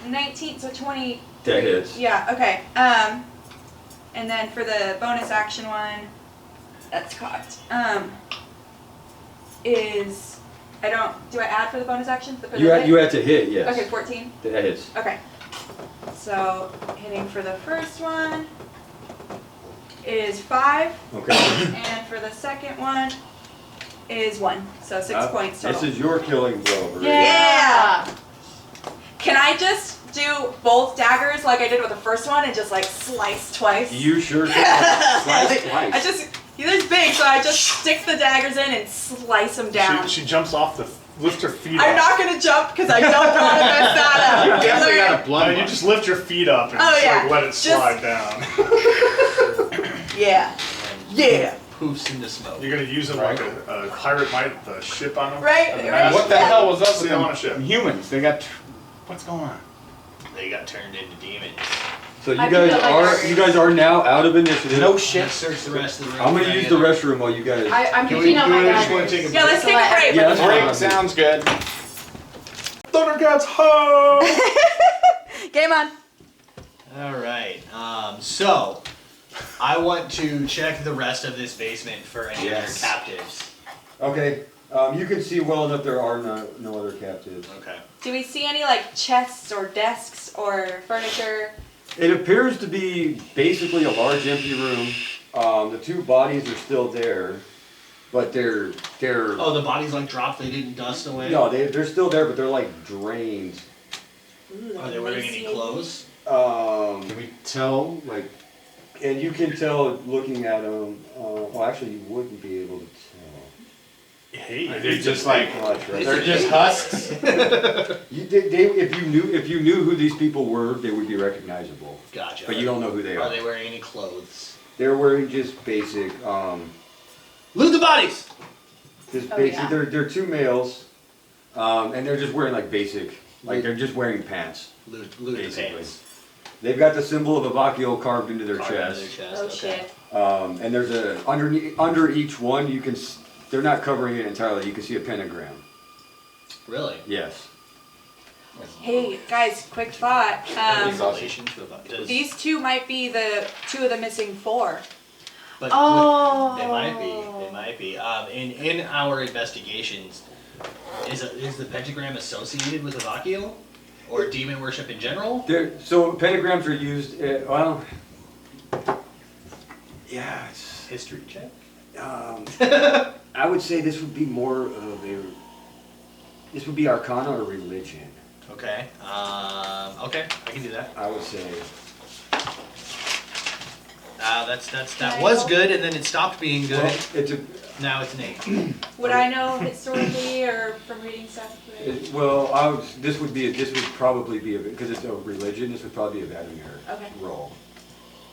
19, so 20. That hits. Yeah, okay. And then for the bonus action one, that's cocked. Is do I add for the bonus action? For the You hit? had to hit, yes. Okay, 14. That hits. Okay. So hitting for the first one is 5, Okay. and for the second one is 1. So 6 points total. This is your killing blow, Viridian. Yeah. Can I just do both daggers like I did with the first one and just like slice twice? You sure can. Slice twice. He's big, so I just stick the daggers in and slice them down. She jumps off lift your feet up. I'm not gonna jump because I don't want to mess that You up. definitely got a No, blood. you just lift your feet up and Oh, just, yeah. like, let it Just- slide down. Yeah. And Yeah. poofs into smoke. You're gonna use it like a pirate might, the ship on them. Right, right. What the hell was up with Sit on them a ship. humans? They got. What's going on? They got turned into demons. So I beat up my daggers. you guys are now out of initiative. No Let's shit. search the rest of the room. I'm for gonna any use the other- restroom while you guys. I'm Can we picking up my just wanna daggers. take a Yeah, let's take a break. Yeah, that's Break fine. sounds good. Thundercats, ho! Game on. All right. So I want to check the rest of this basement for any Yes. other captives. Okay. You can see well enough there are no other captives. Okay. Do we see any like chests or desks or furniture? It appears to be basically a large empty room. The two bodies are still there, but they're Oh, the bodies like dropped. They didn't dust away. no, they're still there, but they're like drained. Ooh, Are they wearing any clothes? Can we tell? Like, And you can tell looking at them. Well, actually, you wouldn't be able to tell. Hey, they're just like. Much, right? They're just husks. If you knew who these people were, they would be recognizable. Gotcha. But you don't know who they Are are. they wearing any clothes? They're wearing just basic. Loot the bodies. Just Oh, basic. yeah. They're two males, and they're just wearing like basic. Like they're just wearing pants. Loot the Basically. pants. They've got the symbol of Avakio carved into their Carved into chest. their chest. Oh Okay. shit. And there's a under each one you can. They're not covering it entirely. You can see a pentagram. Really? Yes. Hey guys, quick thought. In relation to a These two might be the two of the missing four. But Oh. they might be. They might be. In our investigations, is the pentagram associated with Avakio or demon worship in general? So pentagrams are used. Well. Yeah. It's, History check. I would say this would be more of a. This would be Arcana or religion. Okay. Okay, I can do that. I would say. That was good, and then it stopped being good. Well, it's a. Now it's an 8. Would I know historically or from reading stuff? Well, this would probably be because it's a religion. This would probably be a Vladimir Okay. role.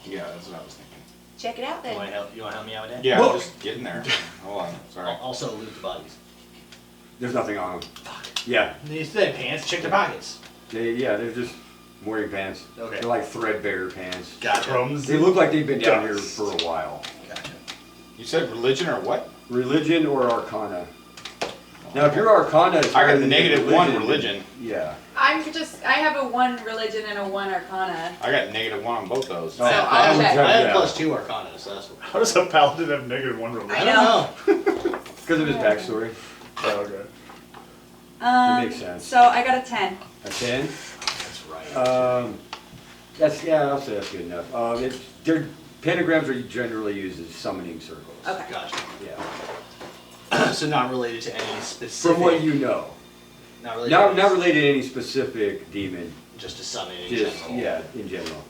Yeah, that's what I was thinking. Check it out You then. want to help me out with that? Yeah, Whoa. I'm just getting there. Hold on. Sorry. Also loot the bodies. There's nothing on them. Yeah, They said pants. Check their pockets. they're just wearing pants. Okay. They're like threadbare pants. Gotcha. Crumbs. They look like they've been down here Dust. for a while. Gotcha. You said religion or what? Religion or Arcana. Now, if your Arcana is I higher got than -1 religion. Yeah. I have a 1 religion and a 1 arcana. I got -1 on both those. So I'll check. I have Yeah. +2 Arcana, so that's what. How does a paladin have -1 religion? I I don't know. Because of his backstory. Oh, okay. That makes sense. So I got a 10. A 10? That's right. I'll say that's good enough. Pentagrams are generally used as summoning circles. Okay. Gotcha. Yeah. So not related to any specific. From what you know. Not related. Not to any, related to any specific demon. Just a summon in Just, general. yeah, in general.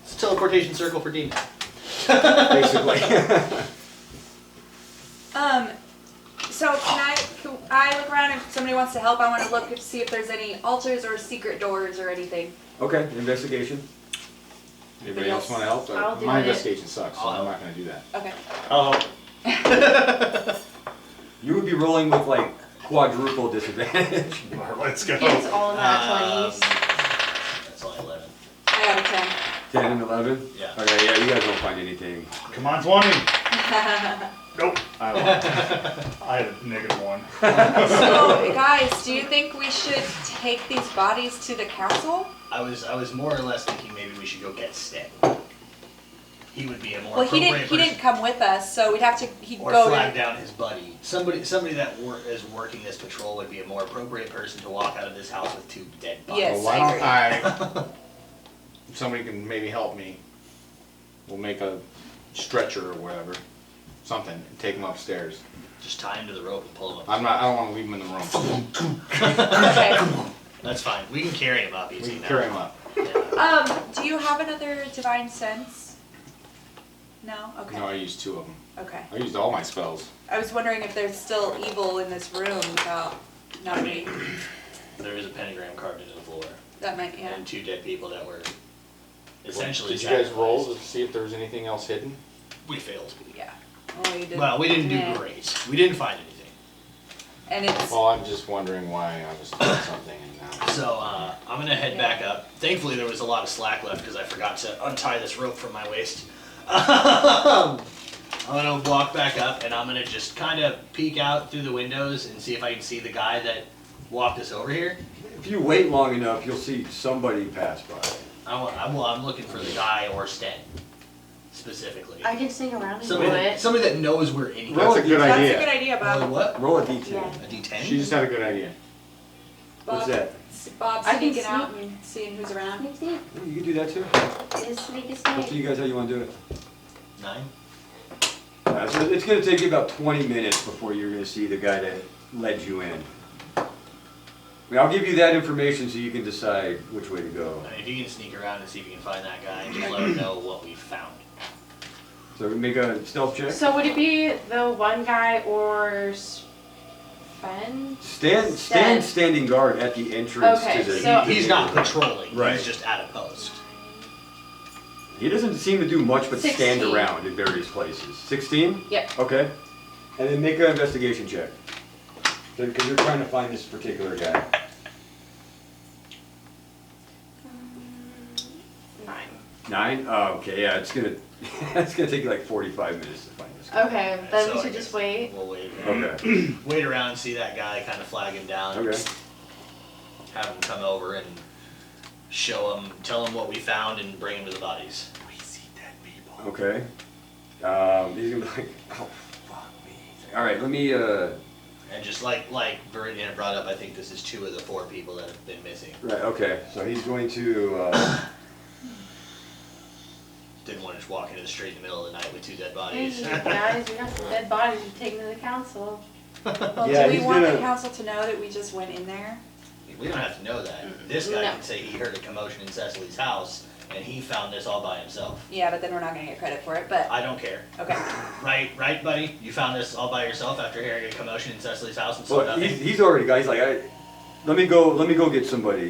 It's a teleportation circle for demons. Basically. So can I look around if somebody wants to help? I want to look to see if there's any altars or secret doors or anything. Okay, investigation. Anybody else want to help? I'll do My it. investigation sucks, so I'll I'm help. not going to do that. Okay. Oh, You would be rolling with like quadruple disadvantage. let's go. It's all in that 20s. That's only 11. I got a 10. 10 and 11? Yeah. Okay, yeah, you guys don't find anything. Come on, 20. Nope. I lied. I had a -1. So guys, do you think we should take these bodies to the castle? I was more or less thinking maybe we should go get Stick. He would be a more Well, he appropriate didn't come with us, so we'd have to he'd or go flag to. down his buddy. Somebody that is working this patrol would be a more appropriate person to walk out of this house with 2 dead bodies. Yes. Well, why I don't somebody can maybe help me. We'll make a stretcher or whatever. Something, and take them upstairs. Just tie him to the rope and pull him up. I don't want to leave them in the room. Okay. That's fine. We can carry him up We easy can now. carry them up. Yeah. Do you have another divine sense? No? Okay. No, I used 2 of them. Okay. I used all my spells. I was wondering if there's still evil in this room without Not me. There is a pentagram carved into the floor, That might, yeah. and 2 dead people that were essentially. Did you guys roll sacrificed. to see if there was anything else hidden? We failed. Yeah. Oh, you did. Well, we didn't do Yeah. great. We didn't find anything. And it's, Well, I'm just wondering why I was doing something and now. So I'm gonna head back up. Thankfully, there was a lot of slack left because I forgot to untie this rope from my waist. I'm gonna walk back up and I'm gonna just kind of peek out through the windows and see if I can see the guy that walked us over here. If you wait long enough, you'll see somebody pass by. I'm looking for the guy or Sten, specifically. I can sing around and do Somebody, it. somebody that knows we're in here. That's a good that's idea. a good idea, Roll Bob. what? Roll a d10. Yeah. A D10? She just had a good idea. What's that? Bob I can sneaking out and seeing who's around. Sneak, sneak. You can do that too. Just sneak a Up to sneak. you guys how you want to do it. 9? So it's going to take you about 20 minutes before you're going to see the guy that led you in. I mean, I'll give you that information so you can decide which way to go. I mean, if you can sneak around and see if you can find that guy and just let him know what we found. So we make a stealth check. So would it be the one guy or Sven? Stand standing guard at the entrance Okay, to the. so- He's not patrolling. Right. He's just at a post. He doesn't seem to do much but stand 16. around in various places. 16? Yep. Okay. And then make an investigation check. Because you're trying to find this particular guy. 9. 9? Oh, okay, yeah, it's gonna it's gonna take you like 45 minutes to find this guy. Okay, then So we I should guess just wait. We'll wait. Okay. Wait around and see that guy, kind of flag him down. Okay. Have him come over and show him, tell him what we found and bring him to the bodies. We see dead people. Okay. He's gonna be like, oh fuck me. Alright, let me And just like Viridian had brought up, I think this is 2 of the 4 people that have been missing. right, okay. So he's going to Didn't want to just walk into the street in the middle of the night with 2 dead Hey, bodies. guys, we got some dead bodies to take to the council. Well, Yeah, do we he's want the gonna- council to know that we just went in there? We don't have to know that. This guy No. can say he heard a commotion in Cecily's house and he found this all by himself. Yeah, but then we're not gonna get credit for it, but, I don't care. okay. Right, buddy? You found this all by yourself after hearing a commotion in Cecily's house and saw well, nothing? he's already guys like let me go get somebody.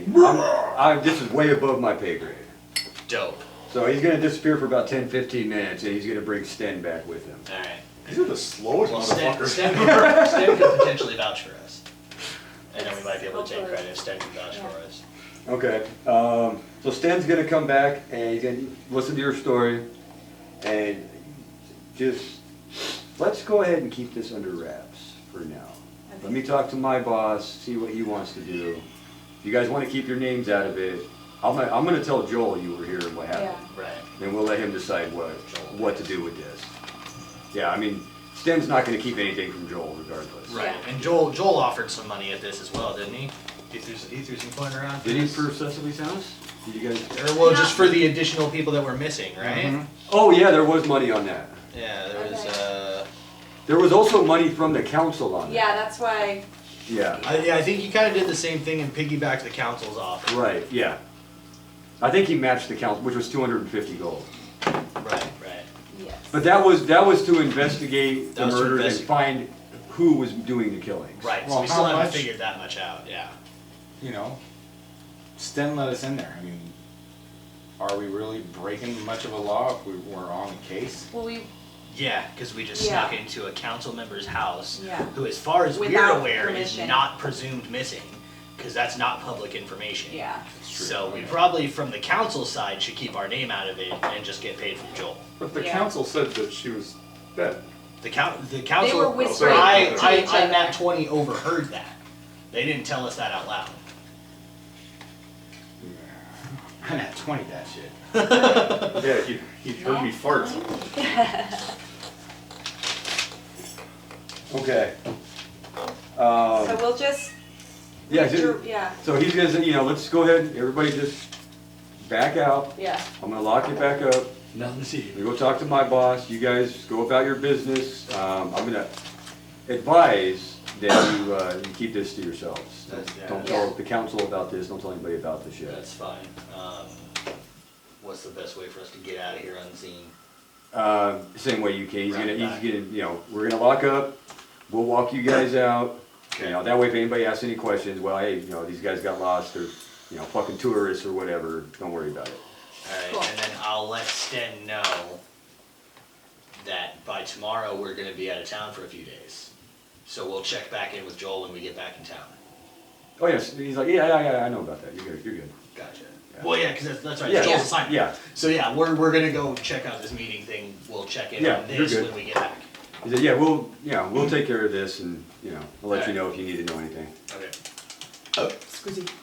This is way above my pay grade. Dope. So he's gonna disappear for about 10-15 minutes and he's gonna bring Sten back with him. Alright. These are the slowest Well, motherfuckers. Sten could potentially vouch for us. And then we might be able to take credit if Sten can vouch for us. Okay, so Sten's gonna come back and he's gonna listen to your story and just, let's go ahead and keep this under wraps for now. Let me talk to my boss, see what he wants to do. If you guys wanna keep your names out of it, I'm gonna tell Joel you were here and what happened. Yeah. Right. And we'll let him decide what to do with this. Yeah, I mean, Sten's not gonna keep anything from Joel regardless. Right. Yeah. And Joel offered some money at this as well, didn't he? He threw some coin around. Did he for Cecily's house? Did you guys? Or well, just for the additional people that were missing, right? Mhm. Oh yeah, there was money on that. Yeah, there was. Okay. There was also money from the council on that. Yeah, that's why, Yeah, I think he kind of did the same thing and piggybacked the council's offer. right, yeah. I think he matched the council, which was 250 gold. Right. yes. But that was to investigate That the was to murders and investigate. find who was doing the killings. Right. So Well, we still how haven't much? figured that much out. Yeah. You know, Sten let us in there. I mean, are we really breaking much of a law if we were on the case? Well, we, Yeah, because we just Yeah. snuck into a council member's house, Yeah. who, as far as we're Without aware, permission. is not presumed missing, because that's not public information. yeah. So we probably, from the council side, should keep our name out of it and just get paid from Joel. But the Yeah. council said that she was dead. The council. They were whispering I to each other. Nat20 overheard that. They didn't tell us that out loud. I'm at 20 that shit. Yeah, he heard me fart. Okay. So we'll just, Yeah, yeah, so he's gonna say, let's go ahead, everybody just back out. yeah. I'm gonna lock it back up. Nothing to see. We go talk to my boss. You guys go about your business. I'm gonna advise that you keep this to yourselves. Don't tell the council about this. Don't tell anybody about this yet. That's fine. What's the best way for us to get out of here unseen? Same way you can. He's Right gonna, back. we're gonna lock up. We'll walk you guys out. You know, that way if anybody asks any questions, well, hey, you know, these guys got lost, or, you know, fucking tourists or whatever, don't worry about it. Alright, Cool. and then I'll let Sten know that by tomorrow we're gonna be out of town for a few days. So we'll check back in with Joel when we get back in town. Oh, yes, he's like, yeah, I know about that, you're good. Gotcha. Yeah. Well, yeah, because that's right, Yeah. Joel's assignment. Yeah. So yeah, we're gonna go check out this meeting thing, we'll check in Yeah, on you're this good. when we get back. He said, yeah, we'll take care of this, and, you know, I'll let you know if you need to know anything. Okay.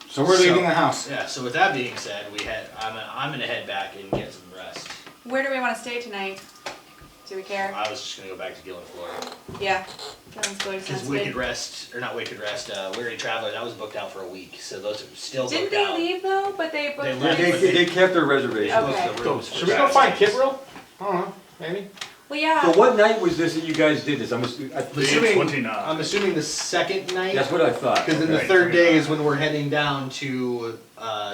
So we're leaving the house. Yeah, so with that being said, I'm gonna head back and get some rest. Where do we want to stay tonight? Do we care? I was just gonna go back to Gillen, Florida. Yeah. Sounds good. Because Sounds Wicked good. Rest, or not Wicked Rest, Weary Traveler, that was booked out for a week, so those are still Didn't booked they out. leave though? But they booked. They the- left. They kept their They reservation. booked Okay. the rooms for Should we go find Saturday. Kibril? I don't know, maybe. Well, yeah. So what night was this that you guys did this? I'm The 29. I'm assuming the second night. that's what I thought. Because then the Right, third day 29. is when we're heading down to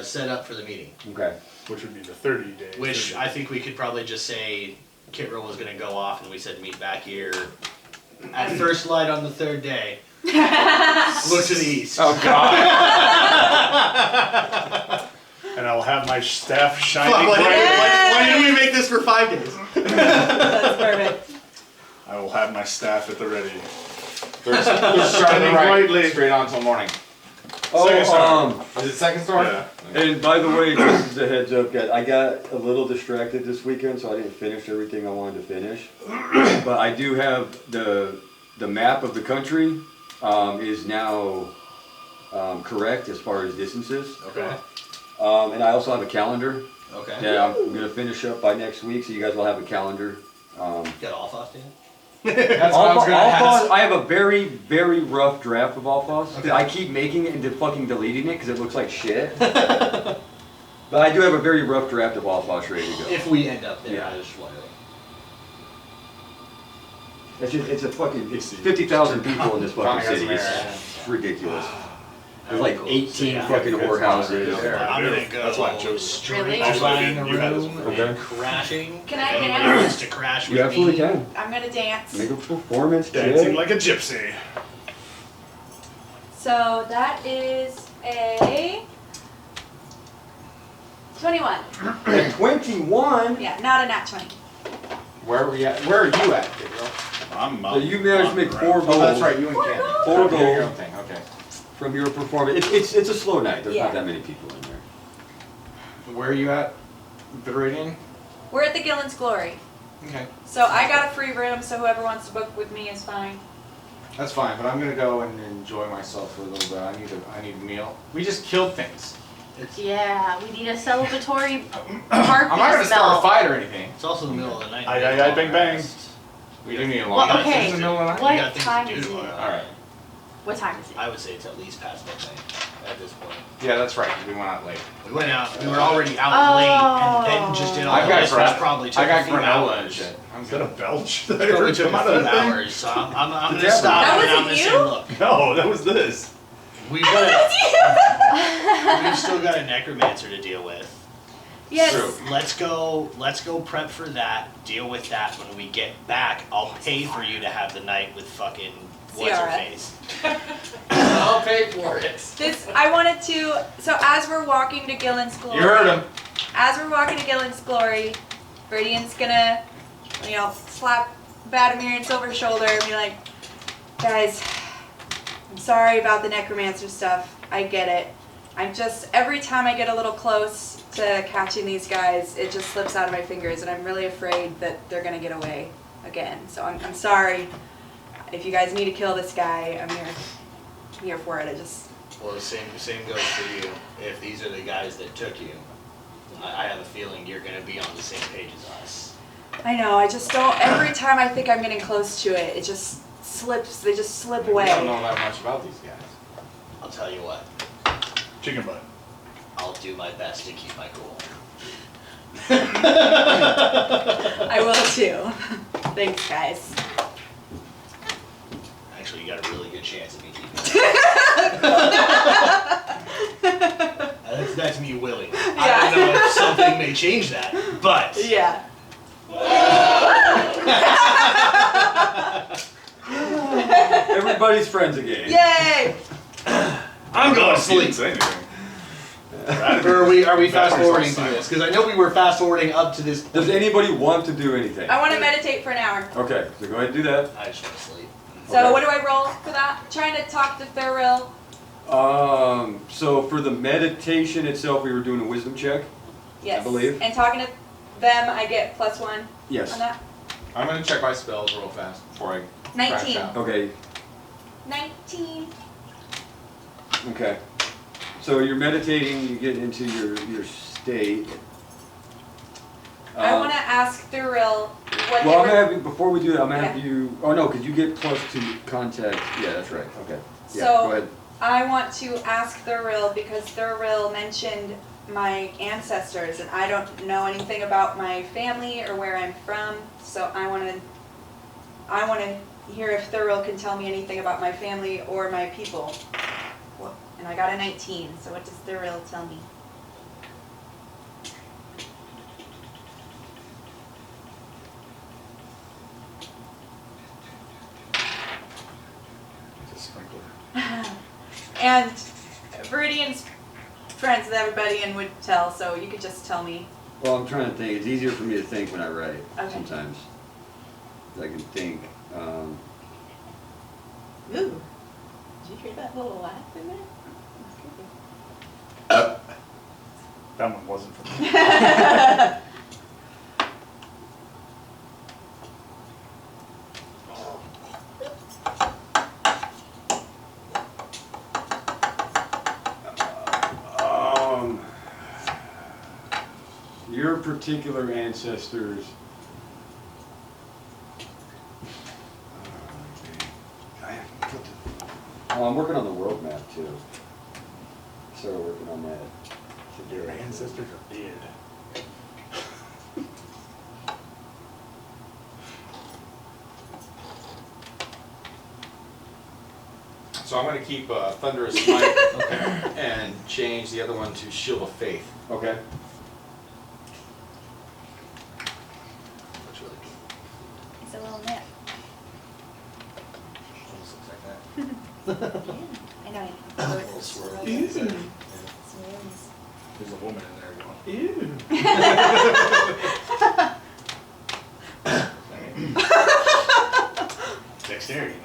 set up for the meeting. Okay. Which would be the 30 days. Which I think we could probably just say Kitrell was gonna go off and we said meet back here at first light on the third day. Look to the east. Oh God. And I'll have my staff Fuck, shining why brightly. didn't we make this for 5 days? That's perfect. I will have my staff at the ready. They're starting right, brightly. straight on till morning. Second story. Is it second story? Yeah. And by the way, just as a heads up, guys, I got a little distracted this weekend, so I didn't finish everything I wanted to finish. But I do have the map of the country is now correct as far as distances. Okay. And I also have a calendar Okay. that I'm gonna finish up by next week, so you guys will have a calendar. Got all thoughts, Dan? That's what I was gonna ask. Alphas, I have a very, very rough draft of Alphas. I keep making it and fucking deleting it because it looks like shit. But I do have a very rough draft of Alphas ready to go. If we end up there, Yeah. I was just wondering. It's a fucking, it's 50,000 people in this fucking Tommy has city. some It's air. ridiculous. There's like Cool. 18 Yeah. fucking That's whorehouses. fine. Yeah. I'm gonna That's why I'm go joking. straight Really? to Actually, buying a you had this room one. Okay. and crashing. Can I If anyone dance? wants to crash with You absolutely me? can. I'm gonna dance. Make a performance, Dancing kid. like a gypsy. So that is a 21. At 21, Yeah, not a nat 20. Where are we at? Where are you at, Gabriel? I'm so you managed to make 4 goals Oh, that's right, you and Ken. Four You're doing your goals. own thing, okay. from your performance. It's a slow night. There's Yeah. not that many people in there. Where are you at? Viridian? We're at the Gillen's Glory. Okay. So I got a free room, so whoever wants to book with me is fine. That's fine, but I'm gonna go and enjoy myself for a little bit. I need a meal. We just killed things. Yeah, we need a celebratory I'm not gonna harvest start a bell. fight or anything. It's also the middle of the night. Aye, aye, aye, bang, bang. We do need a Well, long night. okay. It's in the middle of the night. What We got things to time do is it? tomorrow. Alright. What time is it? I would say it's at least past midnight at this point. Yeah, that's right. We went out late. We went out, we were already out late and then just did all I've got this, which gra- probably took I got a few granola and hours. shit. I'm Is that a good. belch? Did I Probably ever took come a out of few that thing? hours, so I'm gonna Yeah, stop That and I'm wasn't gonna you? say, look, No, that was this. we've got we've still got a necromancer to deal with. Yes. True. Let's go prep for that, deal with that when we get back. I'll pay for you to have the night with fucking what's her Ciara. face. I'll pay for it. This I wanted to. So as we're walking to Gillen's Glory, You heard him. As we're walking to Gillen's Glory, Viridian's gonna, slap Badamir and Silver's shoulder and be like, guys, I'm sorry about the necromancer stuff. I get it. I'm just, every time I get a little close to catching these guys, it just slips out of my fingers, and I'm really afraid that they're gonna get away again. So I'm sorry. If you guys need to kill this guy, I'm here for it. Well, the same goes for you. If these are the guys that took you, I have a feeling you're gonna be on the same page as us. I know, I just don't, every time I think I'm getting close to it, it just slips, they just slip We don't know away. that much about these guys. I'll tell you what. Chicken butt. I'll do my best to keep my cool. I will too. Thanks, guys. Actually, you got a really good chance of me keeping it. That's me willing. I Yeah. don't know if something may change that, but Yeah. Everybody's friends again. Yay! I'm going to sleep. Say anything. Or Are we fast Battery's forwarding on through silent. this? Because I know we were fast forwarding up to this. Does anybody want to do anything? I want to meditate for an hour. Okay, so go ahead and do that. I just want to sleep. So Okay. what do I roll for that? Trying to talk to Thuril. So for the meditation itself, we were doing a wisdom check. Yes. I believe. And talking to them, I get +1 Yes. on that. I'm gonna check my spells real fast before I 19. crash out. Okay. 19. Okay. So you're meditating, you get into your state. I want to ask Thuril what Well, I'm they gonna were. have you, before we do that, I'm gonna have Yeah. you, oh no, because you get +2 contact. Yeah, that's right. Okay. Yeah, So- go ahead. I want to ask Thuril because Thuril mentioned my ancestors, and I don't know anything about my family or where I'm from. So I want to hear if Thuril can tell me anything about my family or my people. And I got a 19. So what does Thuril tell me? And Viridian's friends with everybody and would tell, so you could just tell me. Well, I'm trying to think. It's easier for me to think when I write Okay. sometimes. I can think. Ooh. Did you hear that little laugh in there? That one wasn't for me. Your particular ancestors. I'm working on the world map too. Started working on that. Your ancestors are dead. So I'm gonna keep Thunderous Smite and change the other one to Shield of Faith. Okay. Looks really cool. It's a little nip. Almost looks like that. I know. A little swirl. It's Yeah. There's a woman in there going, dexterity.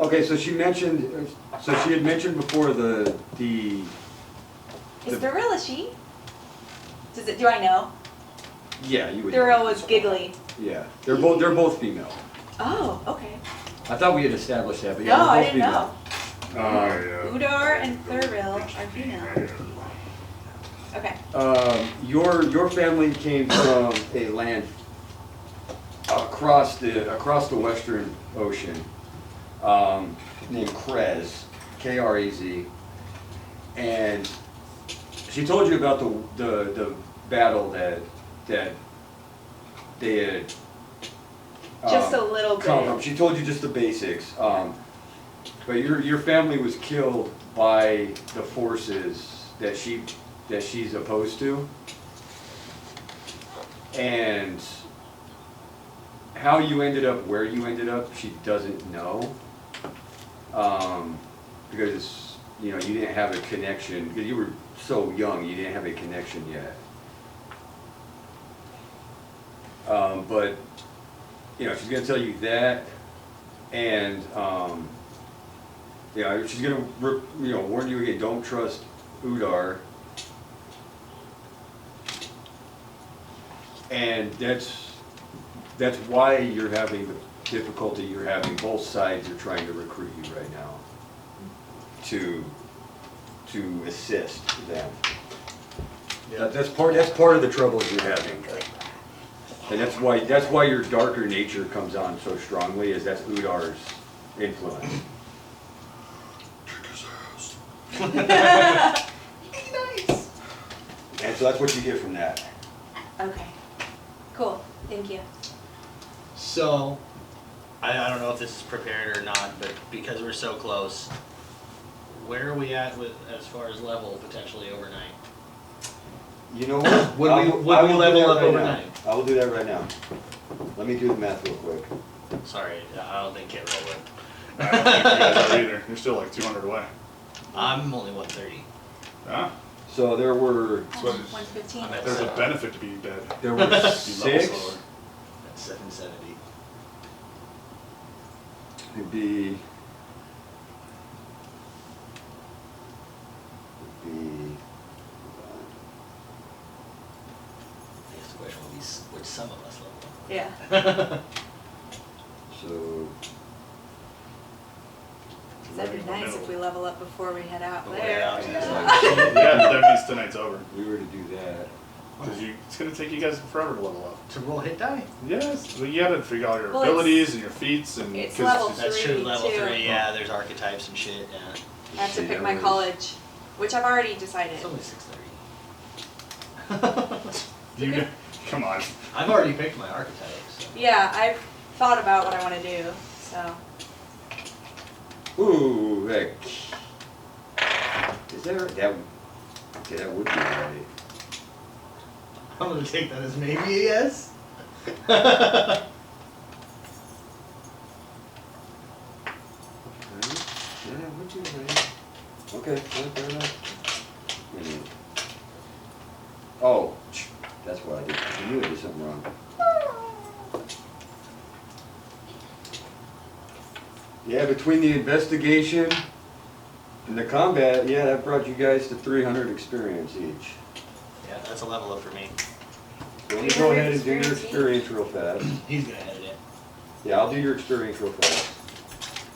Okay, so she mentioned. So she had mentioned before the. Is Thuril a she? Do I know? Yeah, you would. Thuril was giggly. Yeah, they're both female. Oh, okay. I thought we had established that, but yeah, No, they're I both didn't female. know. Udar and Thuril are female. Okay. Your family came from a land across the Western Ocean, named Krez, Krez, and she told you about the battle that they had. Just a little come bit. from. She told you just the basics, but your family was killed by the forces that she's opposed to, and how you ended up where you ended up, she doesn't know, because you didn't have a connection because you were so young. You didn't have a connection yet, but. She's gonna tell you that, and she's gonna warn you again. Don't trust Udar, and that's why you're having the difficulty you're having. Both sides are trying to recruit you right now to assist them. That's part of the troubles you're having. And that's why your darker nature comes on so strongly, is that's Udar's influence. Nice. And so that's what you get from that. Okay. Cool. Thank you. So, I don't know if this is prepared or not, but because we're so close, where are we at with as far as level potentially overnight? You know what? Would we I will do level that up right overnight? now. I will do that right now. Let me do the math real quick. Sorry, I don't think Kit Roll would. I don't think you guys are either. You're still like 200 away. I'm only 130. Yeah. So there were 115. I'm at There's a benefit to being dead. there were You level 6. slower. At 770. It'd be. I guess the question will be which some of us level up. Yeah. So. That'd be nice if we level up before we head out But we're there. out, Yeah, that means tonight's over. We were to do that. Because it's going to take you guys forever to level up. To roll hit die? Yes, well, you got to figure out your Well, abilities and your feats and. it's 'cause level That's true, 3 level too. 3, yeah, there's archetypes and shit, yeah. I have to See, pick that my was- college, which I've already decided. It's only 630. You, come on. I've already picked my archetype, so. Yeah, I've thought about what I want to do, so. Ooh, heck. Is there that? Okay, that would be right. I'm gonna take that as maybe a yes. Yeah, that would be right. Okay, fair enough. Wait a minute. Oh, that's what I did. I knew I did something wrong. Yeah, between the investigation and the combat, yeah, that brought you guys to 300 experience each. Yeah, that's a level up for me. So let me go ahead and do your experience real fast. He's gonna edit it. Yeah, I'll do your experience real fast.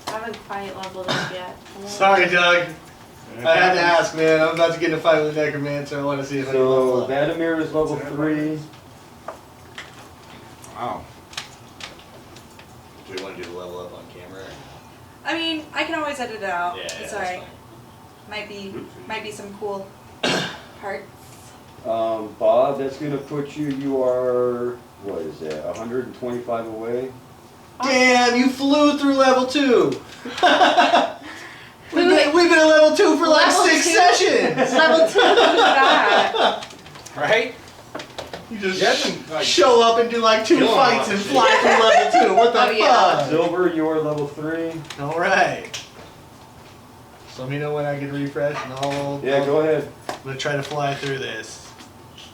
I haven't quite leveled up yet. Sorry, Doug. I had to ask, man. I'm about to get in a fight with Necromancer. I want to see if I can level So up. Vladimir is level 3. Wow. Do we want to do the level up on camera? I mean, I can always edit it out. Yeah, It's that's alright. fine. Might be some cool parts. Bob, that's gonna put you, you are, what is that, 125 away? Damn, you flew through level 2. we've been at level 2 for like Level 6 2? sessions. Level 2, who's that? Right? You just That's like show up and do like 2 Killing fights a lot and of fly through level 2. What the Oh, yeah. fuck? Silver, you're level 3. All right. So let me know when I get refreshed and I'll. Yeah, go ahead. I'm gonna try to fly through this.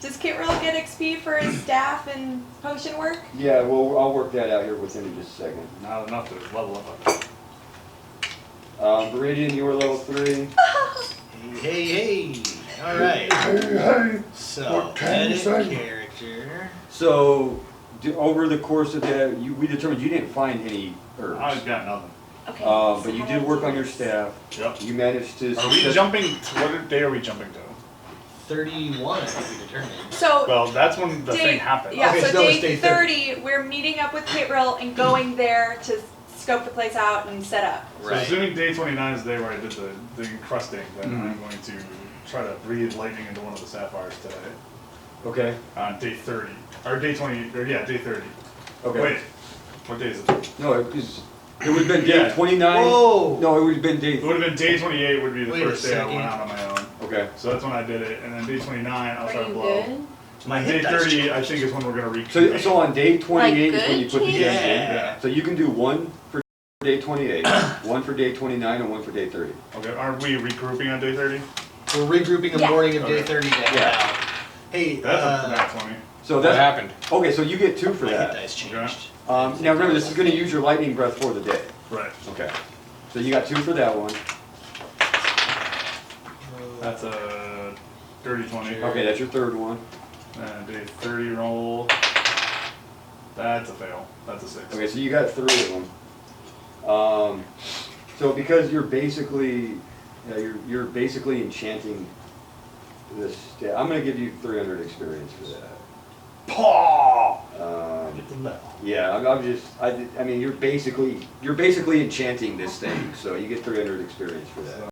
Does Kit Roll get XP for his staff and potion work? Yeah, well, I'll work that out here within just a second. Not enough to level up. Viridian, you are level 3. Hey, hey! Alright. So, edit character. So, over the course of that, we determined you didn't find any herbs. I've got nothing. Okay. But you did work on your staff. Yep. You managed to. Are we jumping? What day are we jumping to? 31, I think we determined. So, Well, that's when the day, thing happened. yeah, Okay, so so it's day day 30, we're meeting up with Kit Roll and going there to scope the place out and set up. So Right. assuming day 29 is the day where I did the encrusting, then Mhm. I'm going to try to breathe lightning into one of the sapphires today. Okay. On day 30. Or day 20, or yeah, day 30. Okay. Wait, what day is it? No, it would have been day Yeah. 29. Whoa! No, it would have been day. It would have been day 28 would be the Wait a first day I went second. out on my own. Okay. So that's when I did it, and then day 29 I'll Are try to you blow. good? My Day hit dice 30 I changed. think is when we're gonna recoup. So on day 28 is when good you put the change? dent in. Yeah. So you can do one for day 28, one for day 29, and one for day 30. Okay, aren't we regrouping on day 30? We're regrouping the Yeah. morning of day Okay. 30 day. Yeah. Hey, That's a nat 20. So what that's happened. okay. So you get 2 for My hit that. dice changed. Now remember, this is going to use your lightning breath for the day. Right. Okay. So you got 2 for that one. That's a dirty 20. Okay, that's your third one. And day 30 roll. That's a fail. That's a 6. Okay, so you got 3 of them. So because you're basically, you're basically enchanting this. Yeah, I'm going to give you 300 experience for that. Paw! Yeah, I mean, you're basically enchanting this thing, so you get 300 experience for that.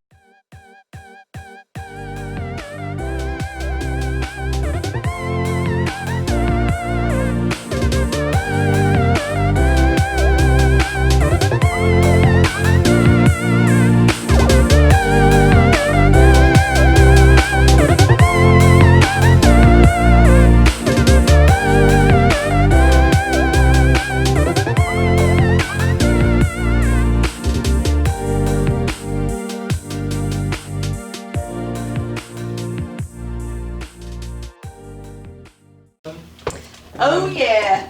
Oh yeah.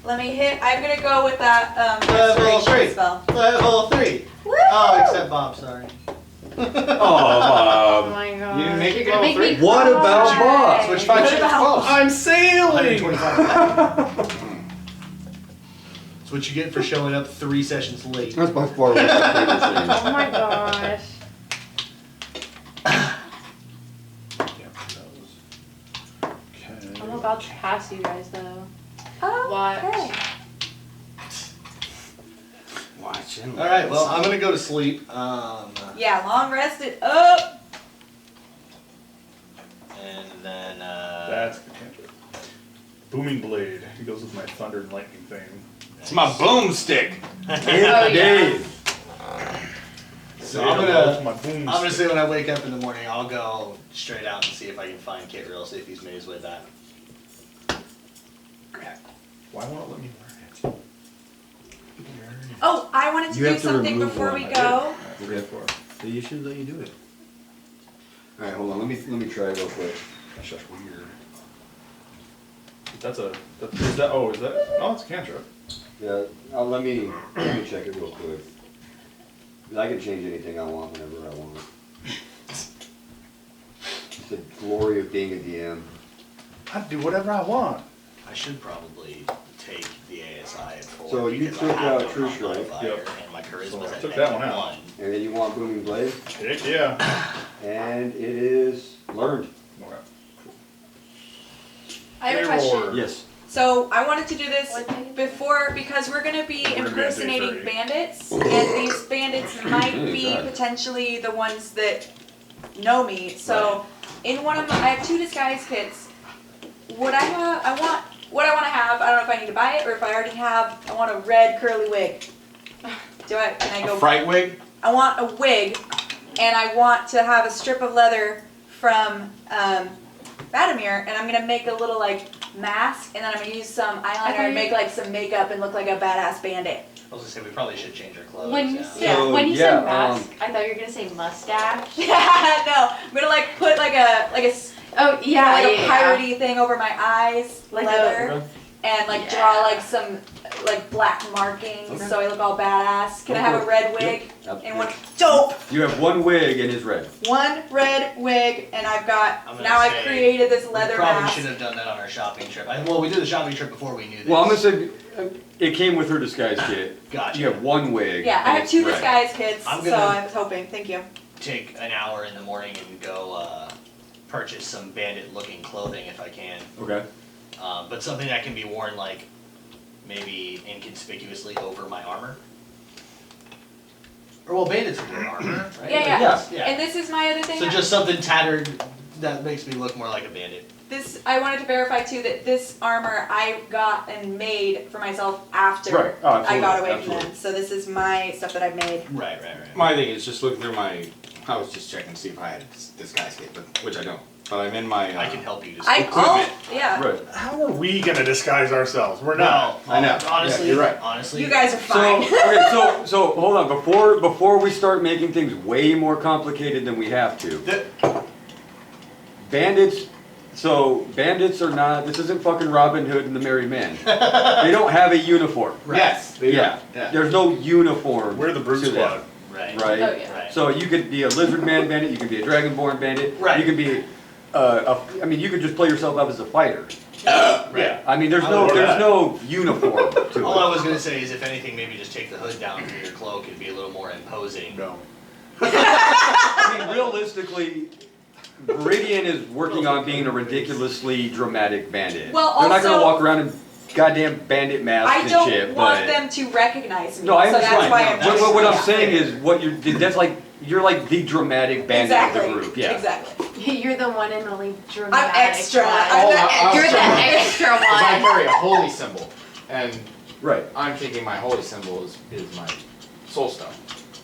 Let me hit. I'm gonna go with that Level restoration 3. spell. Level 3. Woo! Oh, except Bob, sorry. Oh, Oh my god. You didn't make You're it gonna level make me What cry. about Bob? Switch 5 What shifts about- 12. I'm sailing. 125. That's what you get for showing up 3 sessions late. That's by far one of my favorite things. Oh my gosh. Okay. I'm about to pass you guys though. Oh, Watch. okay. Watching. Alright, well, I'm gonna go to sleep. Yeah, long rested up. And then, That's the cantrip. Booming blade. He goes with my thunder and lightning thing. It's my boomstick. Indeed. So Say I'm hello gonna, to my boom I'm gonna stick. say when I wake up in the morning, I'll go straight out and see if I can find Kit Real, see if he's made his way back. Why won't it let me learn it? Oh, I wanted to You do have to something remove before one. we go. So you should let you do it. Alright, hold on, let me try real quick. That's just weird. Is that, oh, is that, no, it's a cantrip. Yeah, let me check it real quick. I can change anything I want whenever I want. It's the glory of being a DM. I do whatever I want. I should probably take the ASI at 4. So you because took I have out no True combat Strike. modifier, Yep. And my So charisma's I at took that one out. 1. And then you want Booming Blade, Heck yeah. and it is learned. Okay. I have a Hey, question. Roar. Yes. So I wanted to do this What thing? before because we're gonna be We're gonna be on day impersonating 30. bandits, and these bandits might be God. potentially the ones that know me. So in one of my, I have 2 disguise kits. What I have, what I want to have. I don't know if I need to buy it or if I already have. I want a red curly wig. Can I go? A fright wig? I want a wig, and I want to have a strip of leather from Vadomir, and I'm gonna make a little like mask, and then I'm gonna use some eyeliner and make like some makeup and look like a badass bandit. I was gonna say, we probably should change our clothes. When you yeah. said So, when you yeah, said mask, I thought you were gonna say mustache. No, I'm gonna like put like a Oh yeah, like yeah, a piratey thing over my eyes, Like leather, and like Yeah. draw like some like black markings Okay. so I look all badass. Can I have a red wig Yep. and one dope? You have one wig and it's red. One red wig, and I've got I'm gonna now I've say created this We leather probably mask. should have done that on our shopping trip. well, we did the shopping trip before we knew this. Well, I'm gonna say it came with her disguise kit. Gotcha. You have one wig. Yeah, I and have it's 2 red. disguise kits, I'm so gonna- I was hoping. Thank you. Take an hour in the morning and go purchase some bandit-looking clothing if I can. Okay. But something that can be worn like maybe inconspicuously over my armor. Or well, bandits would wear armor, right? Yeah. Yeah. And this is my other thing. So just something tattered that makes me look more like a bandit. This I wanted to verify too that this armor I got and made for myself after Right. Oh, I got absolutely, away from absolutely. them. So this is my stuff that I've made. Right. My thing is just looking through my. I was just checking to see if I had this guy's kit, which I don't. But I'm in my. I can help you. Yeah. Right. How are we gonna disguise ourselves? We're not. No, I know. Honestly, Yeah, you're right. Honestly, You guys are So fine. okay, so hold on. Before we start making things way more complicated than we have to. Bandits. So bandits are not. This isn't fucking Robin Hood and the Merry Men. They don't have a uniform. Yes. They Yeah. don't. There's no uniform. We're the Brute to them, Squad. Right. Right. Oh yeah. Right. So you could be a lizard man bandit. You could be a dragonborn bandit. Right. You could be. I mean, you could just play yourself up as a fighter. Right. I mean, there's I no would do that. uniform to All I it. was gonna say is, if anything, maybe just take the hood down from your cloak and be a little more imposing. No. I mean, realistically, Viridian is working on being a ridiculously dramatic bandit. Well, they're not gonna also- walk around in goddamn bandit masks I and don't shit. want but them to recognize me. no, I so understand. that's why I'm No, just what I'm yeah. saying is, what you're that's like you're like the dramatic bandit Exactly. of the group. Yeah. Exactly. You're the one and only dramatic. I'm extra. one. I'm the I was You're the trying to- extra Because I one. carry a holy symbol, and Right. I'm thinking my holy symbol is my soul stone.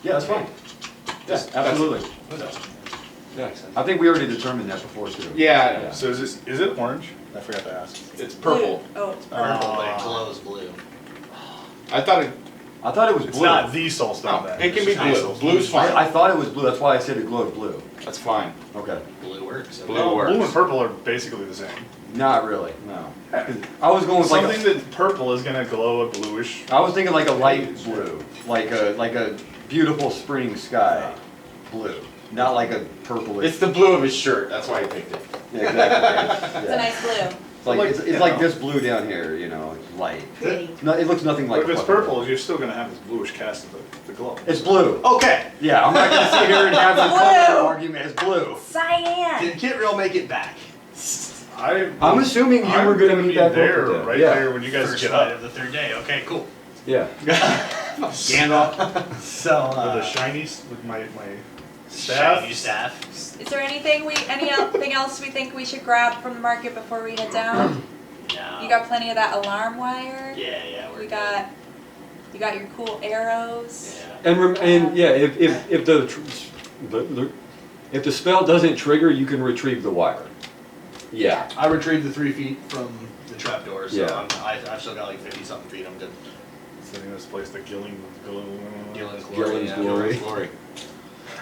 Yeah, that's fine. Yeah, That's- absolutely. Yeah. I think we already determined that before too. Yeah, So is it orange? I forgot to ask. it's purple. Blue. Oh, it's Purple, but it Ah. glows blue. I thought it. I thought it was It's blue. not the Soulstone. then. It can be It's just blue. Soulstone. Blue's fine. I thought it was blue. That's why I said it glowed blue. That's fine. Okay. Blue works. Blue No, works. blue and purple are basically the same. Not really. No. I was going with like Something that purple is gonna glow a bluish. I was thinking like a light blue, like a beautiful spring sky blue, not like a purplish. It's the blue of his shirt. That's why I picked it. Yeah, exactly. It's a nice blue. It's like this blue down here, you know, it's light. Pretty. No, it looks nothing like. But if it's fucking purple, you're still gonna have this bluish cast of the glow. It's blue. Okay. Yeah, I'm not gonna sit here and have a Blue. color argument. It's blue. Cyan. Did Kit Real make it back? I'm assuming you were gonna meet be that there, book with them. right Yeah. there when you guys First get fight up. of the third day. Okay, cool. Yeah. Gandalf. So, With the shiny, with my staff. Shiny staff. Is there anything else we think we should grab from the market before we head down? No. You got plenty of that alarm wire. Yeah, we're You good. got your cool arrows. Yeah. And yeah, if the spell doesn't trigger, you can retrieve the wire. Yeah. I retrieved the 3 feet from the trapdoor, so Yeah. I've still got like 50 something feet. I'm good. Sitting in this place, the Gillen's Gillen's Gillen's glory. glory.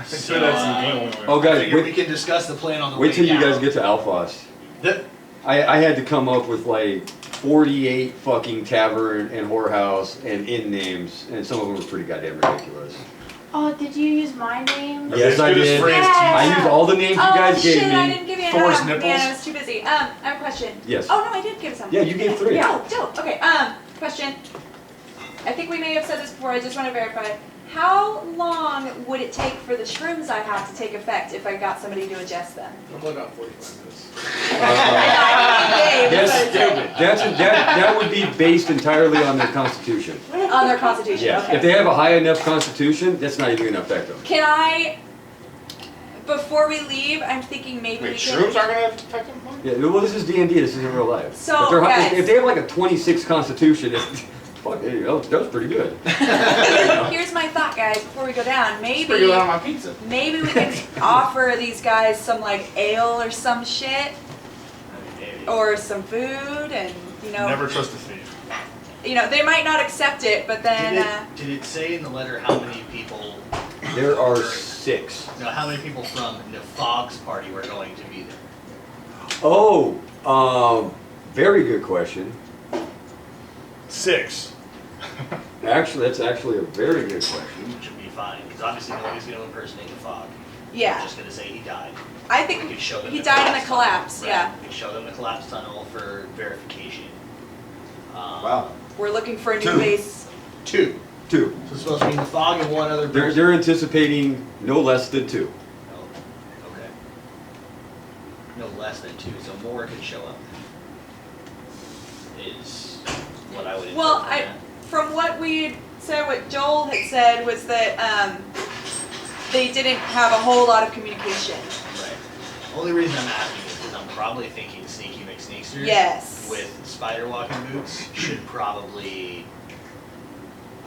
So that's some Gillen. Oh, I guys, figured we wait, can discuss the plan on the wait way till you down. guys get to Alphos. The- I had to come up with like 48 fucking tavern and whorehouse and inn names, and some of them were pretty goddamn ridiculous. Oh, did you use my name? Yes, I Good as did. phrase Yeah. I used all the names you guys shit, gave I me. didn't give you Thor's enough. nipples? Man, I was too busy. I have a question. Yes. Oh no, I did give some. Yeah, you gave 3. Oh, dope. Okay. Question. I think we may have said this before. I just want to verify. How long would it take for the shrooms I have to take effect if I got somebody to adjust them? Probably about 45 minutes. That would be based entirely on their constitution. On their constitution. Yeah. Okay. If they have a high enough constitution, that's not even gonna affect them. Can I? Before we leave, I'm thinking maybe we Wait, can. shrooms aren't gonna affect him? Yeah. Well, this is D&D. This isn't real life. So, if, they're high, guys- if they have like a 26 constitution, fuck, that was pretty good. Here's my thought, guys. Before we go down, Sprinkle it on my pizza. maybe we can offer these guys some like ale or some shit, Maybe. or some food, and Never trust a thief. they might not accept it, but then Did it say in the letter how many people? There are 6. No, how many people from Nefog's party were going to be there? Oh, very good question. 6. Actually, that's actually a very good question. Which would be fine, because obviously nobody's going to impersonate Nefog. yeah, We're just going to say he died. I We think could show them he died in the tunnel. collapse. Right. Yeah, We could show them the collapse tunnel for verification. Wow. we're looking for a new 2. base. 2. 2. So it's supposed to be the fog and one other person. They're anticipating no less than 2. Oh, okay. No less than 2, so more could show up. Is what I would. Well, interpret that. from what we had said, what Joel had said was that they didn't have a whole lot of communication. Right. Only reason I'm asking is because I'm probably thinking Sneaky McSneakster. Yes. With spider walking boots should probably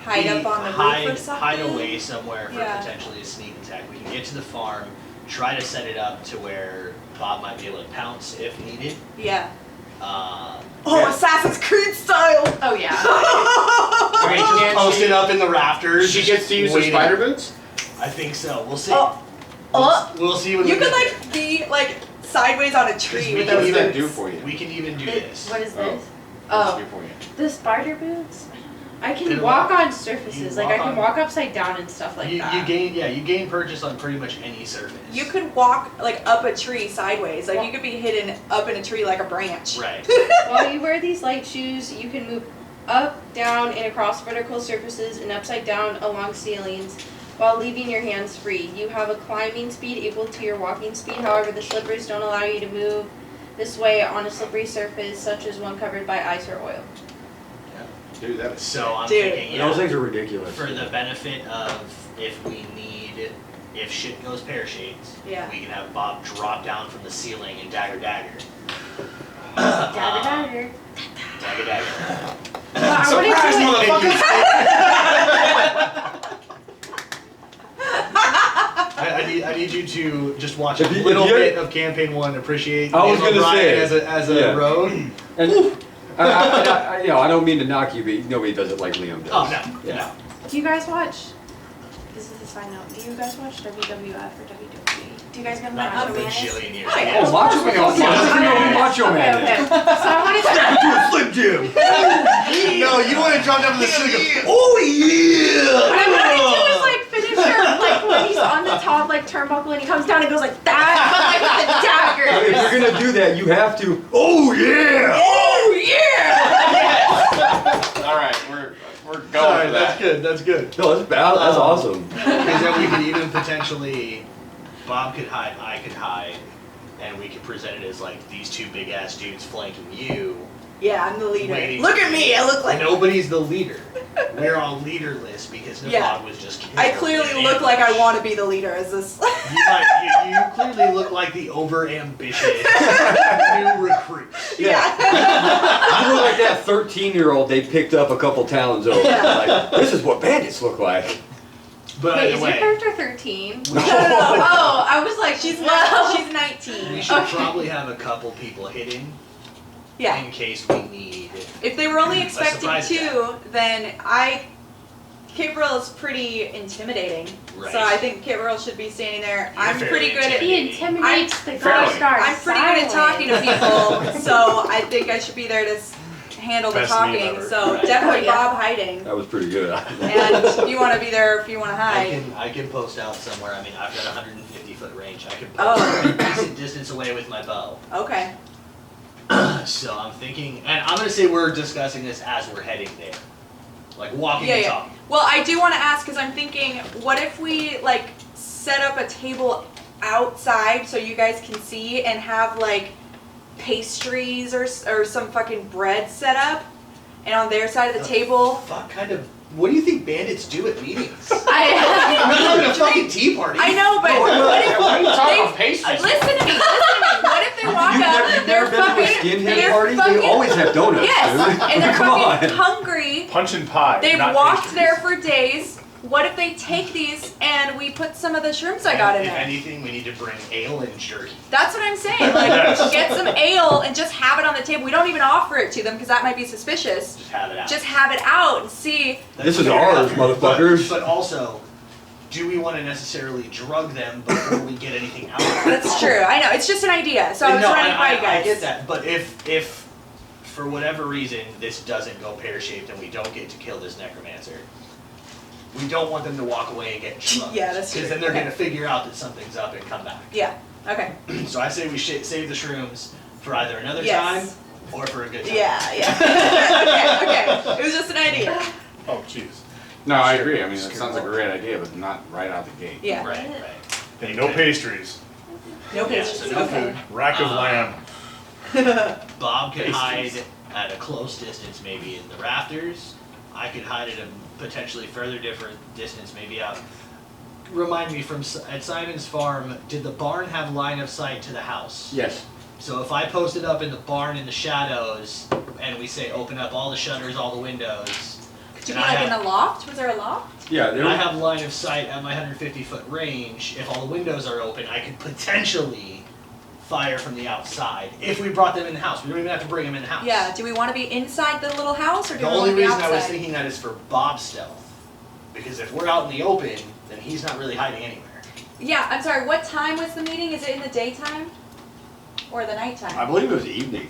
Hide up on the roof or something. Hide away somewhere for Yeah. potentially a sneak attack. We can get to the farm, try to set it up to where Bob might be able to pounce if needed. Yeah. Yeah. Assassin's Creed style. Oh yeah. Okay, just post it up in the rafters. She gets to use her waiting. spider boots? I think so. We'll see. We'll see when You we could get like be like sideways on a tree We with can those What does that boots. do for you? We can even do It- this. what is Oh. this? What's Oh, it do for you? the spider boots. I can It'll walk walk- on surfaces. you Like I walk can on- walk upside down and stuff like you that. gain purchase on pretty much any surface. You could walk like up a tree sideways. Like you could be hidden up in a tree like a branch. Right. While you wear these light shoes, you can move up, down, and across vertical surfaces and upside down along ceilings while leaving your hands free. You have a climbing speed equal to your walking speed. However, the slippers don't allow you to move this way on a slippery surface such as one covered by ice or oil. Dude, that is So I'm Dude. thinking, Those yeah, things are ridiculous. for the benefit of if shit goes pear-shaped, Yeah. we can have Bob drop down from the ceiling and dagger. Dagger, dagger. Dagger. I wouldn't Surprise, do it. I need you to just watch If a you- little if you- bit of campaign 1. Appreciate I was Dave gonna O'Brien say, as a yeah. road. And I don't mean to knock you, but nobody does it like Liam does. Oh no, Yeah. no. Do you guys watch? This is a side note. Do you guys watch WWF or WWE? Do you guys know who Not Macho a Man is? bajillion years. Oh, yeah. Oh, Macho Man. Macho Man. Okay. So I wanted to. Slim Jim. No, you want to drop down to the ceiling. Oh yeah. What I wanted to do is like finish her, like when he's on the top like turnbuckle and he comes down and goes like that, but like with the dagger. If you're gonna do that, you have to. Oh yeah. Oh yeah! All right, we're going Sorry, for that's that. good. That's good. No, that's awesome. Because then we could even potentially, Bob could hide, I could hide, and we could present it as like these two big ass dudes flanking you. Yeah, I'm the leader. Waiting Look to at me, I look like. Nobody's the leader. We're all leaderless because Navog Yeah. was just killed. I clearly in look like I ambush. want to be the leader as this. You clearly look like the over-ambitious new recruit. Yeah. You look like that 13-year-old they picked up a couple towns over. Yeah. Like, this is what bandits look like. But Wait, either is your way, character 13? No. Oh, I was like, She's well. she's 19. we should Okay. probably have a couple people hidden Yeah. in case we need. If they were only expecting surprise 2, then Gabriel is pretty intimidating. Right. So I think Gabriel should be standing there. You're I'm pretty fairly good at He intimidates the Fairly. Ghost Guard. I'm pretty good at talking to people, so I think I should be there to handle the Best meme talking. ever. So Right. definitely Oh, yeah. Bob hiding. That was pretty good. And you want to be there if you want to hide. I can post out somewhere. I mean, I've got 150 foot range. I can post Oh. a decent distance away with my bow. Okay. So I'm thinking, and I'm gonna say we're discussing this as we're heading there, like walking Yeah, and yeah. talking. Well, I do want to ask because I'm thinking, what if we like set up a table outside so you guys can see and have like pastries or some fucking bread set up, and on their side of the table. Fuck, kind of. What do you think bandits do at meetings? I, I'm not having a fucking tea party. I know, but what if What are you talking about they pastries? listen to me? What if they walk up? You've They're never been to a fucking. skinhead They're party? fucking. They always have donuts, Yes, dude. and they're Come fucking on. hungry. Punch and pie. They've not walked pastries. there for days. What if they take these and we put some of the shrooms I got in If there? anything, we need to bring ale and jerky. That's what I'm saying. Like, Yes. get some ale and just have it on the table. We don't even offer it to them because that might be suspicious. Just have it out. Just have it out and see. This is ours, motherfuckers. But also, do we want to necessarily drug them before we get anything out of it? That's true. I know. It's just an idea. So I was No, running by you guys. I get that, but if for whatever reason this doesn't go pear-shaped and we don't get to kill this necromancer, we don't want them to walk away and get drugged. Yeah, that's true. Because then they're Okay. going to figure out that something's up and come back. Yeah. Okay. So I say we save the shrooms for either another Yes. time or for a good time. Yeah. Yeah. okay. It was just an idea. Oh, jeez. No, I agree. I mean, that sounds like a great idea, but not right out the gate. Yeah. Right, right. And no pastries. No Yeah, pastries. so no Okay. food. Rack of lamb. Bob could Pastries. hide at a close distance, maybe in the rafters. I could hide at a potentially further different distance, maybe out. Remind me, at Simon's farm, did the barn have line of sight to the house? Yes. So if I posted up in the barn in the shadows, and we say open up all the shutters, all the windows, Could you and be I like in have- the loft? Was there a loft? Yeah, and there I have line of sight at my 150-foot range, if all the windows are open, I could potentially fire from the outside if we brought them in the house. We don't even have to bring them in the house. Yeah. Do we want to be inside the little house or do The we want only to be reason outside? I was thinking that is for Bob's stealth. Because if we're out in the open, then he's not really hiding anywhere. Yeah. I'm sorry. What time was the meeting? Is it in the daytime or the nighttime? I believe it was evening.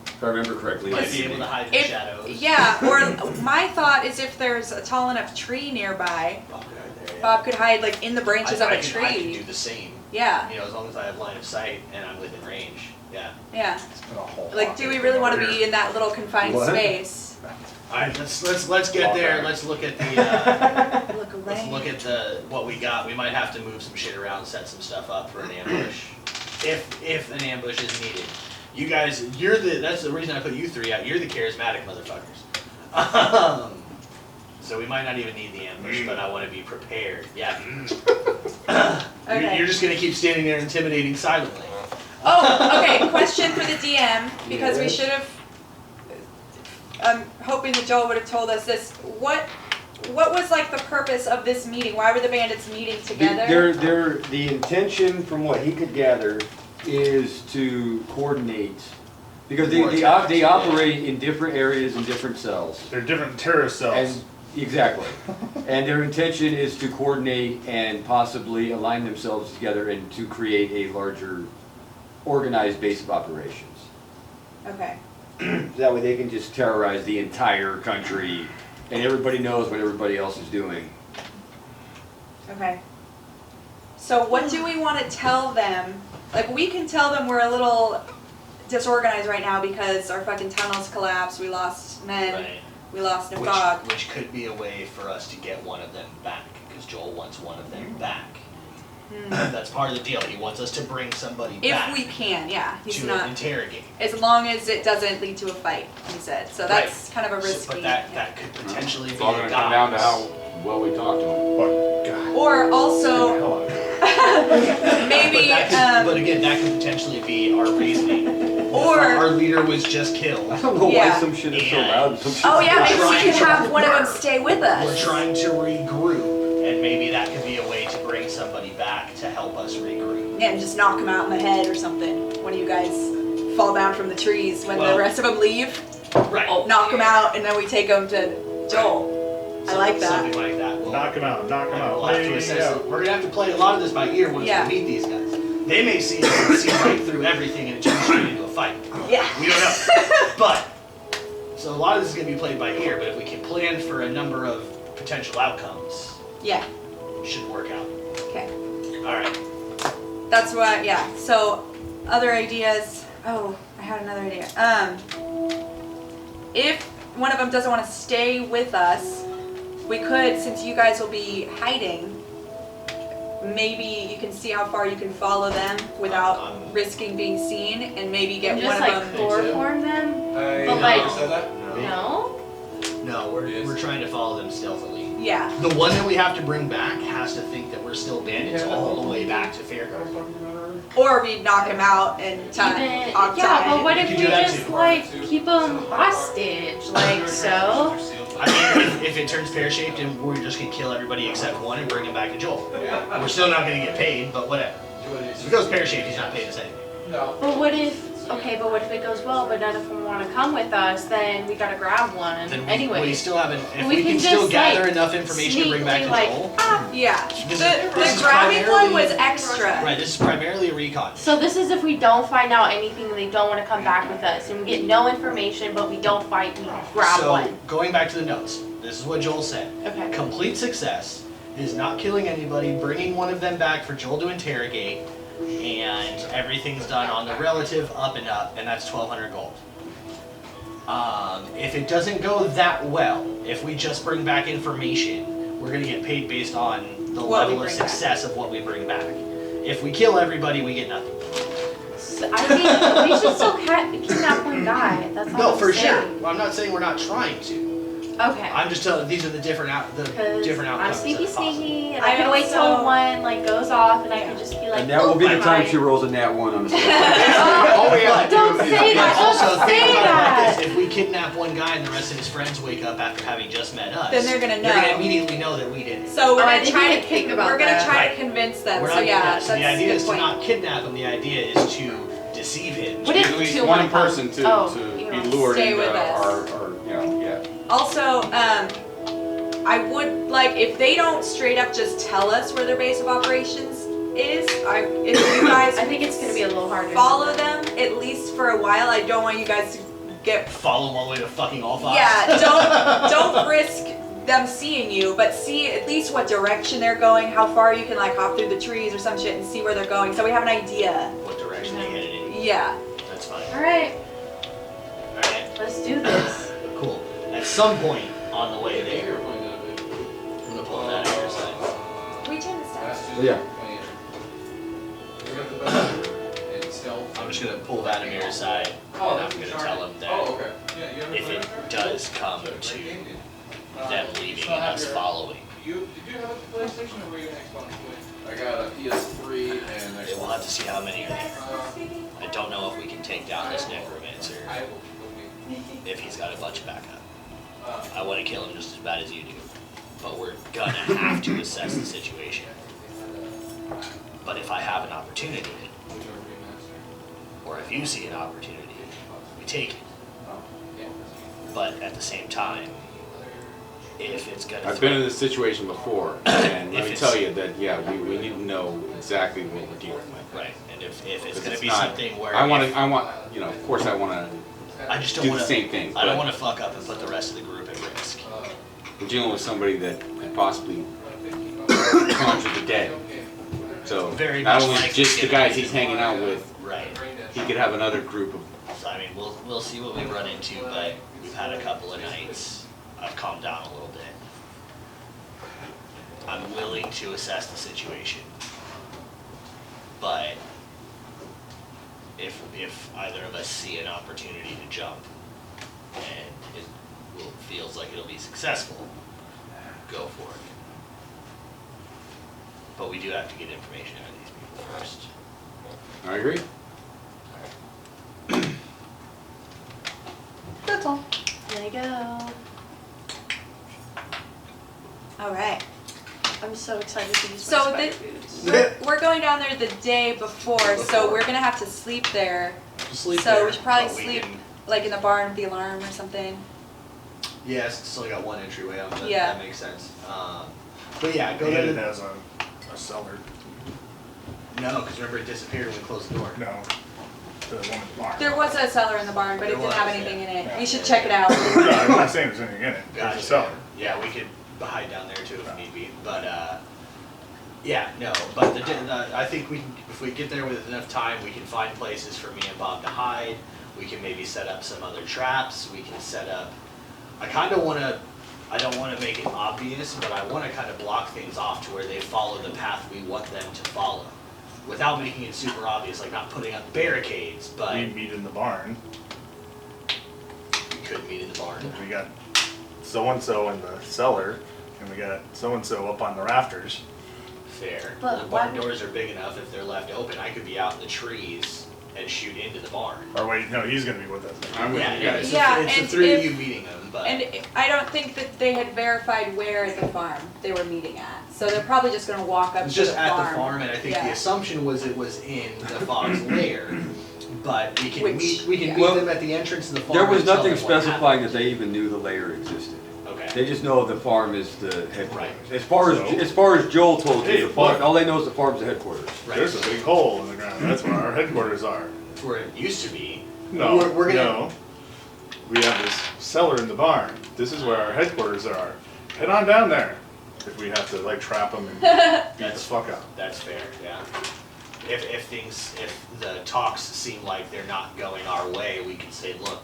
If I remember correctly. Might it was be able to evening. hide in the If- shadows. Yeah, or my thought is if there's a tall enough tree nearby, Bob could hide there, yeah. Bob could hide like in the branches of I a could- I could tree. do the same. Yeah, You know, as long as I have line of sight and I'm within range. Yeah. yeah. It's been a whole Like, lot do we going really on want to here. be in that little confined What? space? All right, let's get there. Let's look at the Look let's away. look at the what we got. We might have to move some shit around, set some stuff up for an ambush, if an ambush is needed. You guys, that's the reason I put you three out. You're the charismatic motherfuckers. So we might not even need the ambush, but I want to be prepared. Yeah. Okay. You're just gonna keep standing there intimidating silently. Oh, okay. Question for the DM because we Yes. should have. I'm hoping that Joel would have told us this. What was like the purpose of this meeting? Why were the bandits meeting together? The intention, from what he could gather, is to coordinate. Because they More attacks, yeah. operate in different areas and different cells. They're different terrorist cells. And Exactly. And their intention is to coordinate and possibly align themselves together and to create a larger organized base of operations. Okay. That way they can just terrorize the entire country and everybody knows what everybody else is doing. Okay. So what do we want to tell them? Like, we can tell them we're a little disorganized right now because our fucking tunnels collapsed, we lost men, Right. we lost Nefog. Which could be a way for us to get one of them back, because Joel wants one of them back. That's part of the deal. He wants us to bring somebody If back we can, yeah. He's to not, interrogate. as long as it doesn't lead to a fight, he said. So that's kind of a risky. But that could potentially It's be all a gonna come down to guise. how well we talk to him. But God, Or also, hell out of here. maybe, But again, that could potentially be our reasoning. Or- our leader was just killed. I don't know Yeah. why some shit is so And- loud and some shit oh yeah, maybe we Trying could to- have one of them stay with We're us. trying to regroup, and maybe that could be a way to bring somebody back to help us regroup. Yeah, and just knock him out in the head or something. One of you guys fall down from the trees when Well- the rest of them leave. Right. Knock him out, and then we take him to Joel. I like that. Something like that. We'll, Knock him out, knock him and out. we'll have to Hey, assess yeah. it. We're gonna have to play a lot of this by ear once Yeah. we meet these guys. They may see right through everything and turn straight into a fight. Yeah. We don't know. But so a lot of this is gonna be played by ear. But if we can plan for a number of potential outcomes, Yeah. it should work out. Okay. All right. That's what. Yeah. So, other ideas. Oh, I had another idea. If one of them doesn't want to stay with us, we could, since you guys will be hiding, maybe you can see how far you can follow them without risking being seen, and maybe get And one just of like them. chloroform them? I But like- never said that. No? No, we're trying to follow them stealthily. Yeah. The one that we have to bring back has to think that we're still bandits all the way back to Fairgarden. Or we knock him out and Even, tie. yeah, but what You if can we do that just too. like keep them hostage? Like so? I mean, if it turns pear-shaped and we're just gonna kill everybody except one and bring him back to Joel. We're still not gonna get paid, but whatever. If it goes pear-shaped, he's not paying us anything. But what if, okay, but what if it goes well, but none of them want to come with us, then we gotta grab one Then we anyway. still haven't, if We we can can still just, gather like, enough information to bring back to sneakily, like, Joel. Yeah. This The is grabbing one was primarily- extra. Right, this is primarily a recon. So this is if we don't find out anything and they don't want to come back with us, and we get no information, but we don't fight, we grab So, one. going back to the notes, this is what Joel said. Okay. Complete success is not killing anybody, bringing one of them back for Joel to interrogate, and everything's done on the relative up and up, and that's 1,200 gold. If it doesn't go that well, if we just bring back information, we're gonna get paid based on the What we level of bring back. success of what we bring back. If we kill everybody, we get nothing. So I think we should still kidnap one guy. That's all No, I'm for saying. sure. I'm not saying we're not trying to. Okay. I'm just telling these are the different different I'm outcomes. sneaky, that are possible. sneaky, and I I can wait till also- one like goes off, and I can just be like, And that will be the "Oh, time bye." she rolls a nat 1 on the scale. All we have to Don't do is say that. Also, Don't think say about it that. like this. If we kidnap one guy and the rest of his friends wake up after having just met us, Then they're gonna They're gonna know. immediately know that we did it. So we're Oh, I gonna didn't try even to think about we're gonna that. try Right. to convince them. We're So not, yeah, so that's the idea a is good to point. not kidnap him. The idea is to deceive him. What at if least 2 one wanna come? person to Oh, be you know. lured Stay into with us. our, you know, yeah. Also, I would like if they don't straight up just tell us where their base of operations is. If you guys I think it's gonna be a little harder. follow them at least for a while. I don't want you guys to get Follow him all the way to fucking Alphas. yeah. Don't risk them seeing you, but see at least what direction they're going, how far you can like hop through the trees or some shit and see where they're going, so we have an idea. What direction they headed in? Yeah. That's fine. All right, All right. let's do this. Cool. At some point on the way there, I'm gonna pull that out your side. Can we turn this down? Yeah. I'm just gonna pull Vladimir aside, and I'm gonna tell him that if it does come to them leaving and us following, Did you have a PlayStation or were you an Xbox? I got a PS3 and they will have to see how many are there. I don't know if we can take down this Necromancer if he's got a bunch of backup. I want to kill him just as bad as you do, but we're gonna have to assess the situation. But if I have an opportunity, or if you see an opportunity, we take it. But at the same time, if it's gonna. I've been in this situation before, and let If me it's- tell you that, yeah, we need to know exactly what we're dealing with. Right, and if it's 'Cause gonna it's be not- something where. I want, you know, of course I wanna I just don't do wanna. the same thing, I don't but wanna fuck up and put the rest of the group at risk. we're dealing with somebody that could possibly conjure the dead. So, Very not much only like just the getting guys into he's hanging out with, Right. he could have another group of, So I mean, we'll see what we run into, but we've had a couple of nights. I've calmed down a little bit. I'm willing to assess the situation, but if either of us see an opportunity to jump and feels like it'll be successful, go for it. But we do have to get information out of these people first. I agree. That's all. There you go. All right. I'm so excited to use So my the- spider boots. We're going down there the day before, so we're gonna have to sleep there. Sleep So there, we should probably but we sleep can- like in the barn with the alarm or something. Yes, it's still got one entryway out, that, Yeah. that makes sense. But yeah, go And there. it has a cellar. No, because remember it disappeared when we closed the door. No, the woman's barn. There was a cellar in the barn, but it There didn't have was, anything yeah. in it. Yeah. We should check it out. No, I'm not saying there's anything in it. There's Gotcha. a cellar. Yeah, we could hide down there too if need be. But yeah, no. But I think we can, if we get there with enough time, we can find places for me and Bob to hide. We can maybe set up some other traps. We can set up. I kind of want to. I don't want to make it obvious, but I want to kind of block things off to where they follow the path we want them to follow, without making it super obvious, like not putting up barricades, but We meet in the barn. we could meet in the barn. We got so-and-so in the cellar, and we got so-and-so up on the rafters. Fair. But The barn why- doors are big enough if they're left open. I could be out in the trees and shoot into the barn. Or wait, no, he's gonna be with us. I'm with you guys. It's Yeah, it's the and three of if- you meeting them, but And I don't think that they had verified where at the farm they were meeting at. So they're probably just gonna walk up it's to just the at farm. the farm, and I think the Yeah. assumption was it was in the fog's lair. But we can Which- meet yeah. Well, them at the entrance of the farm. There was and tell nothing them what specifying that they even knew the layer existed. happened. Okay. They just know the farm is the headquarters. Right. As far as Joel told Hey, you, the farm, but- all they know is the farm's the headquarters. Right. There's a big hole in the ground. That's where our headquarters are. That's where it used to be. No, We're gonna- no. We have this cellar in the barn. This is where our headquarters are. Head on down there. If we have to like trap them and beat the fuck up. That's fair, yeah. If the talks seem like they're not going our way, we can say, look,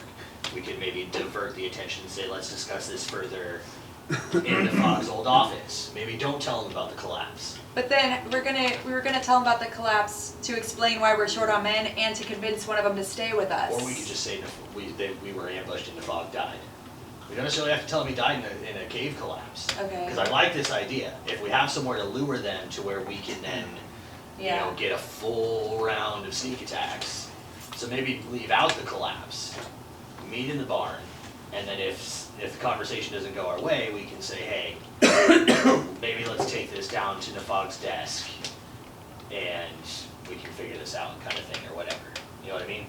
we could maybe divert the attention and say, let's discuss this further in the Fog's old office. Maybe don't tell them about the collapse. But then we were gonna tell them about the collapse to explain why we're short on men and to convince one of them to stay with us. Or we could just say we were ambushed and the Fog died. We don't necessarily have to tell them he died in a cave collapse. Okay. Because I like this idea. If we have somewhere to lure them to where we can then, Yeah. get a full round of sneak attacks. So maybe leave out the collapse, meet in the barn, and then if the conversation doesn't go our way, we can say, hey, maybe let's take this down to Nefog's desk, and we can figure this out, kind of thing, or whatever. You know what I mean?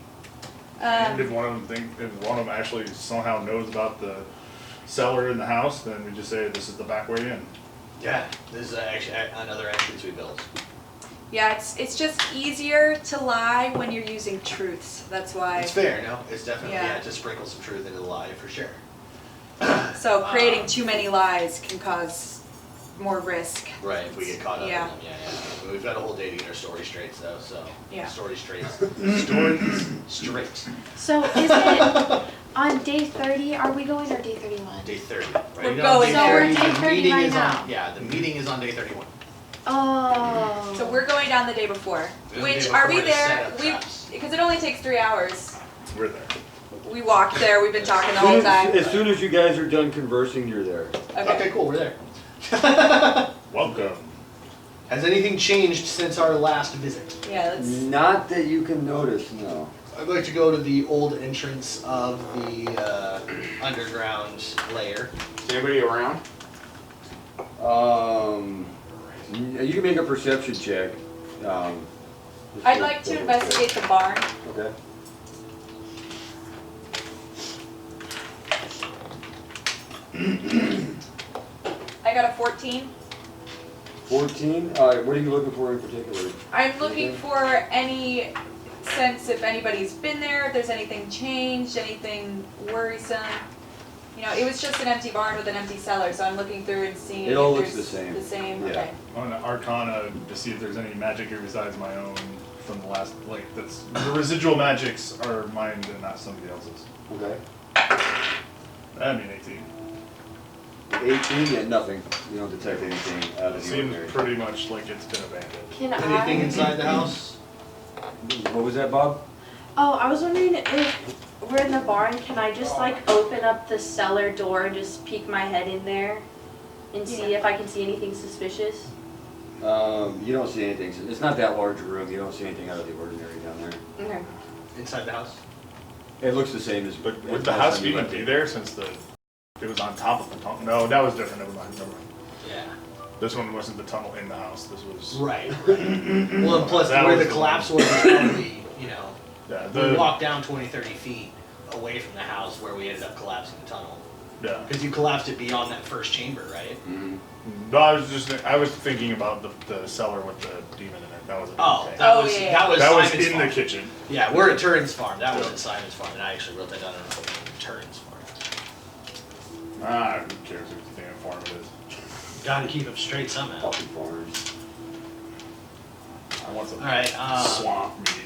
And if one of them actually somehow knows about the cellar in the house, then we just say this is the back way in. Yeah, this is actually another entrance we built. Yeah, it's just easier to lie when you're using truths. That's why. It's fair, no? It's definitely, Yeah. to sprinkle some truth into the lie, for sure. So creating too many lies can cause more risk. Right, if we get caught up Yeah. in them, yeah. We've got a whole day to get our story straight, though, so. Yeah. Story straight. Stories straight. So is it on day 30? Are we going or day 31? Day 30. Right We're now, going day there. So we're 30, day the 30 meeting right is now. on, yeah, the meeting is on day 31. Oh. So we're going down the day before. The day Which before are we to set there? up We traps. because it only takes 3 hours. We're there. We walked there. We've been talking the whole time. As soon as you guys are done conversing, you're there. Okay, cool, we're there. Welcome. Has anything changed since our last visit? Yeah. Let's. Not that you can notice, no. I'd like to go to the old entrance of the underground lair. Is anybody around? You can make a perception check. I'd like to investigate the barn. Okay. I got a 14. 14? What are you looking for in particular? I'm looking Okay. for any sense if anybody's been there, if there's anything changed, anything worrisome. You know, it was just an empty barn with an empty cellar, so I'm looking through and seeing It all if looks there's the same. The same, Yeah. okay. On Arcana to see if there's any magic here besides my own from the last, like, that's, the residual magics are mine and not somebody else's. Okay. That'd be an 18. 18, yeah, nothing. You don't detect anything out It of the seems ordinary. pretty much like it's been abandoned. Can Anything I? inside the house? What was that, Bob? Oh, I was wondering if we're in the barn, can I just like open up the cellar door and just peek my head in there and see if I can see anything suspicious? You don't see anything. It's not that large a room. You don't see anything out of the ordinary down there. Okay. Inside the house? It looks the same as. But would as the last house time you even left be it. there since it was on top of the tunnel? No, that was different. Never mind. Yeah. This one wasn't the tunnel in the house. This was. Right. Well, and plus That where was the the collapse was probably, you know, Yeah. we walked down 20, 30 feet away from the house where we ended up collapsing the tunnel. Yeah. Because you collapsed it beyond that first chamber, right? Mhm. No, I was thinking about the cellar with the demon in it. That was a Oh, thing. that Oh, was yeah. that was in Simon's the farm. kitchen. Yeah, we're at Turin's farm. That wasn't Simon's farm, and I actually wrote that down on Turin's farm. Who cares if the damn farm it is? Gotta keep them straight somehow. Fucking farms. I want some All right. swamp meat.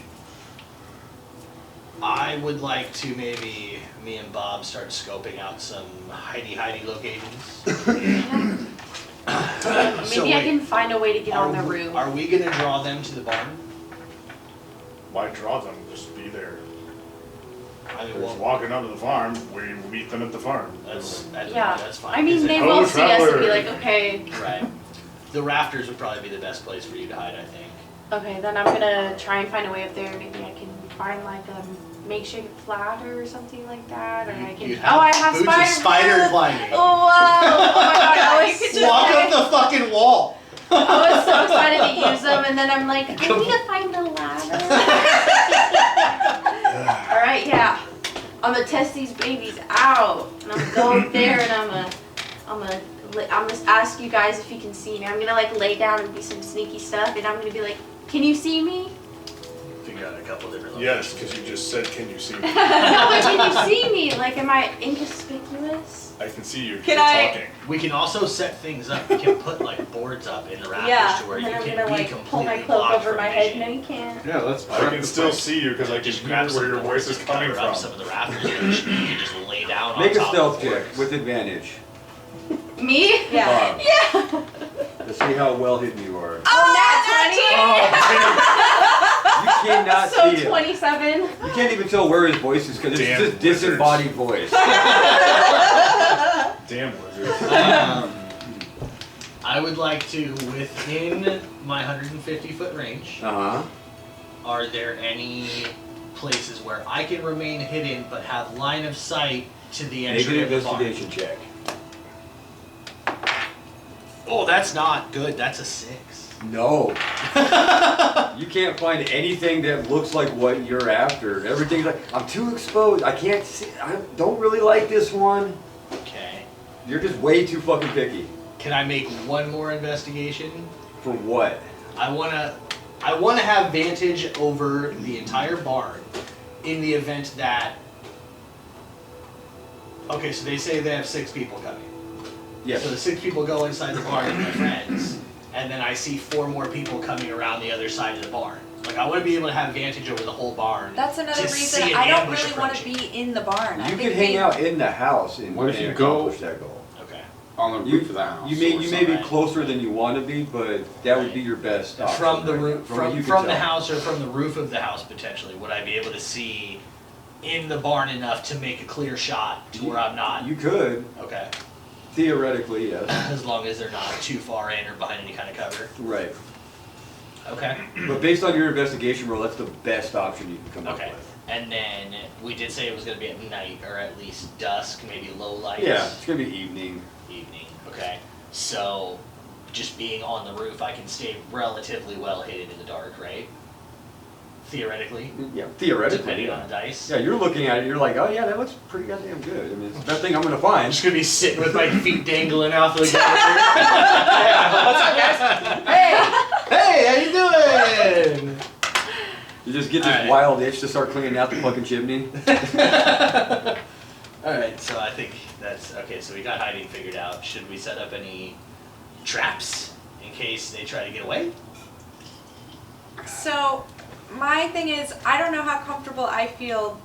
I would like to maybe me and Bob start scoping out some hidey locations. So Maybe I wait, can find a way to get on the roof. Are we gonna draw them to the barn? Why draw them? Just be there. I mean, They're just well, walking up to the farm. We meet them at the farm. that's Yeah. fine. I mean, Is it- they Oh, will see us and be traveler. like, okay, Right. The rafters would probably be the best place for you to hide, I think. okay, then I'm gonna try and find a way up there. Maybe I can find like a makeshift ladder or something like that, or I can. You Oh, I have boots of spider climbing. Oh wow! Oh my god! I was, You could just Walk up the fucking wall. I was so excited to use them, and then I'm like, I need to find the ladder. All right, yeah. I'm gonna test these babies out, and I'm gonna go up there, and I'm gonna ask you guys if you can see me. I'm gonna like lay down and do some sneaky stuff, and I'm gonna be like, can you see me? Figure out a couple different Yes, locations. because you just said, "Can you see me?" No, but can you see me? Like, am I inconspicuous? I can see you. 'Cause Can you're I- talking. We can also set things up. We can put like boards up in the rafters Yeah, to where And you then I'm can gonna be like pull my completely cloak blocked over from my head. vision. No, you can't. Yeah, let's. I can still see you because I can Just hear grab some where your voice is boards coming and cover up from. some of the rafters, and you can just lay down on Make a top stealth of the check boards. with advantage. Me? Yeah. Bob, Yeah. let's see how well hidden you are. Oh, Nat 20. You cannot So see him. 27. You can't even tell where his voice is because it's Damn just disembodied voice. Damn lizard. I would like to, within my 150-foot range, Uh huh. are there any places where I can remain hidden but have line of sight to the Make an entry of the barn? investigation check. Oh, that's not good. That's a 6. No. You can't find anything that looks like what you're after. Everything's like, I'm too exposed. I can't see. I don't really like this one. Okay. You're just way too fucking picky. Can I make one more investigation? For what? I wanna have vantage over the entire barn in the event that. Okay, so they say they have 6 people coming. Yes. So the 6 people go inside the barn with my friends, and then I see 4 more people coming around the other side of the barn. Like I want to be able to have vantage over the whole barn. That's another to reason see an I don't ambush really want to approaching. be in the barn. I You think could hang maybe- out in the house and, What if and you go- accomplish that goal. Okay. On the You, roof of the house. you may or you may be something. closer than you want to be, but that would be your best option. From the right roof, now, what you from can the tell. house or from the roof of the house potentially, would I be able to see in the barn enough to make a clear shot to where I'm not? You could, Okay. theoretically, yes. As long as they're not too far in or behind any kind of cover. Right. Okay. But based on your investigation roll, that's the best option you can come Okay. up with. And then we did say it was going to be at night or at least dusk, maybe low lights. Yeah, it's gonna be evening. Evening. Okay. So just being on the roof, I can stay relatively well hidden in the dark, right? theoretically, Yeah, theoretically. depending on the dice. Yeah, you're looking at it, you're like, oh yeah, that looks pretty goddamn good. I mean, it's the best thing I'm gonna I'm find. just gonna be sitting with my feet dangling off the counter. Hey, how you doing? You just get this Alright. wild itch to start cleaning out the fucking chimney. Alright, so I think that's okay, so we got hiding figured out. Should we set up any traps in case they try to get away? So, my thing is, I don't know how comfortable I feel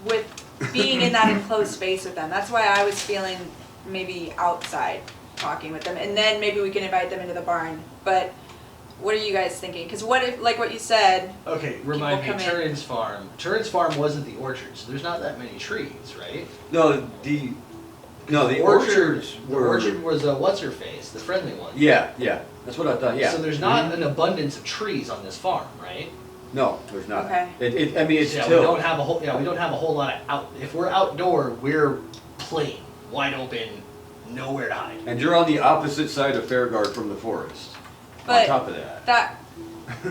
with being in that enclosed space with them. That's why I was feeling maybe outside talking with them, and then maybe we can invite them into the barn. But what are you guys thinking? Because what if, like what you said, Okay, remind me, People come in. Turin's farm. Turin's farm wasn't the orchard, so there's not that many trees, right? No, the orchards The were. orchard was what's her face, the friendly one. Yeah, yeah, that's what I thought. Yeah. So there's not an abundance of trees on this farm, right? No, there's not. Okay. I mean, it's Yeah, still. we don't have a whole. Yeah, we don't have a whole lot of out. If we're outdoor, we're plain, wide open, nowhere to hide. And you're on the opposite side of Fairguard from the forest. But on top of that. that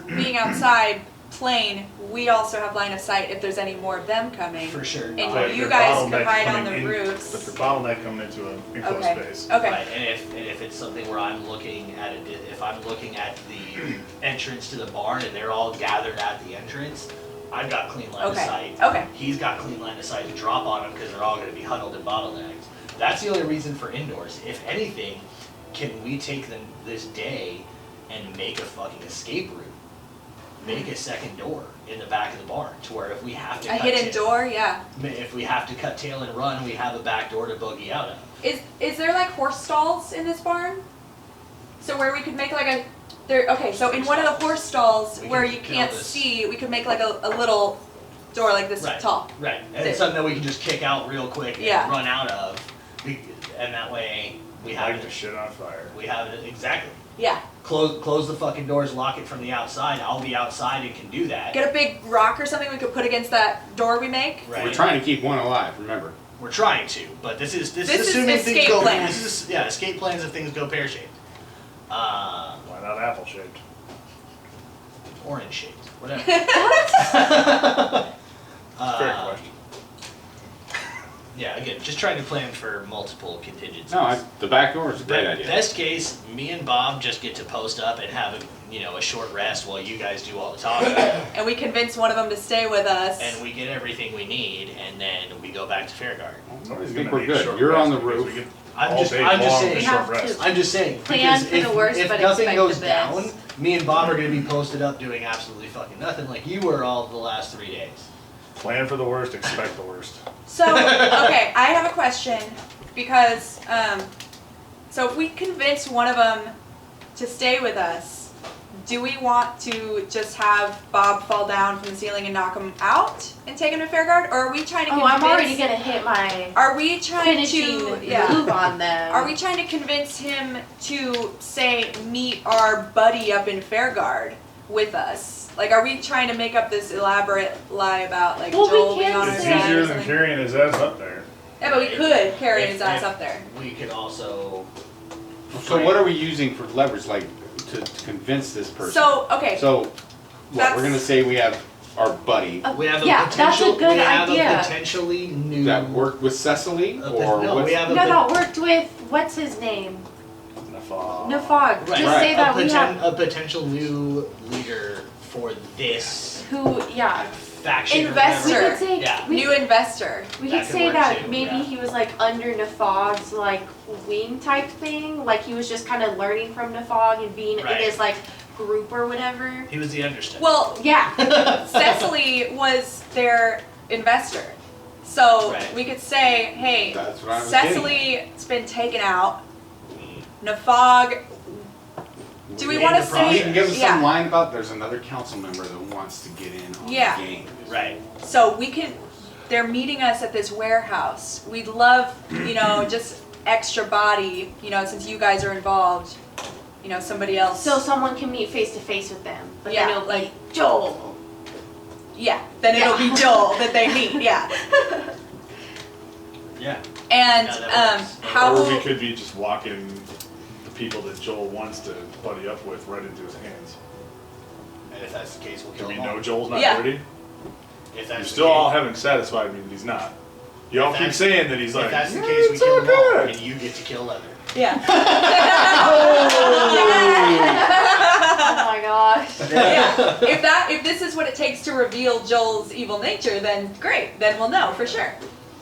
being outside, plain, we also have line of sight if there's any more of them coming. For sure. And But you your guys can bottleneck hide on coming the in- roofs. But the bottleneck coming into an enclosed Okay. space. Okay. Right, and if it's something where I'm looking at it, if I'm looking at the entrance to the barn and they're all gathered at the entrance, I've got clean line of Okay. sight. Okay. He's got clean line of sight to drop on them because they're all going to be huddled and bottlenecked. That's the only reason for indoors. If anything, can we take this day and make a fucking escape route? Make a second door in the back of the barn to where if we have to A cut hidden door, yeah. if we have to cut tail and run, we have a back door to boogie out of. Is there like horse stalls in this barn? So where we could make like okay, so in one of the horse stalls We where can you build can't this. see, we could make like a little door like this Right. tall. Right, and That- it's something that we can just kick out real quick and Yeah. run out of, and that way we have Light the it. shit on fire. We have it exactly. Yeah. Close the fucking doors, lock it from the outside. I'll be outside and can do that. Get a big rock or something we could put against that door we make. Right. We're trying to keep one alive, remember? We're trying to, but this is This is assuming escape things go. plans. This is escape plans if things go pear shaped. Why not apple shaped? Orange shaped, whatever. Fair Uh, question. Yeah, again, just trying to plan for multiple contingencies. No, the back door is a great idea. Best case, me and Bob just get to post up and have a short rest while you guys do all the talking, And we convince one of them to stay with us. and we get everything we need, and then we go back to Fairguard. Nobody's I think gonna we're need a good. short You're on rest the because roof. we get I'm all just day saying. long We with have short rest. to. I'm just saying. Plan because for the worst, if but nothing expect goes the down, best. me and Bob are going to be posted up doing absolutely fucking nothing like you were all the last 3 days. Plan for the worst, expect the worst. So, okay, I have a question because, so if we convince one of them to stay with us, do we want to just have Bob fall down from the ceiling and knock him out and take him to Fairguard, or are we trying to Oh, convince? I'm already gonna hit my Are we trying finishing to? Yeah. move on them. Are we trying to convince him to say meet our buddy up in Fairguard with us? Like, are we trying to make up this elaborate lie about like Well, we Joel being can on our It's say- side? easier or than something? carrying his ass up there. Yeah, but we could carry If- his ass if up there. We could also. So what are we using for leverage, like, to convince this person? So, okay, So, what, That's- we're gonna say we have our buddy We have a yeah, that's a potential. good we have idea. a potentially new. that worked with Cecily, or no, what's- we have a No, worked with what's his name? Nafog. Nafog. Right. Just say a, that we have a potential new leader for this who, yeah. faction. or Investor. We whatever. could say Yeah. we, new investor. we That could could say work that too, maybe yeah. he was like under Nafog's like wing type thing, like he was just kind of learning from Nafog and being Right. in this like group or whatever. He was the understudy. Well, Yeah. Cecily was their investor. So Right. we could say, hey, That's what I was getting Cecily's been taken out. Nafog. Do we In want to the You say? can give us Yeah. some line about there's another council member that wants to get in on Yeah. the game. Right. So we can. They're meeting us at this warehouse. We'd love, just extra body. Since you guys are involved. Somebody else. So someone can meet face to face with them, but Yeah, then it'll like- be Joel. Yeah. Then it'll be Joel that they meet. Yeah. Yeah. And Yeah, that works. how? Or we could be just walking the people that Joel wants to buddy up with right into his hands. And if that's the case, we'll Do kill we them all. know Joel's not Yeah. ready? If You that's still the all case, haven't satisfied me that he's not. You all If keep that's- saying that he's if like, that's the "Yeah, case, we it's kill all them all, good." and you get to kill Leather. Yeah. Oh my gosh. Yeah. If this is what it takes to reveal Joel's evil nature, then great. Then we'll know for sure.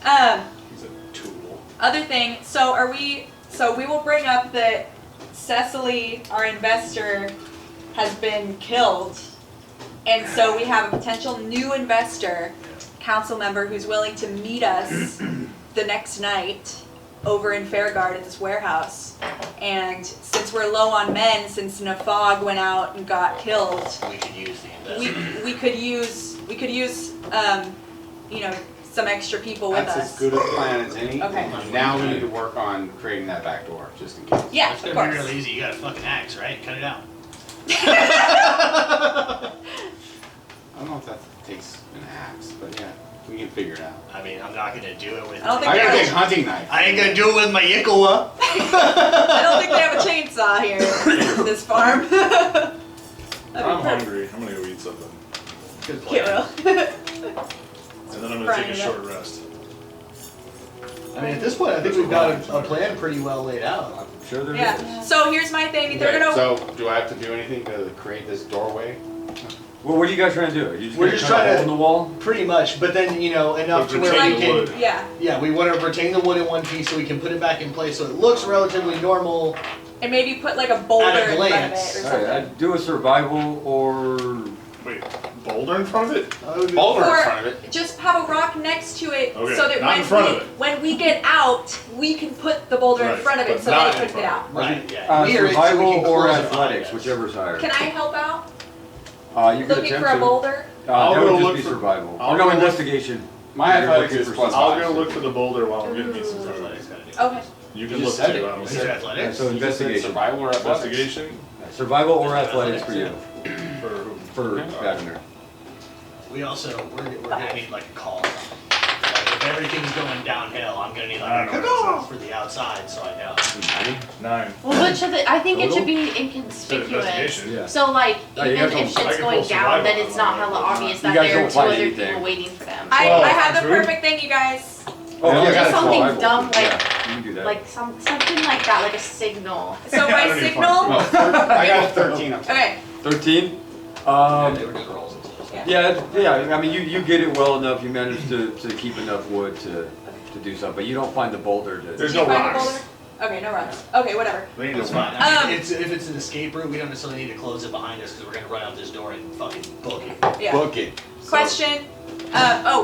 He's a tool. Other thing. So we will bring up that Cecily, our investor, has been killed, and so we have a potential new investor, council member, who's willing to meet us the next night over in Fairguard at this warehouse. And since we're low on men, since Nafog went out and got killed, We could use the investor. we could use some extra people with That's us. as good a plan as any. Okay. Now we need to work on creating that back door, just in case. Yeah, It's of gonna be course. real easy. You got a fucking axe, right? Cut it out. I don't know if that takes an axe, but yeah, we can figure it out. I mean, I'm not gonna do it with. I don't think I got a they big have hunting knife. I ain't gonna do it with my Ikawa. I don't think they have a chainsaw here at this farm. That'd be I'm perfect. hungry. I'm gonna go eat something. Good plan. Kiro. And then I'm gonna Frying take a it up. short rest. I mean, at this point, I think we've got a plan pretty well laid out. I'm sure there is. Yeah. So here's my thing. They're Okay, gonna. so do I have to do anything to create this doorway? Well, what are you guys trying to do? Are you just We're gonna just cut a trying hole in the wall? Pretty much, but then, enough to where Retain we the can... wood. Yeah. Yeah, we want to retain the wood in one piece so we can put it back in place so it looks relatively normal. And maybe put like a boulder At a in front of glance. it or Alright, something. I'd do a survival or... Wait, boulder in front of it? Boulder in Or front of it. just have a rock next to it Okay, so that not in front of it. when we get out, we can put the boulder in Right, front of it but so not they in couldn't get front out. Right. Yeah. Near it so we survival can or close it athletics, behind us. whichever's higher. Can I help out? You could Looking attempt for a to. boulder? I'll That go would look just be for- survival. I'll Or no, go look- investigation. My You're athletics looking is for plus I'll 5. go look for the boulder while I'm getting me some stuff. Athletics gotta do. Okay. You can You look just said too. it. I don't You Is know. it Yeah, athletics? so You just said investigation. survival or athletics? Investigation Survival or athletics for you. for who? For Okay. Wagner. We also we're gonna need like a call. Like if everything's going downhill, I'm gonna need like a I don't know call what for the outside so I know. 9. Well, what should I think it should be Said inconspicuous. investigation. Yeah. So like, Oh, you even guys if don't- I shit's can going pull down, then survival it's not on hella that. obvious You that guys there are don't two find other anything. people waiting for them. I Well, have the food? perfect thing, you guys. Oh, Yeah, yeah, just that's something survival. dumb, like- Yeah, you can do that. Like something like that, like a signal. So I my don't need signal. No, I got 13. I'm sorry. Okay. 13? They Um, were doing rolls. yeah, I mean, you get it well enough, you manage to keep enough wood to do something, but you don't find the boulder to... There's Did you no find the rocks. boulder? Okay, no rocks. Okay, whatever. They ain't That's no fine. rocks. I mean, Um, if it's an escape route, we don't necessarily need to close it behind us because we're gonna run out this door and fucking book it. Yeah. Book it. Question.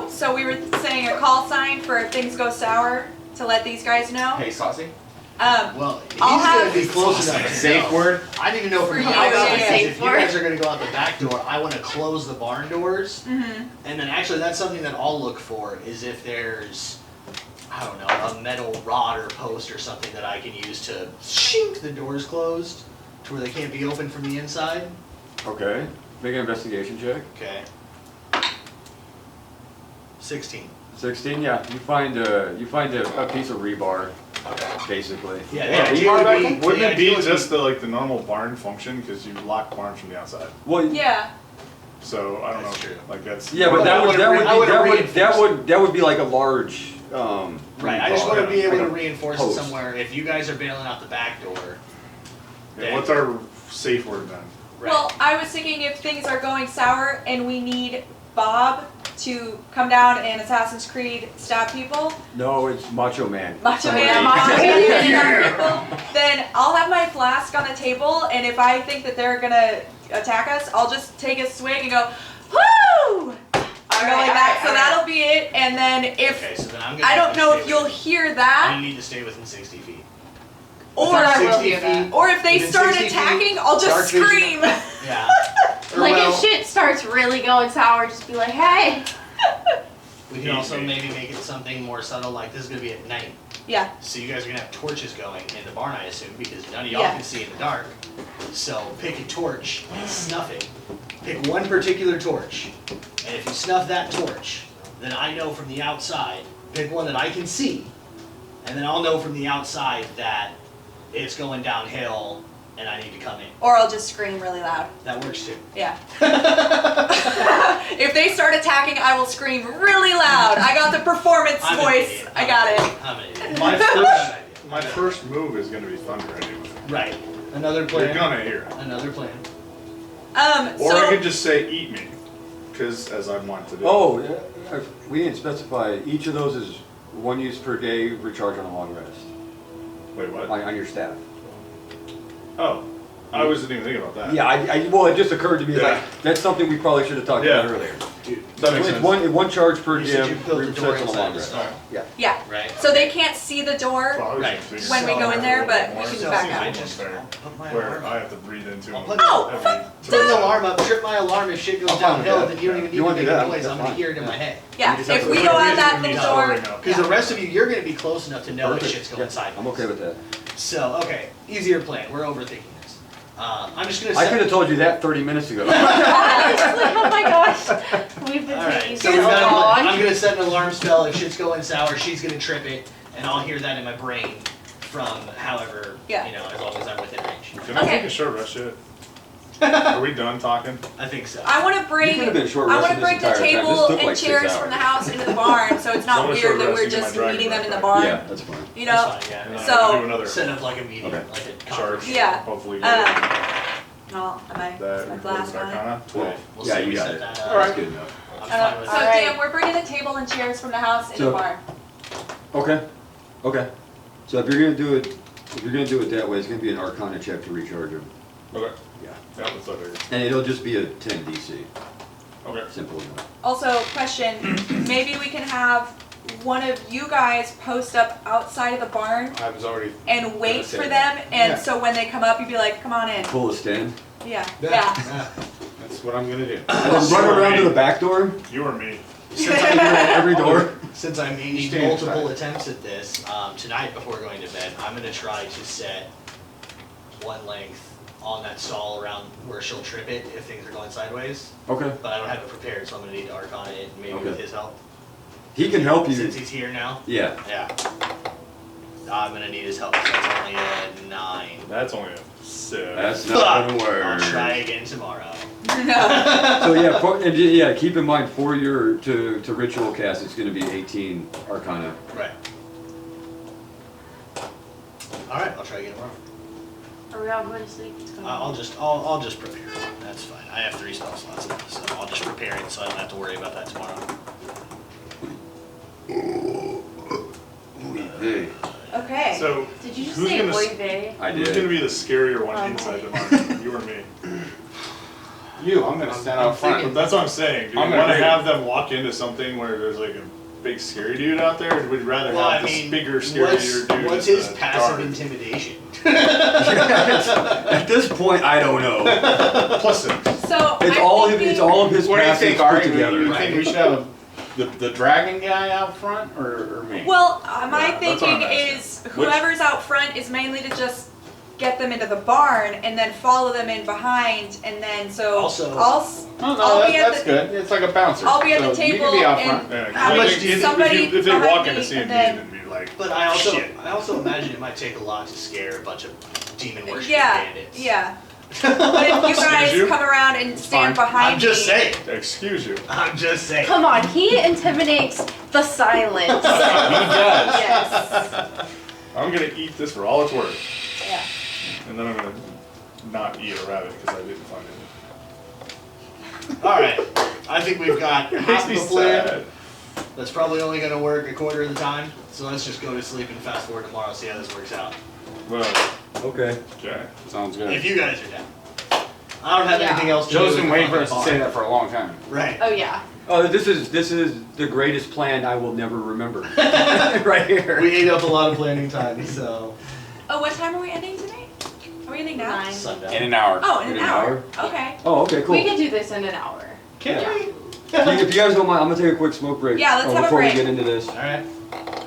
So we were saying a call sign for if things go sour to let these guys know. Hey, Saucy. Well, I'll He's have- gonna be close enough to Safe know. word. I need to know For from you, you guys yeah, because yeah. if you guys are gonna go out the back door, I want to close the barn doors. Mm-hmm. And then actually that's something that I'll look for is if there's, I don't know, a metal rod or post or something that I can use to shink the doors closed to where they can't be opened from the inside. Okay, make an investigation check. Okay. 16. 16, yeah, you find a piece of rebar, Okay. basically. Yeah, Yeah, the idea would be, Wouldn't the it be idea would just the normal barn function because you lock barns from the outside? Well, Yeah. So I don't That's know. true. Like that's yeah, but Well, that would I would've be like a large. Right, I just rebar. want to be able to Like a reinforce post. it somewhere. If you guys are bailing out the back door, Yeah, what's our safe word then? right? Well, I was thinking if things are going sour and we need Bob to come down and Assassin's Creed stab people, No, it's Macho Man. Macho Somebody- Man, Macho Man stab people, then I'll have my flask on the table, and if I think that they're gonna attack us, I'll just take a swig and go, whoo! I'll go like that, so that'll be it, and then if, Okay, so then I'm gonna. I have don't to know stay if you'll within- hear I that, need to stay within 60 feet. or I will 60 hear that. feet. or if they Within start 60 feet, attacking, I'll dark just vision. scream. Yeah. Like well- if shit starts really going sour, just be like, hey. We can also maybe make it something more subtle, like this is gonna be at night. Yeah. So you guys are gonna have torches going in the barn, I assume, because none of y'all Yeah. can see in the dark. So pick a torch, snuff it, Pick one particular torch. and if you snuff that torch, then I know from the outside, pick one that I can see, and then I'll know from the outside that it's going downhill and I need to come in. Or I'll just scream really loud. That works too. Yeah. If they start attacking, I will scream really loud. I got the performance I'm an voice. idiot. I got it. I'm an idiot. My first move is gonna be thunder anyway. Right. Another You're plan. gonna hear it. Another plan. Or I So could just say eat me, because as I want to do. Oh, we didn't specify, each of those is 1 use per day, recharge on a long rest, Wait, what? on your staff. Oh, I wasn't even thinking about that. Yeah, well, it just occurred to me, Yeah. like, that's something we probably should have talked Yeah. about earlier. That makes It's sense. one charge per You said you gym, built the door resets on a inside long the rest. stall. Yeah. yeah. Right. So they can't see the door Well, I was Right. just thinking when we go in there, but we So can back it's out. I just fair, put my where alarm I up. have to breathe into I'll it. put, Oh, put the alarm up, trip my alarm if shit goes I'm fine with downhill, that. then you don't even You need to wanna make do a that, noise. that's I'm gonna fine. hear it in my head. Yeah. You just If have we to- go out that Needs little door, storing up. Because the rest of you, you're gonna be close enough to know that Perfect. shit's going Yeah, sideways. I'm okay with that. So, okay, easier plan. We're overthinking this. I'm just gonna I set. could have told you that 30 minutes ago. Oh my gosh. We've been Alright, taking so so we've got a plan. long. I'm gonna set an alarm spell. If shit's going sour, she's gonna trip it, and I'll hear that in my brain from however, Yeah. you know, as long as I'm within range. Can I Okay. take a short rest yet? Are we done talking? I think so. I want to You bring. could have been short I want rested to this bring the entire time. This table took and like 6 chairs from the hours. house into the barn, so it's not So I'm weird short that we're resting in just my dragon meeting them in the backpack. barn. Yeah, that's fine. You That's know. fine, yeah. And then So- I can do another Set up like a meeting, Okay. like a charge. conference. Yeah. Hopefully. Oh, am I? that Is my glass on? Arcana? 12. We'll Yeah, see. you We got set it. that That's up. good enough. I'm fine with So that. Alright. Dan, we're bringing the table and chairs from the house into So- the barn. Okay, okay. So if you're gonna do it that way, it's gonna be an Arcana check to recharge him. Okay. Yeah. Yeah, that's what I figured. And it'll just be a 10 DC, Okay. simple enough. Also, question, maybe we can have one of you guys post up outside of the barn I was already. and wait Gonna say for that. them, and Yeah. so when they come up, you'd be like, come on in. Pull a stand. Yeah, Yeah. yeah. That's what I'm gonna do. And then run around to the back door, You or me? every door. Since I made Stand multiple aside. attempts at this, tonight before going to bed, I'm gonna try to set one length on that stall around where she'll trip it if things are going sideways. Okay. But I don't have it prepared, so I'm gonna need to Arcana it, maybe Okay. with his help. He can help you. Since he's here now. Yeah. Yeah. I'm gonna need his help, so that's only a 9. That's only a 6. That's not gonna work. I'll try again tomorrow. No. So yeah, keep in mind for your to ritual cast, it's gonna be 18 Arcana. Right. Alright, I'll try again tomorrow. Are we all going to sleep? It's going I'll just prepare. That's fine. I have 3 spell slots left, so I'll just prepare it so I don't have to worry about that tomorrow. Hey, Okay. So, Did you just who's say gonna boy s- vey? I who's did. gonna be the scarier one Oh, inside the boy. barn? You or me? You, I'm gonna stand out front. But that's what I'm saying. Do you I'm want to agreed. have them walk into something where there's like a big scary dude out there, or would you rather Well, have I this mean, bigger, scarier dude? what's as his the passive guard? intimidation? At this point, I don't know. Plus 6. So It's I'm all of thinking, it's all of his What do you passives think, put Ari? together. You think we should have the dragon guy out front or me? Well, my Yeah, that's what I'm thinking asking. is whoever's out front is mainly to just get them into the barn and then follow them in behind, and then so Also- I'll no, be at that's the- good. It's like a bouncer. I'll be at the So you table can be out and- front. Yeah, How like, much do you- if somebody if they walk behind in to me see him, and then- and be like, But I also shit. imagine it might take a lot to scare a bunch of demon worshipping yeah, bandits. yeah. But if you guys Excuse you? come around and stand Fine. behind I'm just me, saying. Excuse you. I'm just saying. Come on, he intimidates the silence. He does. Yes. I'm gonna eat this for all it's worth, yeah. and then I'm gonna not eat a rabbit because I didn't find it. All right. I think we've got It half makes of me the plan. sad. That's probably only going to work a quarter of the time. So let's just go to sleep and fast forward tomorrow, see how this works out. Well, Okay. okay. Sounds good. If you guys are down. I don't have Yeah. anything else to Joe's do. been with waiting for my us to bar. say that for a long time. Right. Oh yeah. Oh, this is the greatest plan I will never remember. Right here. We ate up a lot of planning time, so. Oh, what time are we ending tonight? Are we ending now? 9. Sundown. In an hour. Oh, in In an an hour. Okay. Oh, okay, cool. We can do this in an hour. Can we? If you guys don't mind, I'm gonna take a quick smoke break. Yeah, let's have a before break. we get into this. All right.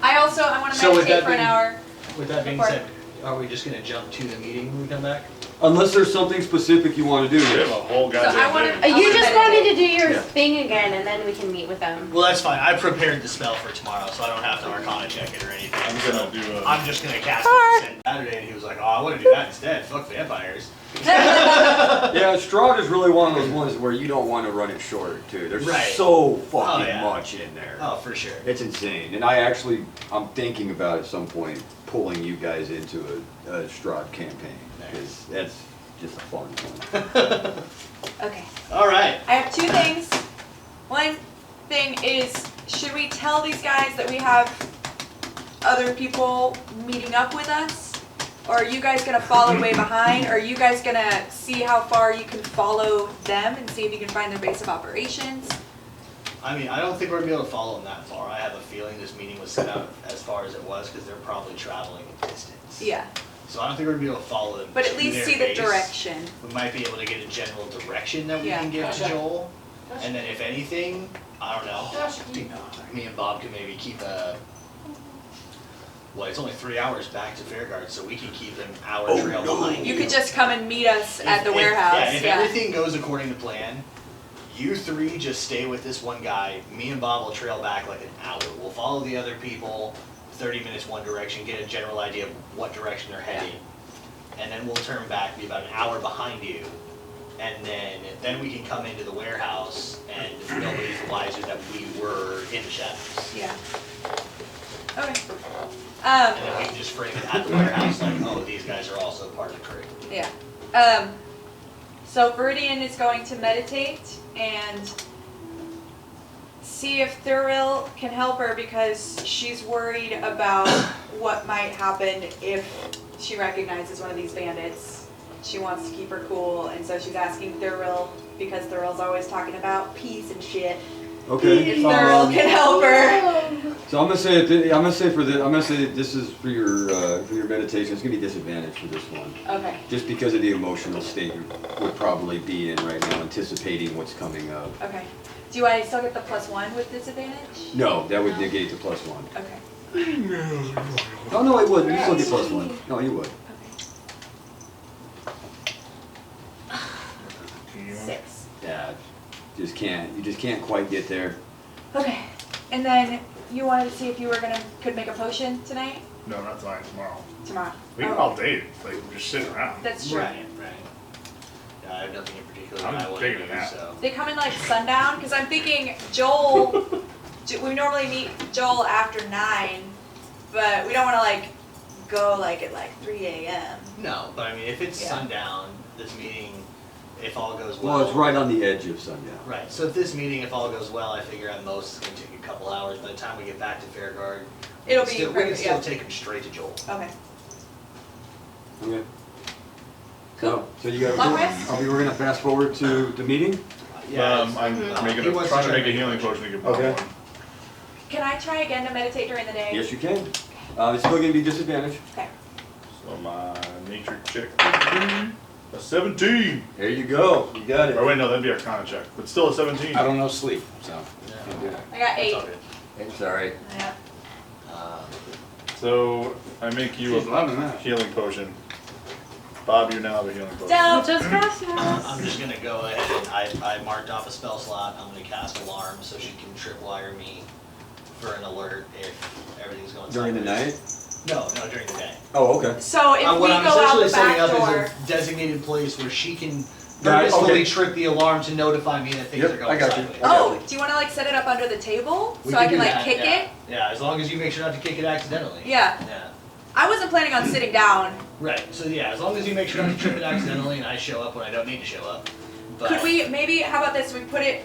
I want to So with meditate that for an being- hour. With that being Before- said, are we just going to jump to the meeting when we come back? Unless there's something specific you want to do. We have a Yes. whole goddamn I wanna- day. You just wanted to do your Yeah. thing again, and then we can meet with them. Well, that's fine. I prepared the spell for tomorrow, so I don't have to Arcana check it or anything. I'm gonna do a... I'm just gonna cast it and Saturday, and he was like, "Oh, I want to do that instead. Fuck vampires." Yeah, Strahd is really one of those ones where you don't want to run it short, too. There's Right. so fucking yeah. much in there. Oh, for sure. It's insane. And I'm thinking about at some point pulling you guys into a Strahd campaign. Because that's just a fun one. Okay. All right. I have two things. One thing is, should we tell these guys that we have other people meeting up with us? Or are you guys gonna follow way behind? Or are you guys gonna see how far you can follow them and see if you can find their base of operations? I mean, I don't think we're gonna be able to follow them that far. I have a feeling this meeting was set out as far as it was because they're probably traveling a distance. Yeah, So I don't think we're gonna be able to follow them. but at to least their see the base. direction. We might be able to get a general direction that we Yeah. can give to Gotcha. Joel, and then if anything, I don't know. Me and Bob can maybe keep a. Well, it's only 3 hours back to Fairguard, so we can keep an hour trail behind. You could just come and meet us at the If- warehouse. Yeah, if everything goes according to plan, you three just stay with this one guy. Me and Bob will trail back like an hour. We'll follow the other people, 30 minutes one direction, get a general idea of what direction they're heading, and then we'll turn back, be about an hour behind you, and then we can come into the warehouse, and nobody's the wiser that we were in the shadows. Yeah. Okay. And then we can just frame it at the warehouse like, oh, these guys are also part of the crew. Yeah. So Viridian is going to meditate and see if Thuril can help her because she's worried about what might happen if she recognizes one of these bandits. She wants to keep her cool, and so she's asking Thuril because Thuril's always talking about peace and shit. Okay. If Thuril can help her. So I'm gonna say this is for your meditation. It's gonna be disadvantage for this one, Okay. just because of the emotional state you would probably be in right now, anticipating what's coming up. Okay. Do I still get the +1 with disadvantage? No, that would negate the +1. Okay. Oh no, it wouldn't. You still get +1. No, you would. Okay. 6. Yeah, you just can't quite get there. Okay. And then you wanted to see if you could make a potion tonight? No, not tonight, tomorrow. Tomorrow. We can Oh, all date, like, we're just sitting around. That's true. Right. Yeah, I have nothing in particular I'm that I want bigger to than do, that. so. They come in like sundown, because I'm thinking Joel, we normally meet Joel after 9, but we don't want to like go like at like 3 a.m. No, but I mean, if it's Yeah. sundown, this meeting, if all goes well. Well, it's right on the edge of sundown. Right, so if this meeting, if all goes well, I figure at most it's going to take a couple hours. By the time we get back to Fairguard, It'll we be can perfect, still yeah. take him straight to Joel. Okay. Okay. So you got. Long rest? We're gonna fast forward to the meeting. I'm he wants trying to to make a try healing potion to get Bob Okay. one. Can I try again to meditate during the day? Yes, you can. It's still gonna be disadvantage. Okay. So my nature check, a 17. There you go. You got it. Or wait, no, that'd be Arcana check, but still a 17. I don't know sleep, so can't do that. I got 8. It's all good. It's alright. Yeah. So I make you She's a loving that. healing potion. Bob, you now have a healing potion. Dope. Muchas gracias. I'm just going to go ahead and I marked off a spell slot. I'm going to cast Alarm so she can tripwire me for an alert if everything's going During the sideways. night? No, during the day. Oh, okay. So if we What I'm go out essentially the setting back up door, is a designated place where she can Got it, purposefully okay. trip the alarm to notify me that things Yep, are going I got you. sideways. oh, do you want to like set it up under the table We so I can do like that, kick yeah. it? Yeah, as long as you make sure not to kick it accidentally. Yeah. Yeah. I wasn't planning on sitting down. Right. So yeah, as long as you make sure not to trip it accidentally and I show up when I don't need to show up. But Could we maybe, how about this, we put it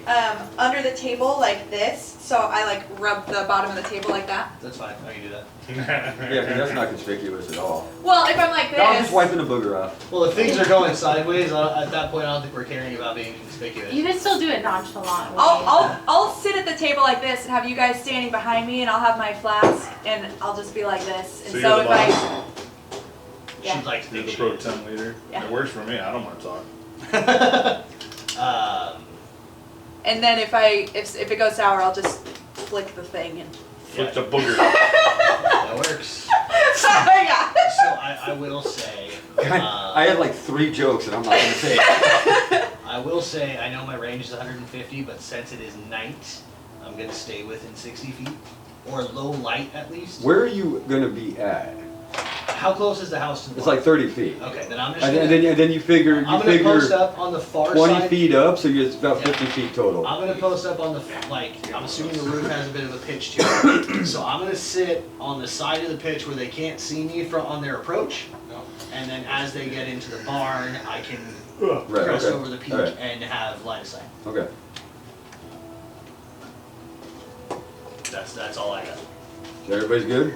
under the table like this, so I like rub the bottom of the table like that? That's fine. I can do that. Yeah, 'cause that's not conspicuous at all. Well, if I'm like No, I'm just this, wiping the booger off. Well, if things are going sideways, at that point I don't think we're caring about being conspicuous. You can still do it nonchalant. I'll sit at the table like this and have you guys standing behind me and I'll have my flask and I'll just be like this. And So so you're if the I, boss. yeah. She'd like to You're think the she pro is. temp leader. Yeah. It works for me. I don't want to talk. And then if it goes sour, I'll just flick the thing and. Flip the booger. That works. Oh my god. So I will say. I had like 3 jokes and I'm not gonna say it. I will say, I know my range is 150, but since it is night, I'm gonna stay within 60 feet. Or low light at least. Where are you gonna be at? How close is the house to the It's water? like 30 feet. Okay, then I'm just And gonna, then you figure, I'm gonna post up on the far 20 side. feet up, so it's about Yeah. 50 feet total. I'm gonna post up on the, I'm assuming the roof has a bit of a pitch to it. So I'm gonna sit on the side of the pitch where they can't see me on their approach. And then as they get into the barn, I can Right, crest okay. over the peak Alright. and have line of sight. Okay. That's all I got. So everybody's good?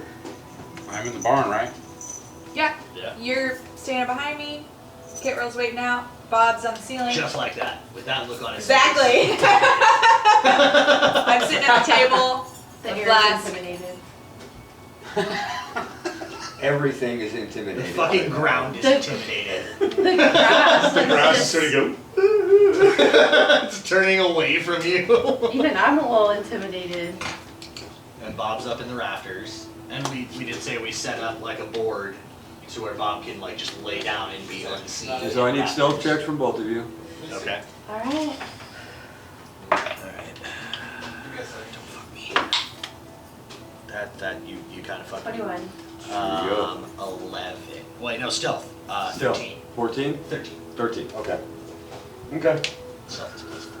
I'm in the barn, right? Yeah. Yeah. You're standing behind me. Kit Roll's waiting out. Bob's on the ceiling. Just like that, with that look on his Exactly. face. I'm sitting at the table. The with air glass. is intimidated. Everything is The intimidating. fucking ground is The- intimidated. The grass. The like, grass is just- starting to go. It's turning away from you. Even I'm a little intimidated. And Bob's up in the rafters. And we did say we set up like a board to where Bob can like just lay down and be unseen. So I need stealth checks from both of you. Okay. Alright. Alright. Don't fuck me. That you kind of fucked me. 21. 11. Wait, no, stealth. Stealth. 13. 14? 13. 13, okay. Okay. Stealth is plus 4.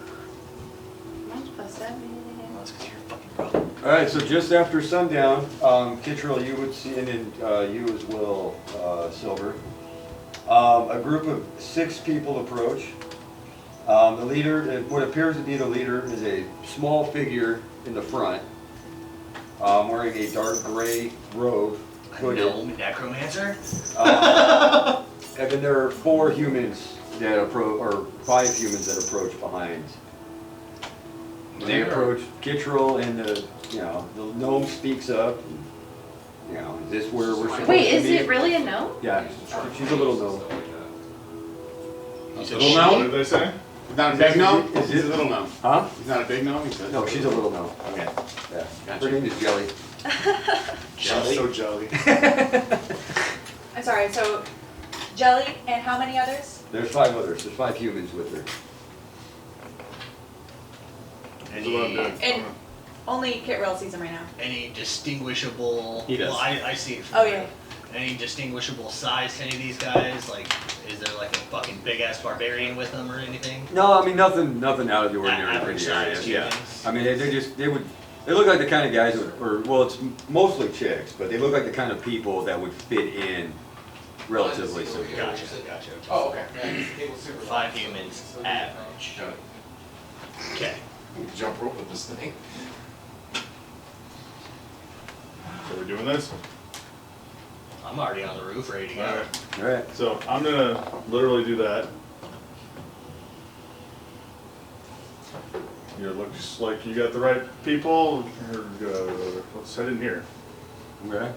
Mine's +7. Well, that's because you're a fucking pro. Alright, so just after sundown, Kittrell, you would see, and then you as well, Silver. A group of 6 people approach. The leader, what appears to be the leader, is a small figure in the front, wearing a dark gray robe, hooded. Necromancer? And then there are 4 humans that approach, or 5 humans that approach behind. When they approach Kittrell, and the gnome speaks up. And, is this where we're supposed to be? Wait, is it really a no? Yeah, she's a little gnome. You said Little she- What gnome? did they say? He's not a big gnome? Is He's it- a little gnome. Huh? He's not a big gnome? He said. No, she's a little gnome. Okay. Yeah. Gotcha. Her name is Jelly. She's so jelly. I'm sorry, so Jelly and how many others? There's 5 others. There's 5 humans with her. That's what I'm doing. And only Kit Roll sees him right now. Any distinguishable? He does. Well, I see it. From Oh, here. yeah. Any distinguishable size to any of these guys? Like, is there like a fucking big ass barbarian with them or anything? No, I mean nothing out of the ordinary for Average the area. sized Yeah. humans? I mean they look like the kind of guys that would, or well, it's mostly chicks, but they look like the kind of people that would fit in relatively simply. Gotcha. Oh, okay. 5 humans, average. Okay. We can jump rope with this thing. So we're doing this? I'm already on the roof, ready to go. Alright. All right. So I'm gonna literally do that. It looks like you got the right people. Let's head in here. Okay.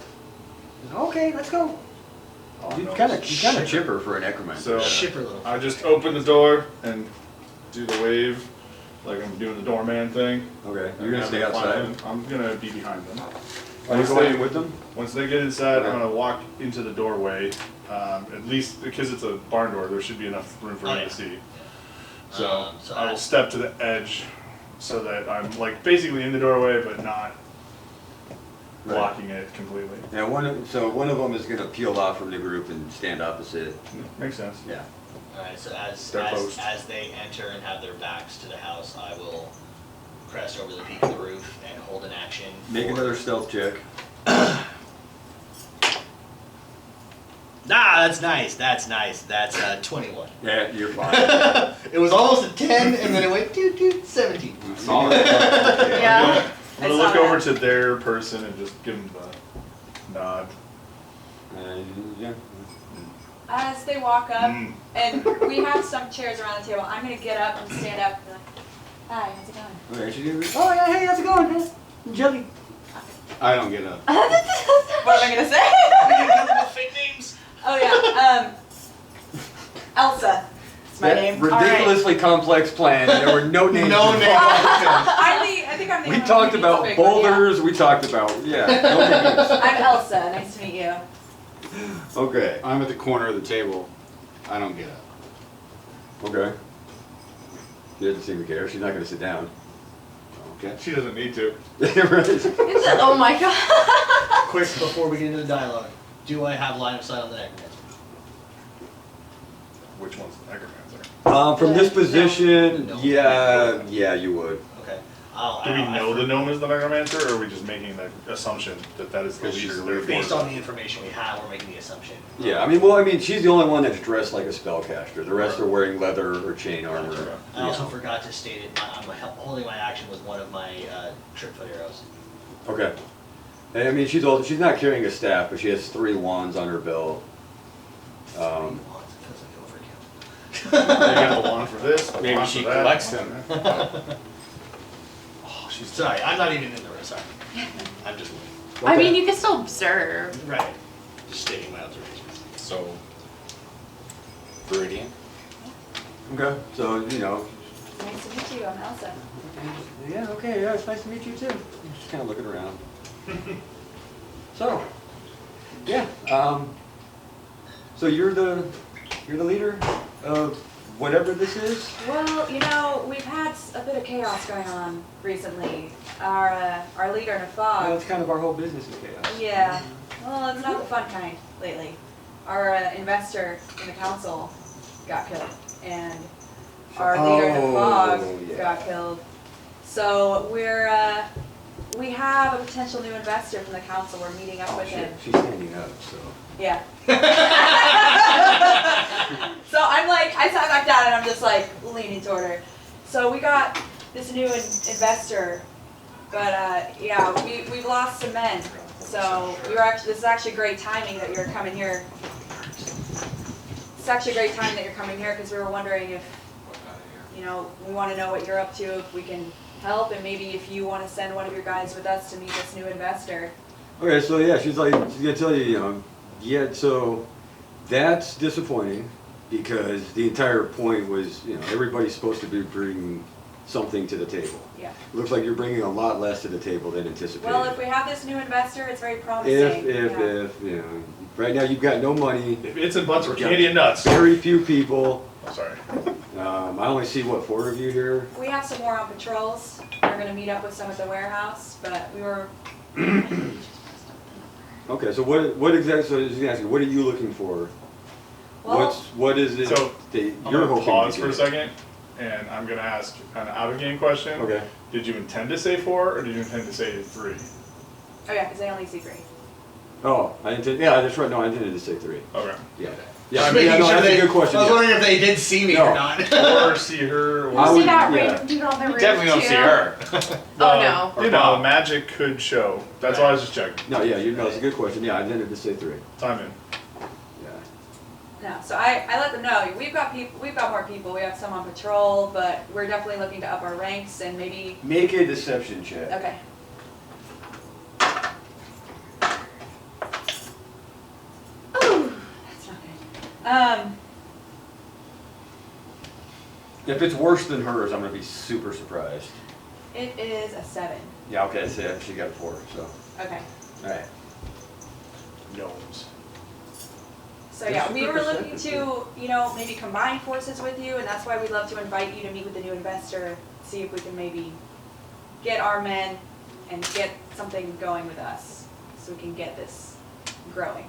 Okay, let's go. Oh, You're no. kind of chipper for an necromancer. So Shipper little. I just open the door and do the wave, like I'm doing the doorman thing. Okay. And You're gonna have stay them climb outside. in. I'm gonna be behind them. Are you going in with them? Once they get inside, Okay. I'm gonna walk into the doorway. At least because it's a barn door, there should be enough room for Oh, me yeah. to see. So So I will step to the edge so that I'm like basically in the doorway, but not Right. blocking it completely. Yeah. One of them is gonna peel off from the group and stand opposite. Makes sense. Yeah. Alright, so as Their post. they enter and have their backs to the house, I will crest over the peak of the roof and hold an action. Make for- another stealth check. That's nice. That's 21. Yeah, you're fine. It was almost a 10, and then it went 17. Solid. Yeah. I'm I gonna saw look over that. to their person and just give them the nod. Yeah. As they walk up, Mm. and we have some chairs around the table, I'm gonna get up and stand up and be like, hi, how's it going? Okay, she's gonna be, oh yeah, hey, how's it going, man? Jelly. I don't get up. What am I gonna say? Fake names. Oh yeah, Elsa. That's my That name. ridiculously complex plan, and there were no names. No involved. I think I'm the We only talked one who about needs a big one, yeah. boulders, we talked about, yeah, no names. I'm Elsa. Nice to meet you. Okay. I'm at the corner of the table. I don't get up. Okay. She doesn't seem to care. She's not going to sit down. Okay. She doesn't need to. Right. Oh my god. Quick, before we get into the dialogue, do I have line of sight on the necromancer? Which one's the necromancer? From this position, No. yeah, you would. Okay. Do we know the gnome is the necromancer, or are we just making the assumption that that is the Because she's leader? the leader. therefore- Based on the information we have, we're making the assumption. Yeah, I mean, she's the only one that's dressed like a spellcaster. The rest are wearing leather or chain armor. I also forgot to state it, I'm holding my action with one of my tripfoot arrows. Okay. And I mean, she's not carrying a staff, but she has 3 wands on her belt. It feels like overkill. You got the wand for this. the Maybe wand she for that. collects them. Oh, she's sorry. I'm not even in the room. Sorry. I'm just I mean, you can still observe. right. Just stating my observations. So, Viridian. Okay, so, you know. Nice to meet you, I'm Elsa. Yeah, okay, yeah, it's nice to meet you too. Just kind of looking around. So, yeah, so you're the leader of whatever this is? Well, you know, we've had a bit of chaos going on recently. Our leader, Well, Nafog. that's kind of our whole business is chaos. Yeah, well, it's not the fun kind lately. Our investor in the council got killed, and our leader, Nafog, yeah. got killed. So we have a potential new investor from the council. We're meeting up with him. She's standing up, so. Yeah. So I'm like, I sat back down and I'm just like leaning toward her. So we got this new investor, but yeah, we've lost some men. So this is actually great timing that you're coming here. It's actually a great time that you're coming here because we were wondering if, you know, we want to know what you're up to, if we can help, and maybe if you want to send one of your guys with us to meet this new investor. Okay, so yeah, she's gonna tell you, you know, yeah, so that's disappointing because the entire point was, you know, everybody's supposed to be bringing something to the table. Yeah. Looks like you're bringing a lot less to the table than anticipated. Well, if we have this new investor, it's very promising. If, yeah. you know, right now you've got no money, If it's in butts or Canadian nuts. very few people. I'm sorry. I only see, what, 4 of you here? We have some more on patrols. We're gonna meet up with some at the warehouse, but we were. Okay, so what exactly, so I was gonna ask you, what are you looking for? Well, What is it So, that I'm you're gonna hoping pause to for a get? second, and I'm gonna ask an out-of-game question. Okay. Did you intend to say 4, or did you intend to say 3? Oh yeah, because I only see 3. Oh, I intended, yeah, that's right, no, I intended to say 3. Okay. Yeah. Just Yeah, making yeah, no, sure that's they- a good question. I was yeah. wondering if they did see me No. or not. Or see her, I or... would- See that yeah. random dude on the roof Definitely don't too? see her. Oh no. You know, magic could show. That's why I was just checking. No, yeah, you know, it's a good question. Yeah, I intended to say 3. Time in. Yeah. No, so I let them know we've got more people. We have some on patrol, but we're definitely looking to up our ranks and maybe. Make a deception check. Okay. Ooh, that's not good. If it's worse than hers, I'm gonna be super surprised. It is a 7. Yeah, okay, so yeah, she got a 4, so. Okay. Alright. Gnomes. So yeah, we were Super looking perceptive, to, you know, maybe combine forces with you, and that's why we'd love to invite you to meet with the new investor, see if we can maybe get our men and get something going with us, so we can get this growing.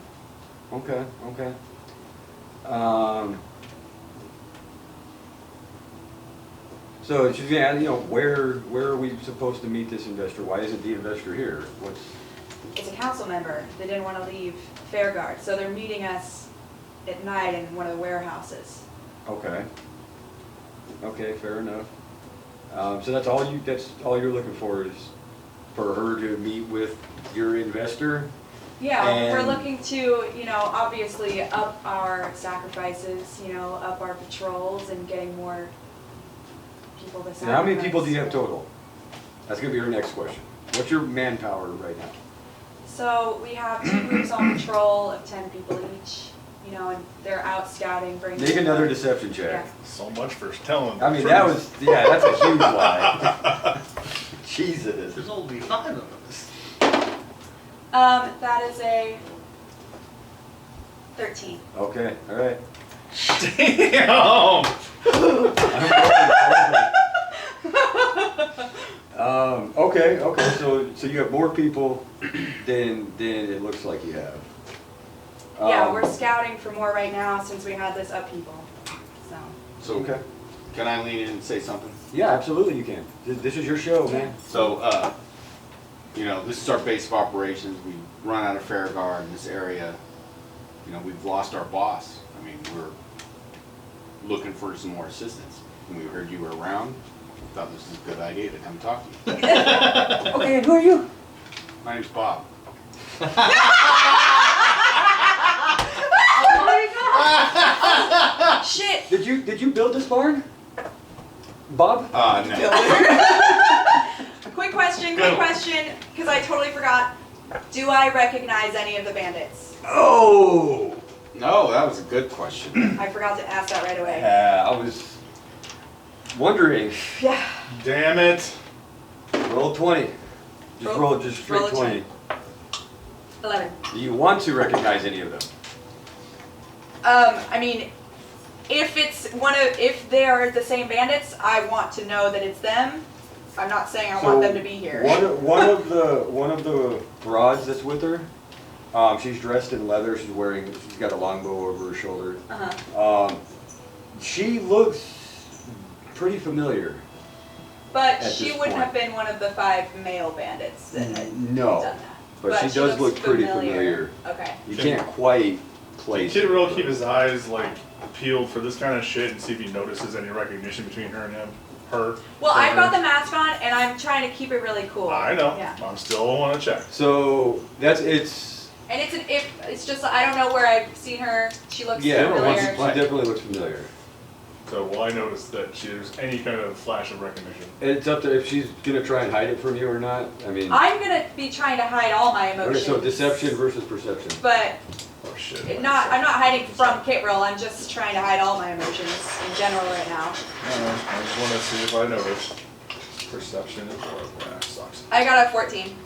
Okay, okay. So she's gonna ask, you know, where are we supposed to meet this investor? Why isn't the investor here? What's, It's a council member. They didn't want to leave Fairguard, so they're meeting us at night in one of the warehouses. okay. Okay, fair enough. So that's all you're looking for is for her to meet with your investor? Yeah, we're And- looking to, you know, obviously up our sacrifices, you know, up our patrols and getting more people to sacrifice. Now, how many people do you have total? That's gonna be our next question. What's your manpower right now? So we have 2 groups on patrol of 10 people each, you know, and they're out scouting, bringing. Make another deception check. Yeah. So much for telling. I mean, that was, yeah, that's a huge lie. Jesus. There's only 5 of us. That is a 13. Okay, all right. Damn! Okay, so you have more people than it looks like you have. Yeah, we're scouting for more right now since we had this upheaval. So. So, Okay. can I lean in and say something? Yeah, absolutely you can. This is your show, man. So, you know, this is our base of operations. We run out of fair guard in this area. You know, we've lost our boss. I mean, we're looking for some more assistance. And we heard you were around. Thought this was a good idea to come talk to you. Okay, who are you? My name's Bob. Shit! Did you build this barn? Bob? No. Quick question, because I totally forgot. Do I recognize any of the bandits? Oh! No, that was a good question. I forgot to ask that right away. I was wondering. Yeah. Damn it. Roll 20. Just straight roll a 20. 11. Do you want to recognize any of them? I mean, if they are the same bandits, I want to know that it's them. I'm not saying I want them to be here. One of the broads that's with her, she's dressed in leather. She's got a longbow over her shoulder. Uh-huh. She looks pretty familiar. But at she this wouldn't point. have been one of the 5 male bandits that had No, done that. but she does looks look pretty familiar. Okay. You can't quite place Kid it, Real but- keep his eyes like peeled for this kind of shit and see if he notices any recognition between her and him. Her. Well, from I've her. got the mask on, and I'm trying to keep it really cool. I know. Yeah. I'm still want to check. So it's And it's just I don't know where I've seen her. She looks yeah, familiar. she definitely looks familiar. So will I notice that there's any kind of flash of recognition? It's up to if she's gonna try and hide it from you or not. I mean, I'm gonna be trying to hide all my okay, emotions. so deception versus perception. But Oh shit. I'm not hiding from Kit Roll. I'm just trying to hide all my emotions in general right now. I just want to see if I notice. Perception is horrible. Sucks. I got a 14.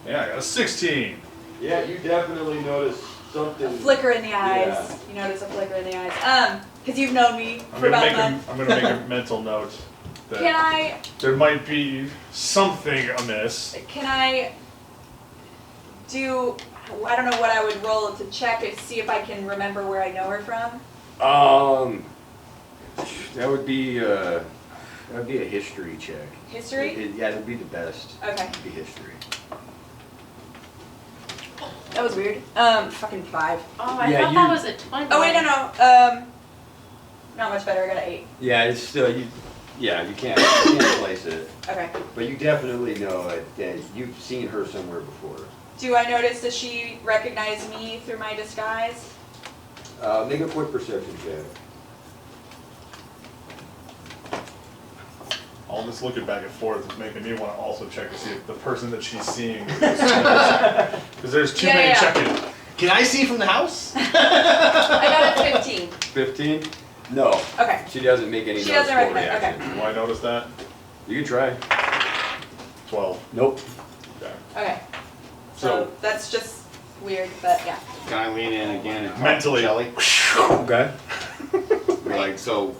Yeah, I got a 16. Yeah, you definitely notice something. A flicker in the eyes. Yeah. You notice a flicker in the eyes. Because you've known me I'm for gonna about a month. I'm gonna make a mental note that Can I there might be something amiss. do, I don't know what I would roll to check to see if I can remember where I know her from. That would be a history check. History? Yeah, it would be the best. Okay. It'd be history. That was weird. Fucking 5. Oh, I Yeah, thought that was a 20. Oh wait, no. Not much better, I got an 8. Yeah, it's still you can't place it. Okay. But you definitely know that you've seen her somewhere before. Do I notice, does she recognize me through my disguise? Make a quick perception check. All this looking back and forth is making me want to also check to see if the person that she's seeing because there's too many Yeah. checking. Can I see from the house? I got a 15. 15? No. Okay. She doesn't make any She doesn't noticeable recognize, okay. reaction. Do I notice that? You can try. 12. Nope. Okay. Okay. So So- that's just weird, but yeah. Can I lean in again and talk Mentally. to Shelly? Okay. Like, so,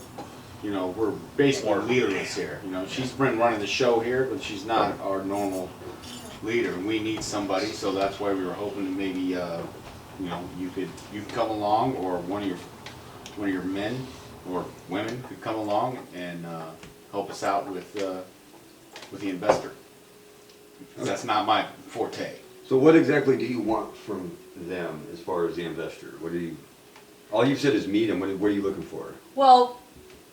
you know, we're basically leaderless here. You know, she's been running the show here, but she's not our normal leader. And we need somebody, so that's why we were hoping to maybe, you know, you could come along, or one of your men or women could come along and help us out with the investor. Because that's not my forte. So what exactly do you want from them as far as the investor? All you've said is meet him. What are you looking for? Well,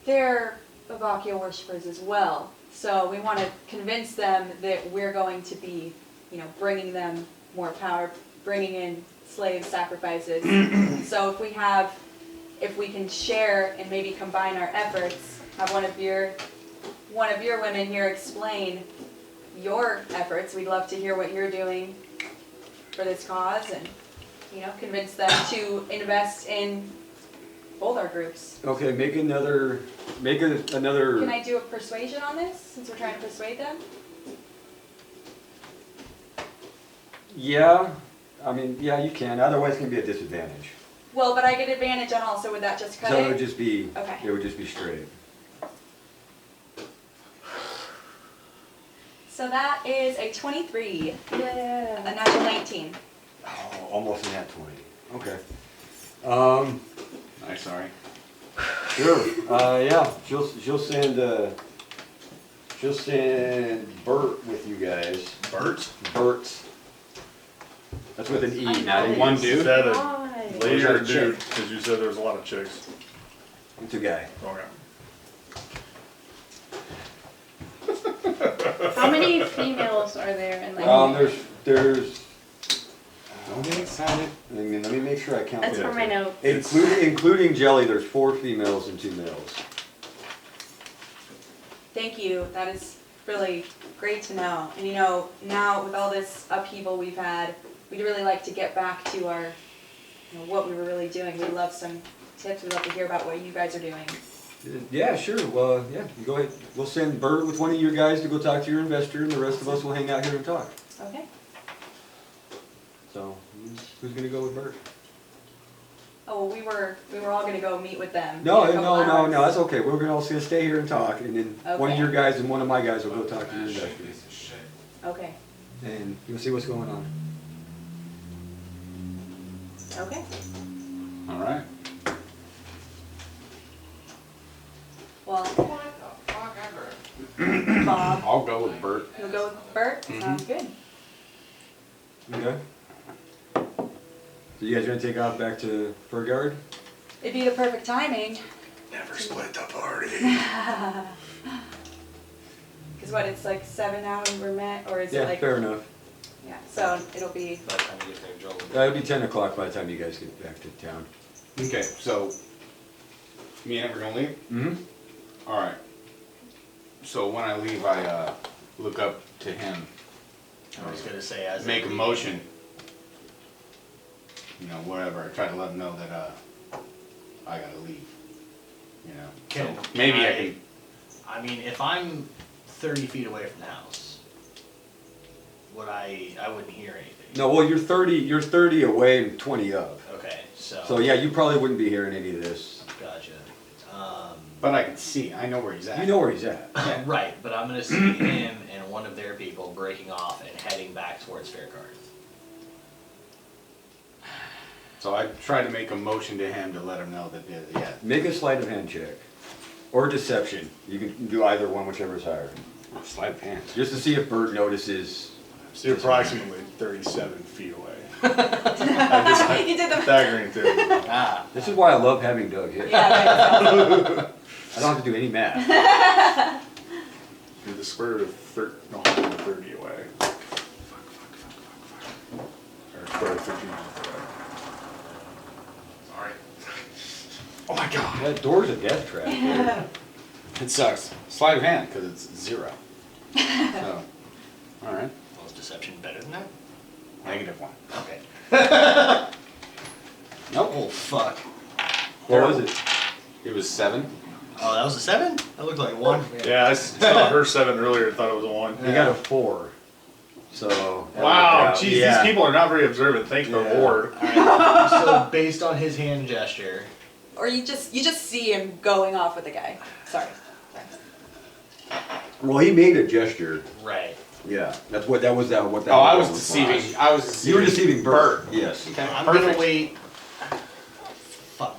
they're Avakia worshippers as well. So we want to convince them that we're going to be, you know, bringing them more power, bringing in slave sacrifices. So if we can share and maybe combine our efforts, have one of your women here explain your efforts. We'd love to hear what you're doing for this cause, and you know, convince them to invest in both our groups. Okay, make another. Can I do a persuasion on this, since we're trying to persuade them? Yeah. I mean, yeah, you can, otherwise it's gonna be a disadvantage. Well, but I get advantage on all, so would that just cut So it? it would just be, Okay. it would just be straight. So that is a 23, Yeah. a natural 19. Oh, almost in that 20, okay. I'm sorry. Sure, yeah, she'll send Bert with you guys. Bert? Bert. That's with an E, I not know a one Is dude. that a Why? lady or a Chick. dude? Because you said there was a lot of chicks. It's a guy. Okay. How many females are there in like? There's. Don't get excited. I mean, let me make sure I count. That's the for my numbers. notes. Including Jelly, there's 4 females and 2 males. Thank you, that is really great to know. And you know, now with all this upheaval we've had, we'd really like to get back to our, you know, what we were really doing. We'd love some tips, we'd love to hear about what you guys are doing. Yeah, sure. Well, yeah, you go ahead. We'll send Bert with one of your guys to go talk to your investor, and the rest of us will hang out here and talk. Okay. So, who's gonna go with Bert? Oh, well, we were all gonna go meet with them. No, in a couple hours. that's okay. We're gonna all stay here and talk, and then one of Okay. your guys and one of my guys will go talk to your investor. Okay, And you'll see what's going on. okay. All right. Well, What the fuck ever? Bob, I'll go with Bert. you'll go with Bert? Sounds good. Okay. So you guys gonna take off back to Fur Guard? It'd be the perfect timing. Never split the party. Cause what, it's like 7 now and we're met, or is it Yeah, like? fair enough. Yeah, so it'll be, By the time you get there, Joel will be- It'll be 10 o'clock by the time you guys get back to town. Okay, so me and him are gonna leave? Mm-hmm. All right. So when I leave, I look up to him, I was gonna say, as make a leave- motion. You know, whatever. I try to let him know that I gotta leave. You know. Can- So maybe can I I- can. I mean, if I'm 30 feet away from the house, I wouldn't hear anything. No, well, you're 30 away and 20 up. Okay, so. So yeah, you probably wouldn't be hearing any of this. Gotcha. But I can see. I know where he's at. You know where he's at. Right, but I'm gonna see him and one of their people breaking off and heading back towards Faircard. So I try to make a motion to him to let him know that, yeah. Make a sleight of hand check. Or deception. You can do either one, whichever is higher. Sleight of hand. Just to see if Bert notices. So you're approximately 37 feet away. you did the, Staggering through. Ah. This is why I love having Doug here. yeah, right. I don't have to do any math. You're the square root of 130 away. Or square root of 13 away. Sorry. Oh my god. That door's a death trap. It sucks. Sleight of hand, because it's 0. So, all right. Was deception better than that? -1. Okay. Nope. Oh, fuck. What was it? It was 7. Oh, that was a 7? That looked like a 1. Yeah, I saw her 7 earlier and thought it was a 1. You got a 4. So. that Wow, worked out. jeez, Yeah. these people are not very observant. Thanks for Yeah. Ward. Alright, so based on his hand gesture, Or you just see him going off with the guy. Sorry. Well, he made a gesture. right. Yeah, that's what that was. What that Oh, I was was. deceiving. I was deceiving. You were deceiving Bert. Yes. Okay, I'm perfect. gonna wait. Fuck.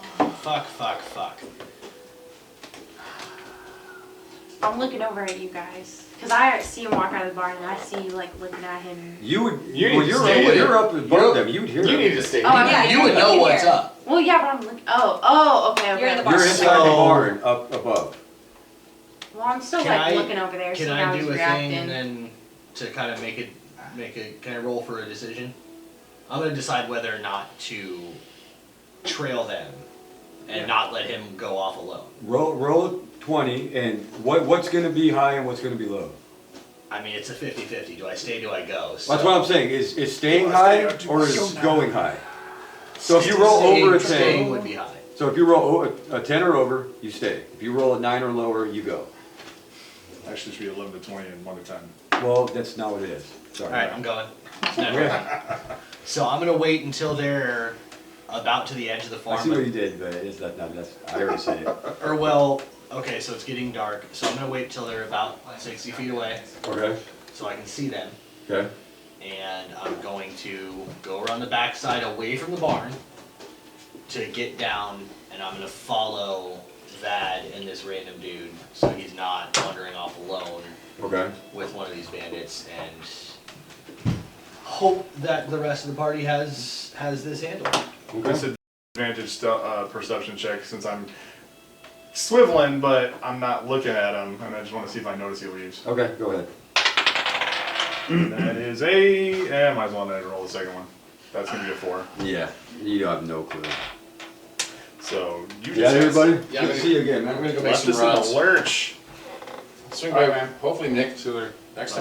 I'm looking over at you guys. Because I see him walk out of the barn and I see you like looking at him. You would. You well, need to you're stay up, in. you're up above them. You'd hear. You them. need to stay. Oh, I'm Yeah, You would know what's up. Well, yeah, but I'm looking. Oh, okay. You're in the okay. barn. You're inside the So- barn, up above. Well, I'm still Can like I- looking over there, Can seeing how I he's do a reacting. thing and then to kind of can I roll for a decision? I'm gonna decide whether or not to trail them and not let him go off alone. Roll 20, and what's going to be high and what's going to be low? I mean, it's a 50-50. Do I stay? Do I go? So That's what I'm saying. Is staying Do I high stay or do or I is go now? going high? So if you roll over a Staying 10, would be high. so if you roll a 10 or over, you stay. If you roll a 9 or lower, you go. Actually, it should be 11 to 20 and 1 to 10. Well, that's not what it is. Sorry. Alright, I'm going. So I'm gonna wait until they're about to the edge of the farm. I see what you did, but it's not, that's, I already said it. Or well, okay, so it's getting dark, so I'm gonna wait till they're about 60 feet away Okay, so I can see them. okay. And I'm going to go around the backside away from the barn to get down, and I'm gonna follow Vad and this random dude so he's not wandering off alone Okay. with one of these bandits, and hope that the rest of the party has this handled. Disadvantage perception check since I'm swiveling, but I'm not looking at him, and I just want to see if I notice he leaves. Okay, go ahead. That is a. Might as well not roll the second one. That's gonna be a 4. Yeah, you don't have no clue. So you just Yeah, everybody? Yeah, Good to see you again, man. I'm gonna go make left some us in rods. the lurch. Swing by, man. Hopefully Nick, next time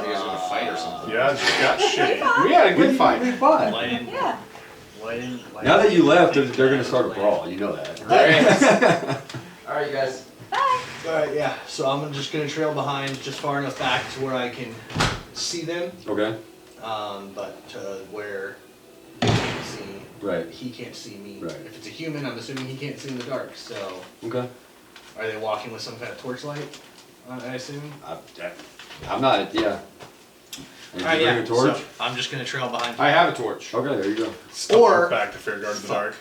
you guys are gonna fight or something. Yeah, just got shitty. We had a good fight. We fought. Why didn't, Yeah. why Now that didn't you left, they're think gonna that start a was brawl, you know that. Alright, you guys. Alright, yeah, so I'm just gonna trail behind just far enough back to where I can see them, Okay, but to where he can't see, right, he can't see me. Right. If it's a human, I'm assuming he can't see in the dark, so okay. are they walking with some kind of torchlight, I assume? I'm not, yeah. And you Alright, bring yeah, a torch? so I'm just gonna trail behind. I have a torch. Okay, there you go. Or- back to Fairguard in the dark.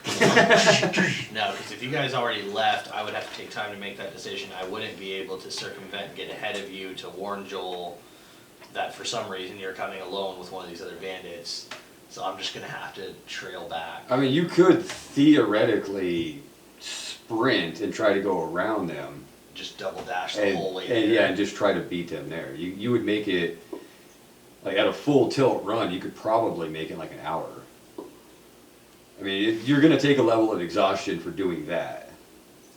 No, because if you guys already left, I would have to take time to make that decision. I wouldn't be able to circumvent and get ahead of you to warn Joel that for some reason you're coming alone with one of these other bandits. So I'm just gonna have to trail back. I mean, you could theoretically sprint and try to go around them. Just double dash the whole way there. And yeah, and just try to beat them there. You would make it, like at a full tilt run, you could probably make it like an hour. I mean, you're gonna take a level of exhaustion for doing that, I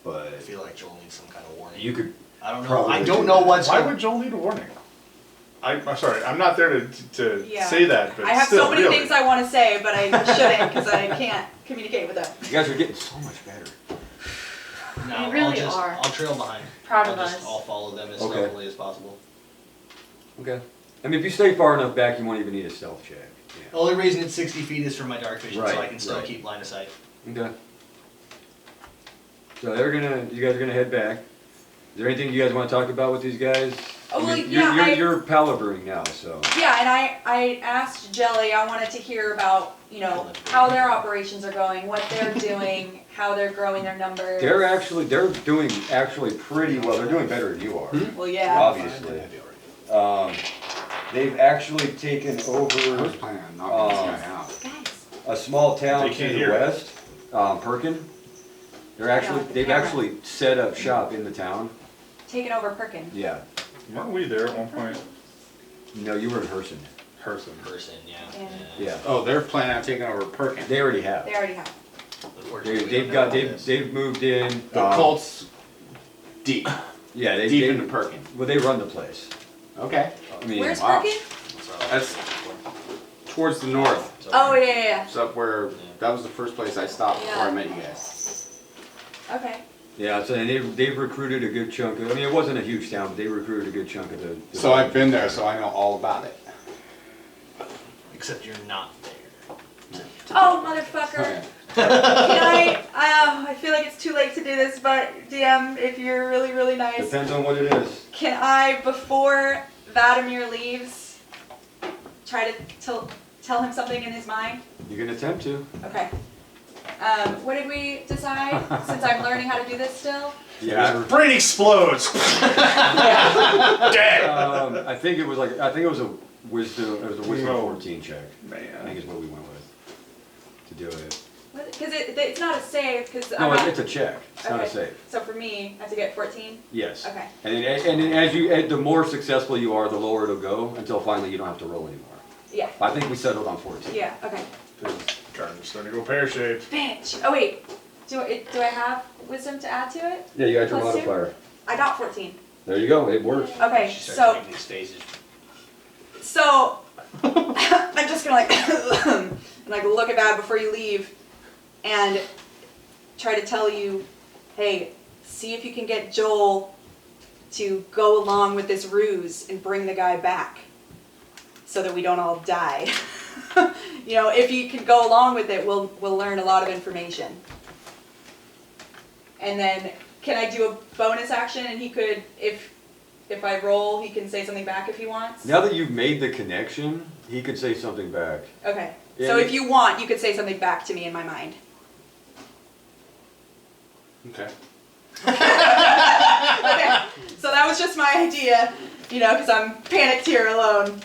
but feel like Joel needs some kind of warning. you could, I don't know. probably I do don't know that. what's. Why would Joel need a warning? I'm sorry, I'm not there to Yeah. say that, but I have still, so many really. things I want to say, but I shouldn't because I can't communicate with them. you guys are getting so much better. No, You really I'll are. I'll trail behind. Proud of us. I'll follow them as Okay. stealthily as possible. Okay. I mean, if you stay far enough back, you won't even need a stealth check. The only reason it's 60 feet is for my dark vision, so I Right, can still right. keep line of sight. Yeah. Okay. So you guys are gonna head back. Is there anything you guys want to talk about with these guys? Oh, well, you're, yeah, you're palabering now, so. Yeah, and I asked Jelly, I wanted to hear about, how their operations are going, what they're doing, how they're growing their numbers. They're doing pretty well. They're doing better than you are, Well, yeah. obviously. They've actually taken I was over planning on knocking this guy out. Guys. a small town They to can't the hear it. west, Perkin. They've camera. actually set up shop in the town. Taking over Perkin. Yeah. Weren't we there at one point? No, you were in Herson. Person. Person, yeah. Yeah. Yeah. Oh, they're planning on taking over Perkin. They already have. They already have. Unfortunately, we don't know what it is. They've moved in. The cult's deep. Yeah, Deep into Perkin. Well, they run the place. Okay. I mean, Where's wow. Perkin? So- That's towards the north. so- Oh, yeah. It's up where, that was the first place I stopped before I met you guys. Okay. yeah, so they've recruited a good chunk of. I mean, it wasn't a huge town, but they recruited a good chunk of the. So I've been there, so I know all about it. Except you're not there. Oh, motherfucker. I feel like it's too late to do this, but DM, if you're really, really nice, Depends on what it is. can I, before Vadimir leaves, try to tell him something in his mind? You can attempt to. Okay. What did we decide? Since I'm learning how to do this still? Yeah. Brain explodes. Dead. I think it was a wisdom. It was a wisdom No. 14 check. I Man. think is what we went with to do it. Because it's not a save. Because No, it's a check. It's not a save. So for me, I have to get 14. Yes. Okay. And then the more successful you are, the lower it'll go until finally you don't have to roll anymore. Yeah. I think we settled on 14. Yeah. Okay. Cards starting to go pear-shaped. Bitch. Oh wait. Do I have wisdom to add to it? Yeah, you got your Plus two? modifier. I got 14. There you go. It works. Okay. She starts So making these faces. So I'm just gonna like look at that before you leave, and try to tell you, hey, see if you can get Joel to go along with this ruse and bring the guy back. so that we don't all die. You know, if you can go along with it, we'll learn a lot of information. And then, can I do a bonus action? And he could, if I roll, he can say something back if he wants. Now that you've made the connection, he could say something back. Okay. Yeah, So if you want, you could say something back to me in my mind. Okay. Okay. So that was just my idea, you know, because I'm panicked here alone.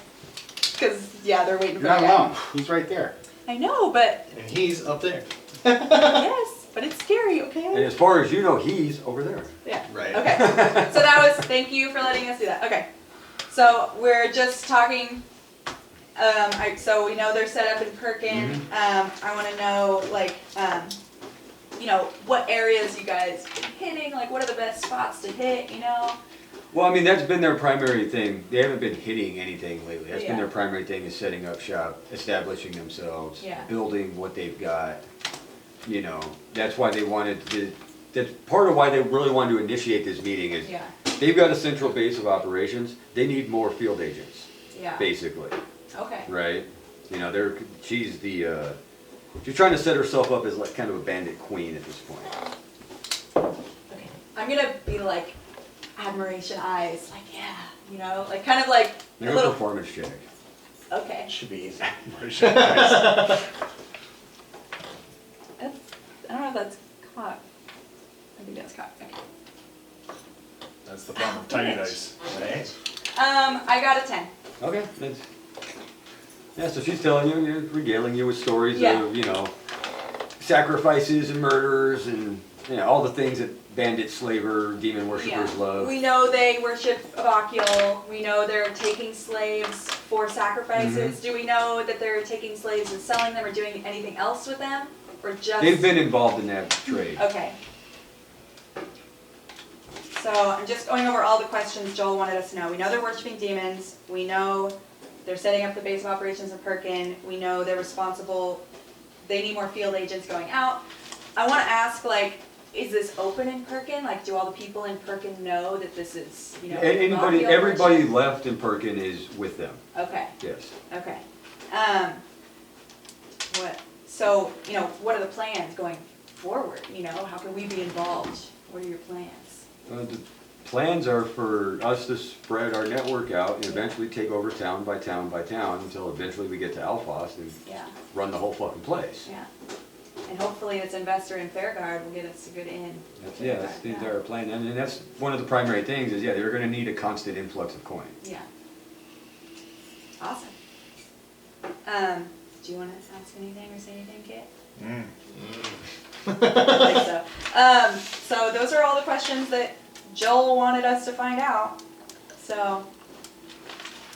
Because, yeah, they're waiting for You're not me. alone. He's right there. I know, but And he's up there. yes, but it's scary, And okay? as far as you know, he's over there. Yeah. Right. Okay. So that was, thank you for letting us do that. Okay. So we're just talking, so we know they're set up in Perkin. I want to know, like, you know, what areas you guys been hitting, like what are the best spots to hit, you know? Well, I mean, that's been their primary thing. They haven't been hitting anything lately. That's been Yeah. their primary thing, is setting up shop, establishing themselves, Yeah. building what they've got. You know, that's why they wanted to, that's part of why they really wanted to initiate this meeting is Yeah. they've got a central base of operations. They need more field agents, Yeah. basically, Okay. right? You know, she's trying to set herself up as like kind of a bandit queen at this point. Okay. I'm gonna be like admiration eyes, like yeah, you know, like kind of like a Make a little. performance check. Okay. Should be easy. That's, I don't know if that's caught. I think that's caught. Okay. That's the fun of tiny dice. Right? I got a 10. Okay, that's, yeah, so she's telling you, regaling you with stories Yeah. of, you know, sacrifices and murders and, you know, all the things that bandit, slaver, demon worshippers love. We know they worship Avakiel. We know they're taking slaves for sacrifices. Mm-hmm. Do we know that they're taking slaves and selling them or doing anything else with them? Or just... They've been involved in that trade. Okay. So I'm just going over all the questions Joel wanted us to know. We know they're worshiping demons. We know they're setting up the base of operations in Perkin. We know they're responsible. They need more field agents going out. I want to ask, like, is this open in Perkin? Like, do all the people in Perkin know that this is, you know, Anybody, Avakiel everybody worship? left in Perkin is with them, Okay. yes. Okay. What? So, you know, what are the plans going forward? You know, how can we be involved? What are your plans? The plans are for us to spread our network out and eventually take over town by town by town until eventually we get to Alphos and Yeah. run the whole fucking place. Yeah. And hopefully this investor in Fairguard will get us a good in. That's the entire plan. And that's one of the primary things is, yeah, they're gonna need a constant influx of coin. Yeah. Awesome. Do you want to ask anything or say anything, Kit? I think so. So those are all the questions that Joel wanted us to find out. So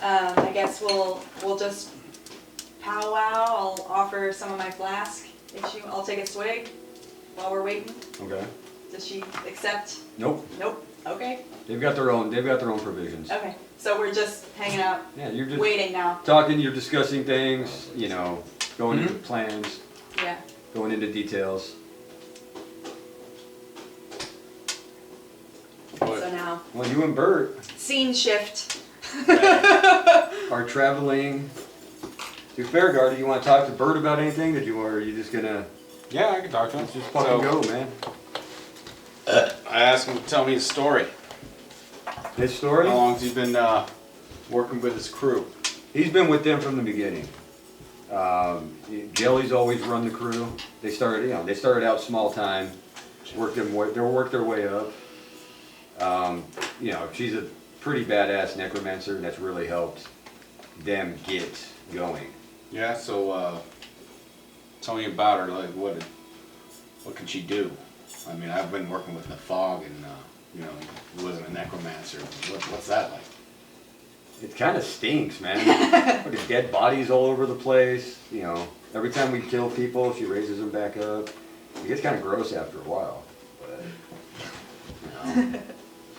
I guess we'll just powwow. I'll offer some of my flask. I'll take a swig while we're waiting. Okay. Does she accept? Nope. Nope. Okay. They've got their own provisions. Okay. So we're just hanging out, Yeah, you're just waiting now. talking, you're discussing things, you know, going into plans, Yeah. going into details. So now, Well, you and Bert scene shift. are traveling to Fairguard. Do you want to talk to Bert about anything? Or are you just gonna Yeah, I can talk to him. just fucking go, man? I asked him to tell me his story. His story? How long's he been working with his crew? He's been with them from the beginning. Jelly's always run the crew. They started out small time, worked their way up. You know, she's a pretty badass necromancer, and that's really helped them get going. Yeah, so tell me about her. Like, what can she do? I mean, I've been working with Nefog, and you know, he wasn't a necromancer. What's that like? It kind of stinks, man. Fucking dead bodies all over the place. You know, every time we kill people, she raises them back up. It gets kind of gross after a while, but you know,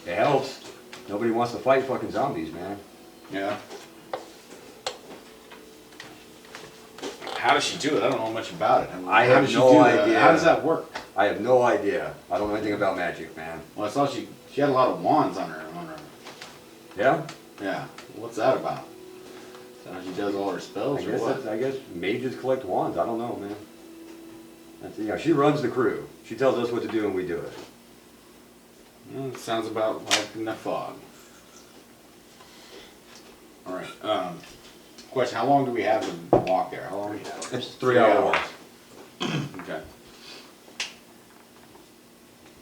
it helps. Nobody wants to fight fucking zombies, man. Yeah. How does she do it? I don't know much about it. I How have does she no do that? idea. How does that work? I have no idea. I don't know anything about magic, man. Well, I saw she had a lot of wands on her. Yeah? Yeah. What's that about? He does all her spells or what? I guess mages collect wands. I don't know, man. That's, you know, she runs the crew. She tells us what to do and we do it. Well, it sounds about like Nefog. Alright, question, how long do we have to walk there? How long? It's 3 hours. Okay.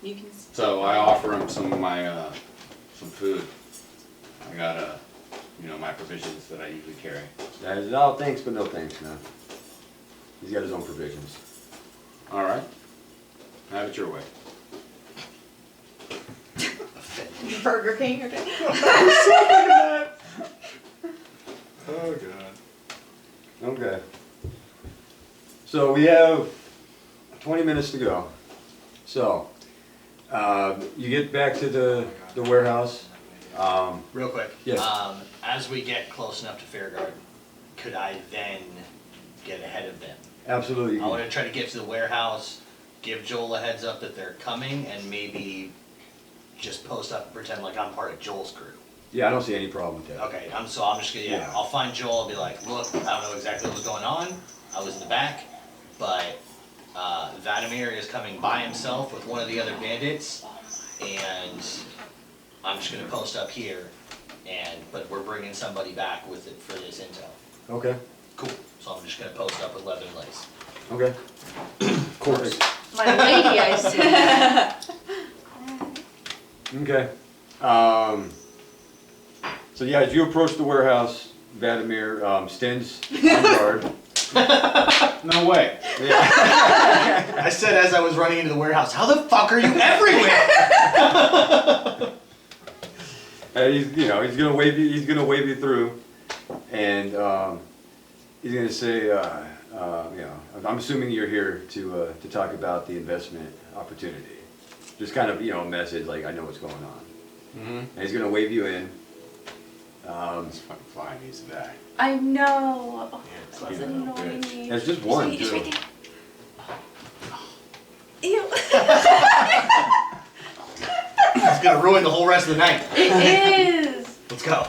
You can. So I offer him some of my, some food. I got, you know, my provisions that I usually carry. No thanks, but no thanks, man. He's got his own provisions. Alright. Have it your way. Burger King or Oh god. Okay. So we have 20 minutes to go. So, you get back to the warehouse. Real quick. Yes. As we get close enough to Fairguard, could I then get ahead of them? Absolutely. I want to try to get to the warehouse, give Joel a heads up that they're coming, and maybe just post up and pretend like I'm part of Joel's crew. Yeah, I don't see any problem with that. Okay, so I'm just gonna, Yeah. I'll find Joel and be like, look, I don't know exactly what's going on. I was in the back, but Vladimir is coming by himself with one of the other bandits, and I'm just gonna post up here, but we're bringing somebody back with it for this intel. Okay. Cool. So I'm just gonna post up with leather and lace. Okay. Of course. My lady, I see. Okay. So yeah, as you approach the warehouse, Vladimir stands on guard. No way. I said as I was running into the warehouse, how the fuck are you everywhere? And he's gonna wave you through, and he's gonna say, I'm assuming you're here to talk about the investment opportunity. Just kind of, a message like, I know what's going on. Mm-hmm. And he's gonna wave you in. He's fucking flying, he's a guy. I know. it's That's like- annoying me. There's just one. It's too. right there. Ew. It's gonna ruin the whole rest of the night. It is. Let's go.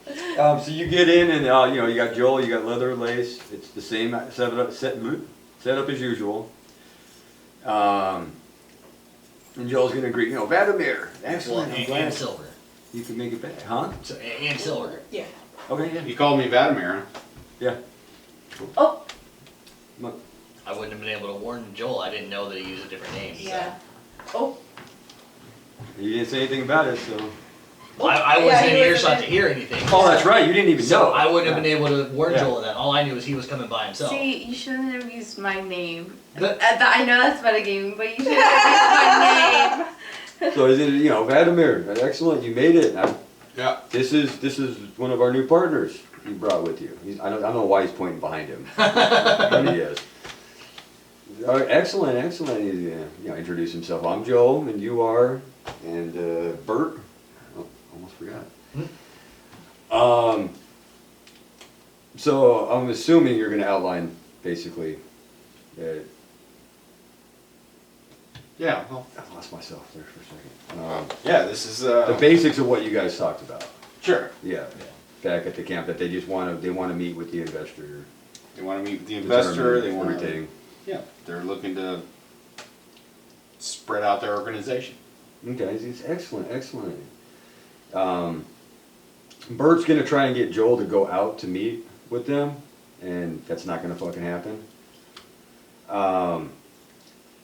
So you get in and you got Joel, you got leather lace. It's the same setup as usual. And Joel's gonna greet, Vladimir. Excellent. I'm And glad silver. you can make it back, huh? So, and silver. Yeah. Okay, yeah. He called me Vladimir. Yeah. Oh. I wouldn't have been able to warn Joel. I didn't know that he used a different name. Yeah. Oh. You didn't say anything about it, so. I Yeah, wasn't in he earshot wasn't to hear anything. Oh, that's right. You didn't even So know. I wouldn't have been able to warn Yeah. Joel of that. All I knew was he was coming by himself. See, you shouldn't have used my name. But- I know that's metagaming, but you shouldn't have used my name. So is it, Vladimir? Excellent. You made it. Yeah. This is one of our new partners you brought with you. I don't know why he's pointing behind him, but he is. All right, excellent. He's introduce himself. I'm Joe, and you are, and Bert. Oh, almost forgot. So I'm assuming you're going to outline basically that. Yeah, well, I lost myself there for a second. yeah, this is, The basics of what you guys talked about. sure. Yeah. Back at the camp, that they just want to meet with the investor. They want to meet with the investor, they want to, everything. yeah, they're looking to spread out their organization. Okay, it's excellent. Bert's gonna try and get Joel to go out to meet with them, and that's not gonna fucking happen.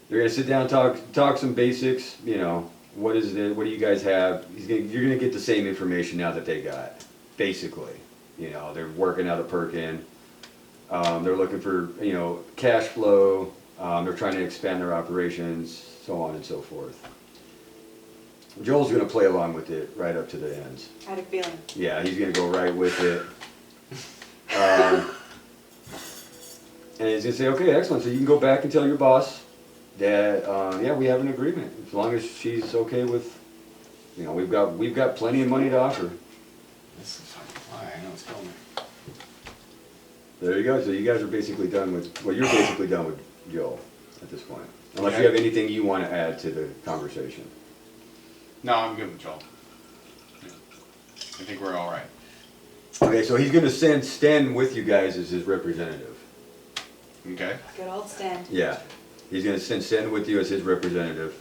They're gonna sit down, talk some basics. What is it? What do you guys have? You're gonna get the same information now that they got, basically. They're working out a Perkin. They're looking for cash flow. They're trying to expand their operations, so on and so forth. Joel's gonna play along with it right up to the end. I had a feeling. Yeah, he's gonna go right with it. And he's gonna say, okay, excellent. So you can go back and tell your boss that, we have an agreement. As long as she's okay with, we've got plenty of money to offer. This is fucking fly, I know it's killing me. There you go. So you guys are basically done with, you're basically done with Joel at this point. Unless you have anything you want to add to the conversation. No, I'm good with Joel. Yeah. I think we're all right. Okay, so he's gonna send Sten with you guys as his representative. Okay. Good old Stan. Yeah, he's gonna send Sten with you as his representative.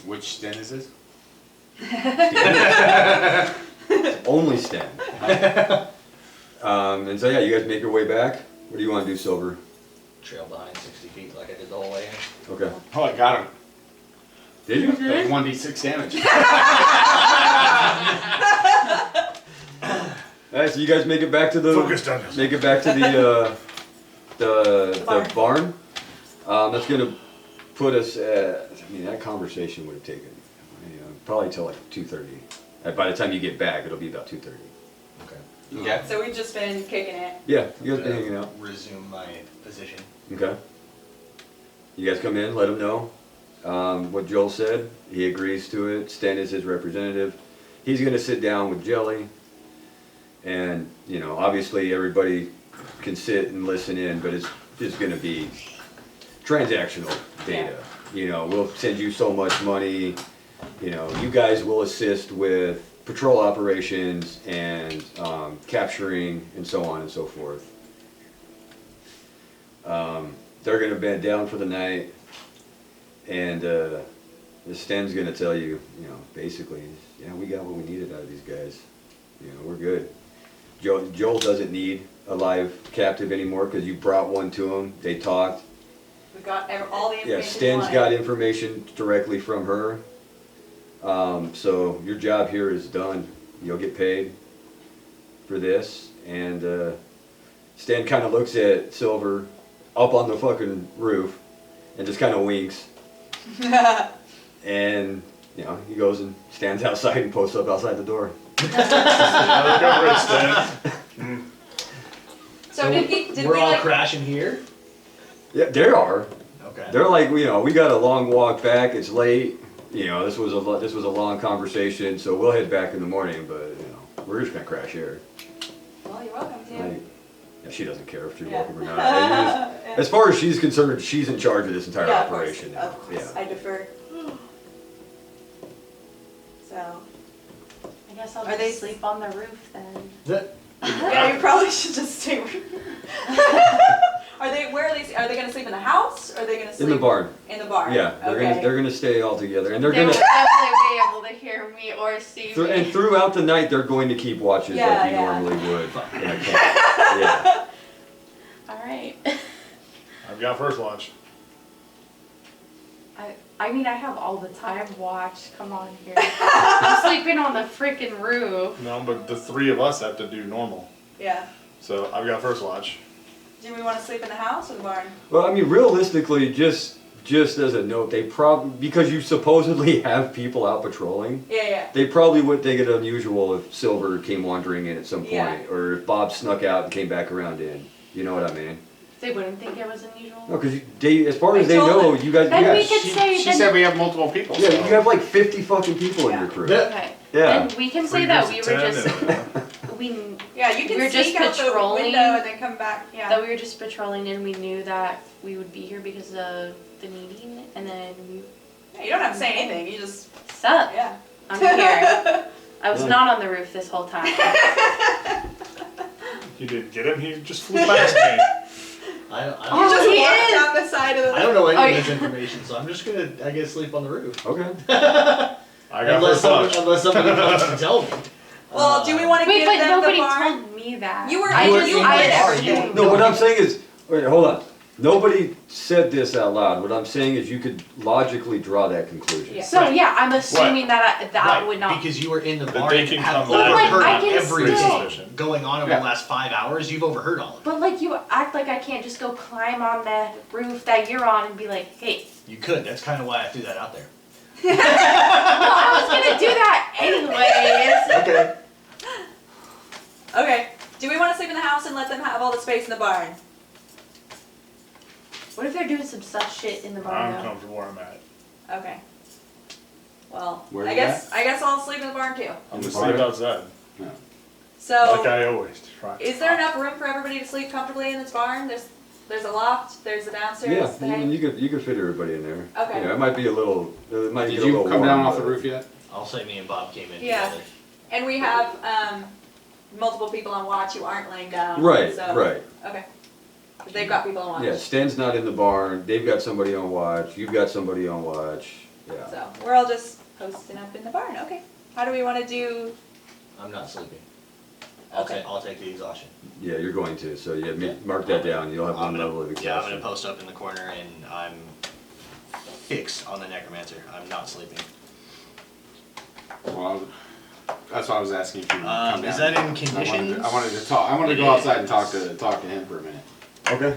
Which Sten is this? Only Sten. And so yeah, you guys make your way back. What do you want to do, Silver? Trail behind 60 feet like I did the whole way in. Okay. Oh, I got him. Did you? Like 1d6 damage. Alright, so you guys make it back to the Focused on this. make it back to the barn. That's gonna put us at, I mean, that conversation would have taken, probably till like 2:30. By the time you get back, it'll be about 2:30. Okay. Okay. So we've just been kicking it. Yeah, you guys been hanging out. Resume my position. Okay. You guys come in, let him know what Joel said. He agrees to it. Stan is his representative. He's going to sit down with Jelly. And, obviously everybody can sit and listen in, but it's just going to be transactional data. We'll send you so much money. You guys will assist with patrol operations and capturing and so on and so forth. They're going to bed down for the night, and Sten's going to tell you, basically, yeah, we got what we needed out of these guys. We're good. Joel doesn't need a live captive anymore because you brought one to him. They talked. We got all the information. Yeah, Sten's got information directly from her. So your job here is done. You'll get paid for this. And Stan kind of looks at Silver up on the fucking roof and just kind of winks. And, he goes and stands outside and posts up outside the door. So did We're we all like, crashing here? Yeah, there are. Okay. They're like, we got a long walk back. It's late. This was a long conversation, so we'll head back in the morning. But we're just gonna crash here. well, you're welcome to. Like, yeah, she doesn't care if you're Yeah. welcome or not. As far as she's concerned, she's in charge of this entire Yeah, operation. Of course. Yeah. I defer. So, I guess I'll Are just they- sleep on the roof then. yeah, you probably should just stay. Are they gonna sleep in the house? Or are they gonna sleep In the barn. In the barn. Yeah, they're gonna stay all together, and they're They gonna would definitely be able to hear me or see me. and throughout the night they're going to keep watches Yeah, like you yeah. normally would in a camp. Yeah. Alright. I've got first watch. I mean, I have all the time watch. Come on here. I'm sleeping on the freaking roof. No, but the three of us have to do normal. Yeah. So I've got first watch. Do we want to sleep in the house or the barn? Well, I mean, realistically, just as a note, they because you supposedly have people out patrolling. Yeah. They probably wouldn't think it unusual if Silver came wandering in at some point, Yeah. or if Bob snuck out and came back around in. You know what I mean? They wouldn't think it was unusual. No, because as far as I they told know, them. you guys. Then Yeah, we could say She then, said we have multiple people. yeah, so. you have like 50 fucking people in Yeah. your crew. okay. Yeah. Then we can say that we were just Yeah, you can We're just sneak out the patrolling. window and then come back. Yeah. that we were just patrolling and we knew that we would be here because of the meeting and then we Yeah, you don't have to say anything. You just sup. yeah. I'm here. I was not on the roof this whole time. You didn't get him, he just flew past me. I You Oh, just he walk is. down the side of the. I don't know any Oh, of yeah. this information, so I'm just gonna, I guess, sleep on the roof. Okay. I got first watch. Unless somebody comes to tell me. Well, do we want to Wait, give but them nobody the barn? told me that. You were I in- just you I were did there. everything. No, what I'm saying is, wait, hold on. Nobody said this out loud. What I'm saying is you could logically draw that conclusion. Yeah. So yeah, I'm assuming that that would not. Because you were in the That barn they and can have come back. overheard But I can everything still- going on over Yeah. the last 5 hours. You've overheard all of it. But like you act like I can't just go climb on the roof that you're on and be like, hey. You could. That's kind of why I threw that out there. Well, I was gonna do that anyways. Okay. Okay. Do we want to sleep in the house and let them have all the space in the barn? What if they're doing some sus shit in the barn I'm though? comfortable where I'm at. Okay. Well, Where I you guess I'll sleep in the barn too. I'm In just the sleep barn? outside. So, Like I always try. is there enough room for everybody to sleep comfortably in this barn? There's a loft. There's a downstairs. Yeah, thing. you could fit everybody in there. Okay. Yeah, it might be a little. It might Did get a you little come down warm, off the but- roof yet? I'll say me and Bob came in Yeah. together. And we have multiple people on watch who aren't laying down. Right, so, right. Okay. 'Cause they've got people on watch. Yeah, Stan's not in the barn, they've got somebody on watch, you've got somebody on watch, yeah. So we're all just posting up in the barn. Okay. How do we want to do? I'm not sleeping. Okay. I'll take the exhaustion. Yeah, you're going to, so yeah, mark that down, you'll have one level of exhaustion. Yeah, I'm gonna post up in the corner and I'm fixed on the necromancer. I'm not sleeping. Well, that's why I was asking if you would come down. Is that in I conditions? wanted to talk. I wanted to go outside and talk to him for a minute. Okay.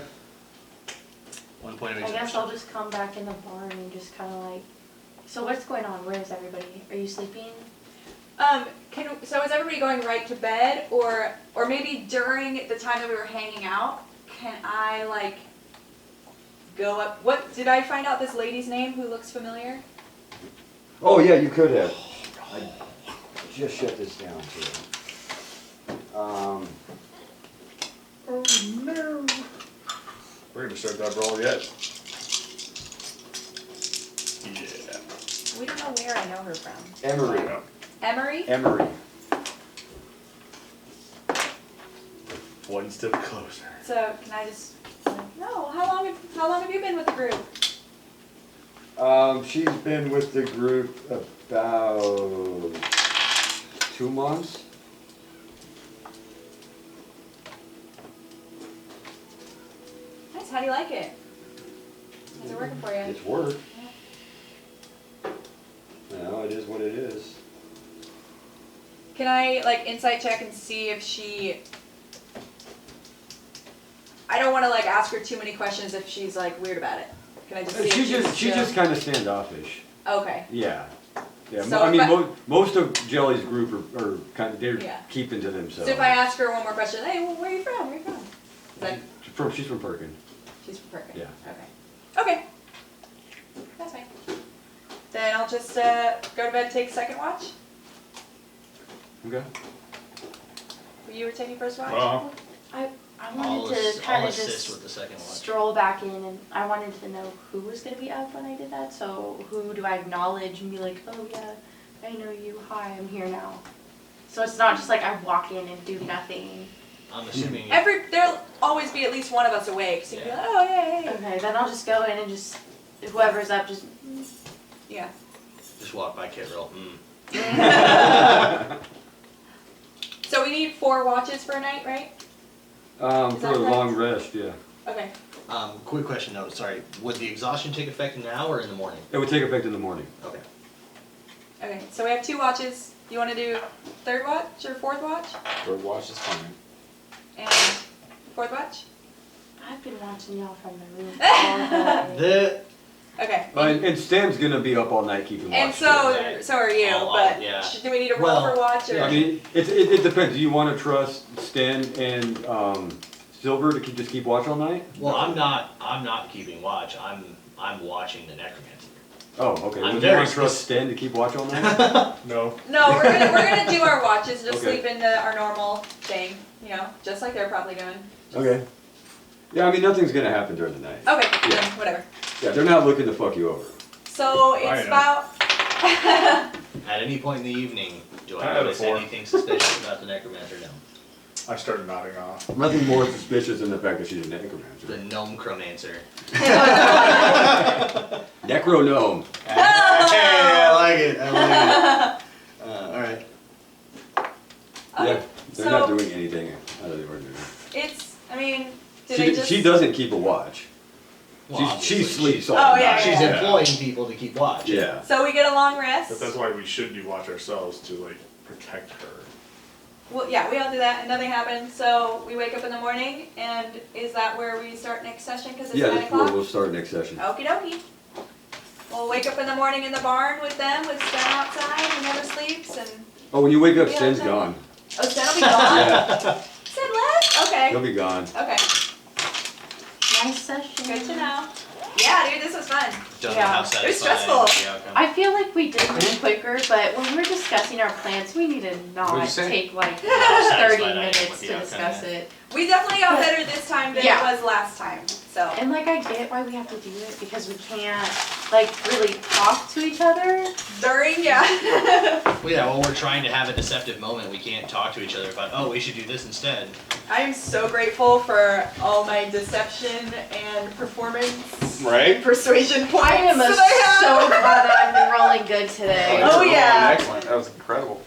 1 point of I exhaustion. guess I'll just come back in the barn and just kind of like. So what's going on? Where is everybody? Are you sleeping? So is everybody going right to bed, or maybe during the time that we were hanging out, can I like go up? What did I find out this lady's name who looks familiar? Oh, yeah, you could have. I just shut this down too. Oh no. We're gonna start that brawl yet. Yeah. We don't know where I know her from. Emery. Emery? Emery. One step closer. So can I just? No. How long have you been with the group? She's been with the group about 2 months. Nice. How do you like it? How's it working for you? It's work. No, it is what it is. Can I like insight check and see if she? I don't want to like ask her too many questions if she's like weird about it. Can I just see? if She's just kind of standoffish. Okay. Yeah. Yeah. So I mean, if most of Jelly's group are kind of they're Yeah. keeping to So themselves. if I ask her one more question, hey, well, where are you from? Where are you from? Like, She's from Perkin. she's from Perkin. Yeah. Okay. Okay. That's fine. Then I'll just go to bed, take second watch. Okay. You were taking first watch. Well, I wanted to kind I'll of assist just with the second watch. stroll back in, and I wanted to know who was going to be up when I did that. So who do I acknowledge and be like, oh yeah, I know you. Hi, I'm here now. So it's not just like I walk in and do nothing. I'm assuming. There'll always be at least one of us awake, so you can be like, oh yeah, yeah, Okay, then I'll just go in and just whoever's up, just yeah. Just walk by Kit roll. So we need 4 watches for a night, right? For that a right? long rest, yeah. Okay. Quick question though. Sorry. Would the exhaustion take effect now or in the morning? It would take effect in the morning. Okay. Okay. So we have 2 watches. You want to do 3rd watch or 4th watch? Third watch is fine. And 4th watch? I've been watching y'all from the roof all day. Okay. And Stan's gonna be up all night keeping watch. And too. so are you, but yeah. do we need to roll Well, for watch or? I mean, it depends. Do you want to trust Stan and Silver to just keep watch all night? Well, I'm not keeping watch. I'm watching the necromancer. Oh, okay. I'm Well, do you very want to trust Stan to keep watch all night? no. No, we're gonna do our watches, just Okay. sleep into our normal thing, just like they're probably doing. Okay. Yeah, I mean, nothing's gonna happen during the night. Okay, Yeah. then whatever. Yeah, they're not looking to fuck you over. So I it's know. about. At any point in the evening, do I I had a notice 4. anything suspicious about the necromancer? No. I started nodding off. Nothing more suspicious than the fact that she's a necromancer. The Gnomecromancer. NecroGnome. Hey, I like it. I like it. Alright. Yeah, they're so not doing anything out of the ordinary. They just? She doesn't keep a watch. Well, She obviously, sleeps all Oh, night. yeah, She's yeah. employing people to keep watch. Yeah. So we get a long rest. But that's why we should do watch ourselves to like protect her. Well, yeah, we all do that, and nothing happens. So we wake up in the morning, and is that where we start next session? Because it's Yeah, 9 that's where o'clock. we'll start next session. Okie dokie. We'll wake up in the morning in the barn with them, with Stan outside, who never sleeps, and Oh, when you wake up, Yeah, Stan's okay. gone. oh, Stan will be gone. Yeah, Stan left. Okay. he'll be gone. Okay. Nice session. Good to know. Yeah, dude, this was fun. Don't know Yeah. how It was satisfying stressful. the outcome. I feel like we did move quicker, but when we're discussing our plans, we need to What'd not you say? take like How 30 satisfied I am minutes with the to outcome, discuss yeah. it. We definitely got better this time than Yeah. it was last time. So. And like I get why we have to do it because we can't like really talk to each other. During, yeah. Well, yeah, while we're trying to have a deceptive moment, we can't talk to each other about, oh, we should do this instead. I am so grateful for all my deception and performance Right? and persuasion points I am that I have. so glad that I've been rolling good today. Oh, yeah. Excellent. That was incredible.